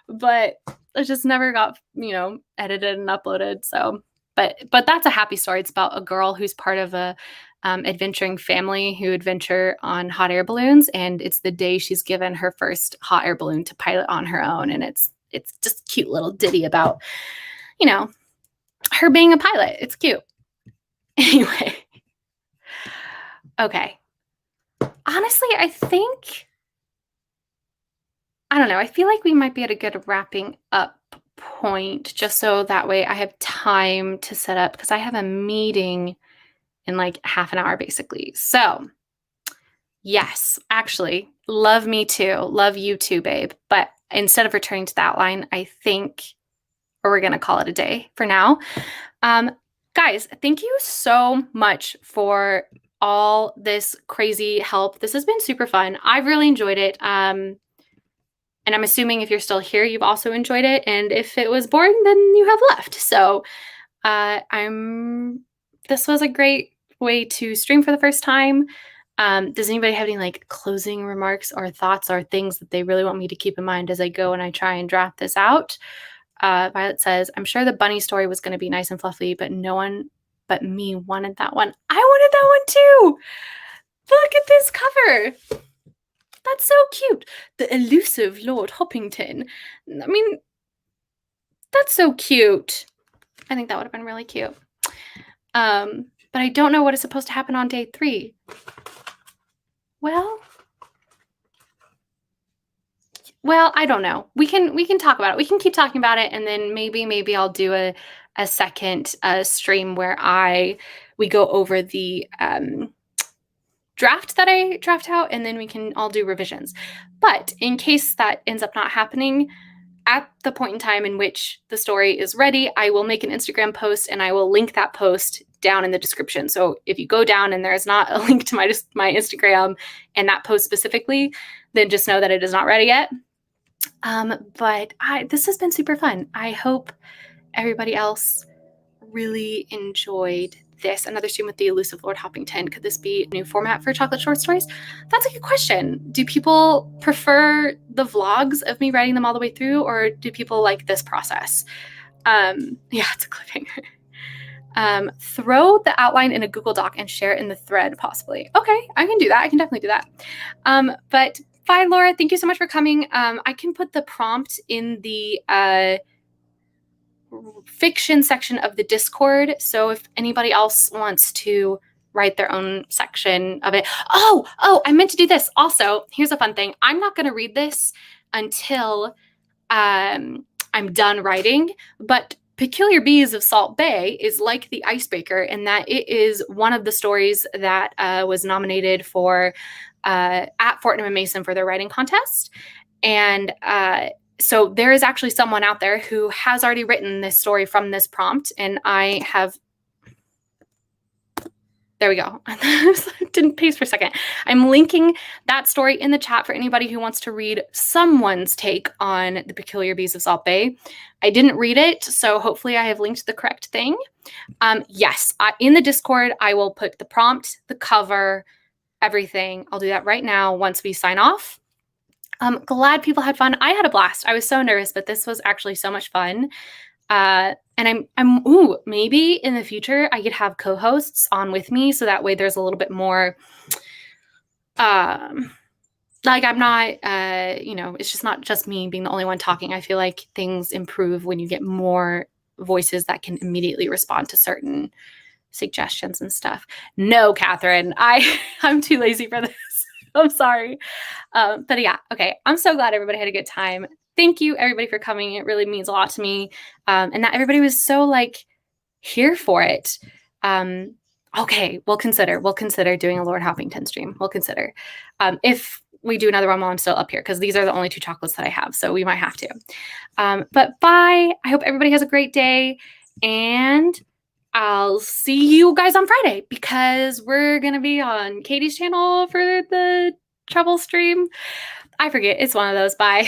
but it just never got, edited and uploaded. So, but that's a happy story. It's about a girl who's part of a adventuring family who adventure on hot air balloons, and it's the day she's given her first hot air balloon to pilot on her own, and it's just a cute little ditty about, her being a pilot. It's cute. Anyway. Okay. Honestly, I don't know. I feel like we might be at a good wrapping up point, just so that way I have time to set up, because I have a meeting in like half an hour basically. So Yes, actually, love me too. Love you too, babe. But instead of returning to that line, I think, or we're going to call it a day for now. Guys, thank you so much for all this crazy help. This has been super fun. I've really enjoyed it. And I'm assuming if you're still here, you've also enjoyed it. And if it was boring, then you have left. So this was a great way to stream for the first time. Does anybody have any like closing remarks or thoughts or things that they really want me to keep in mind as I go and I try and draft this out? Violet says, I'm sure the bunny story was going to be nice and fluffy, but no one but me wanted that one. I wanted that one too. Look at this cover. That's so cute. The elusive Lord Hoppington. I mean, that's so cute. I think that would have been really cute. But I don't know what is supposed to happen on day 3. Well, I don't know. We can talk about it. We can keep talking about it, and then maybe I'll do a second stream where we go over the draft that I draft out, and then we can all do revisions. But in case that ends up not happening, at the point in time in which the story is ready, I will make an Instagram post and I will link that post down in the description. So if you go down and there is not a link to my Instagram and that post specifically, then just know that it is not ready yet. But this has been super fun. I hope everybody else really enjoyed this. Another stream with the elusive Lord Hoppington. Could this be a new format for chocolate short stories? That's a good question. Do people prefer the vlogs of me writing them all the way through, or do people like this process? Yeah, it's a cliffhanger. Throw the outline in a Google Doc and share it in the thread, possibly. Okay, I can do that. I can definitely do that. But bye, Laura. Thank you so much for coming. I can put the prompt in the fiction section of the Discord. So if anybody else wants to write their own section of it. Oh, I meant to do this. Also, here's a fun thing. I'm not going to read this until I'm done writing, but Peculiar Bees of Salt Bay is like the Icebreaker in that it is one of the stories that was nominated for at Fortnum & Mason for their writing contest. And so there is actually someone out there who has already written this story from this prompt, and I have... There we go. Didn't paste for a second. I'm linking that story in the chat for anybody who wants to read someone's take on the Peculiar Bees of Salt Bay. I didn't read it, so hopefully I have linked the correct thing. Yes, in the Discord, I will put the prompt, the cover, everything. I'll do that right now once we sign off. I'm glad people had fun. I had a blast. I was so nervous, but this was actually so much fun. And maybe in the future I could have co-hosts on with me, so that way there's a little bit more, like I'm not, it's just not just me being the only one talking. I feel like things improve when you get more voices that can immediately respond to certain suggestions and stuff. No, Catherine, I'm too lazy for this. I'm sorry. But yeah, okay. I'm so glad everybody had a good time. Thank you, everybody, for coming. It really means a lot to me. And that everybody was so here for it. Okay, we'll consider doing a Lord Hoppington stream. We'll consider. If we do another one while I'm still up here, because these are the only 2 chocolates that I have, so we might have to. But bye. I hope everybody has a great day, and I'll see you guys on Friday, because we're going to be on Katie's channel for the Trouble stream. I forget. It's one of those. Bye.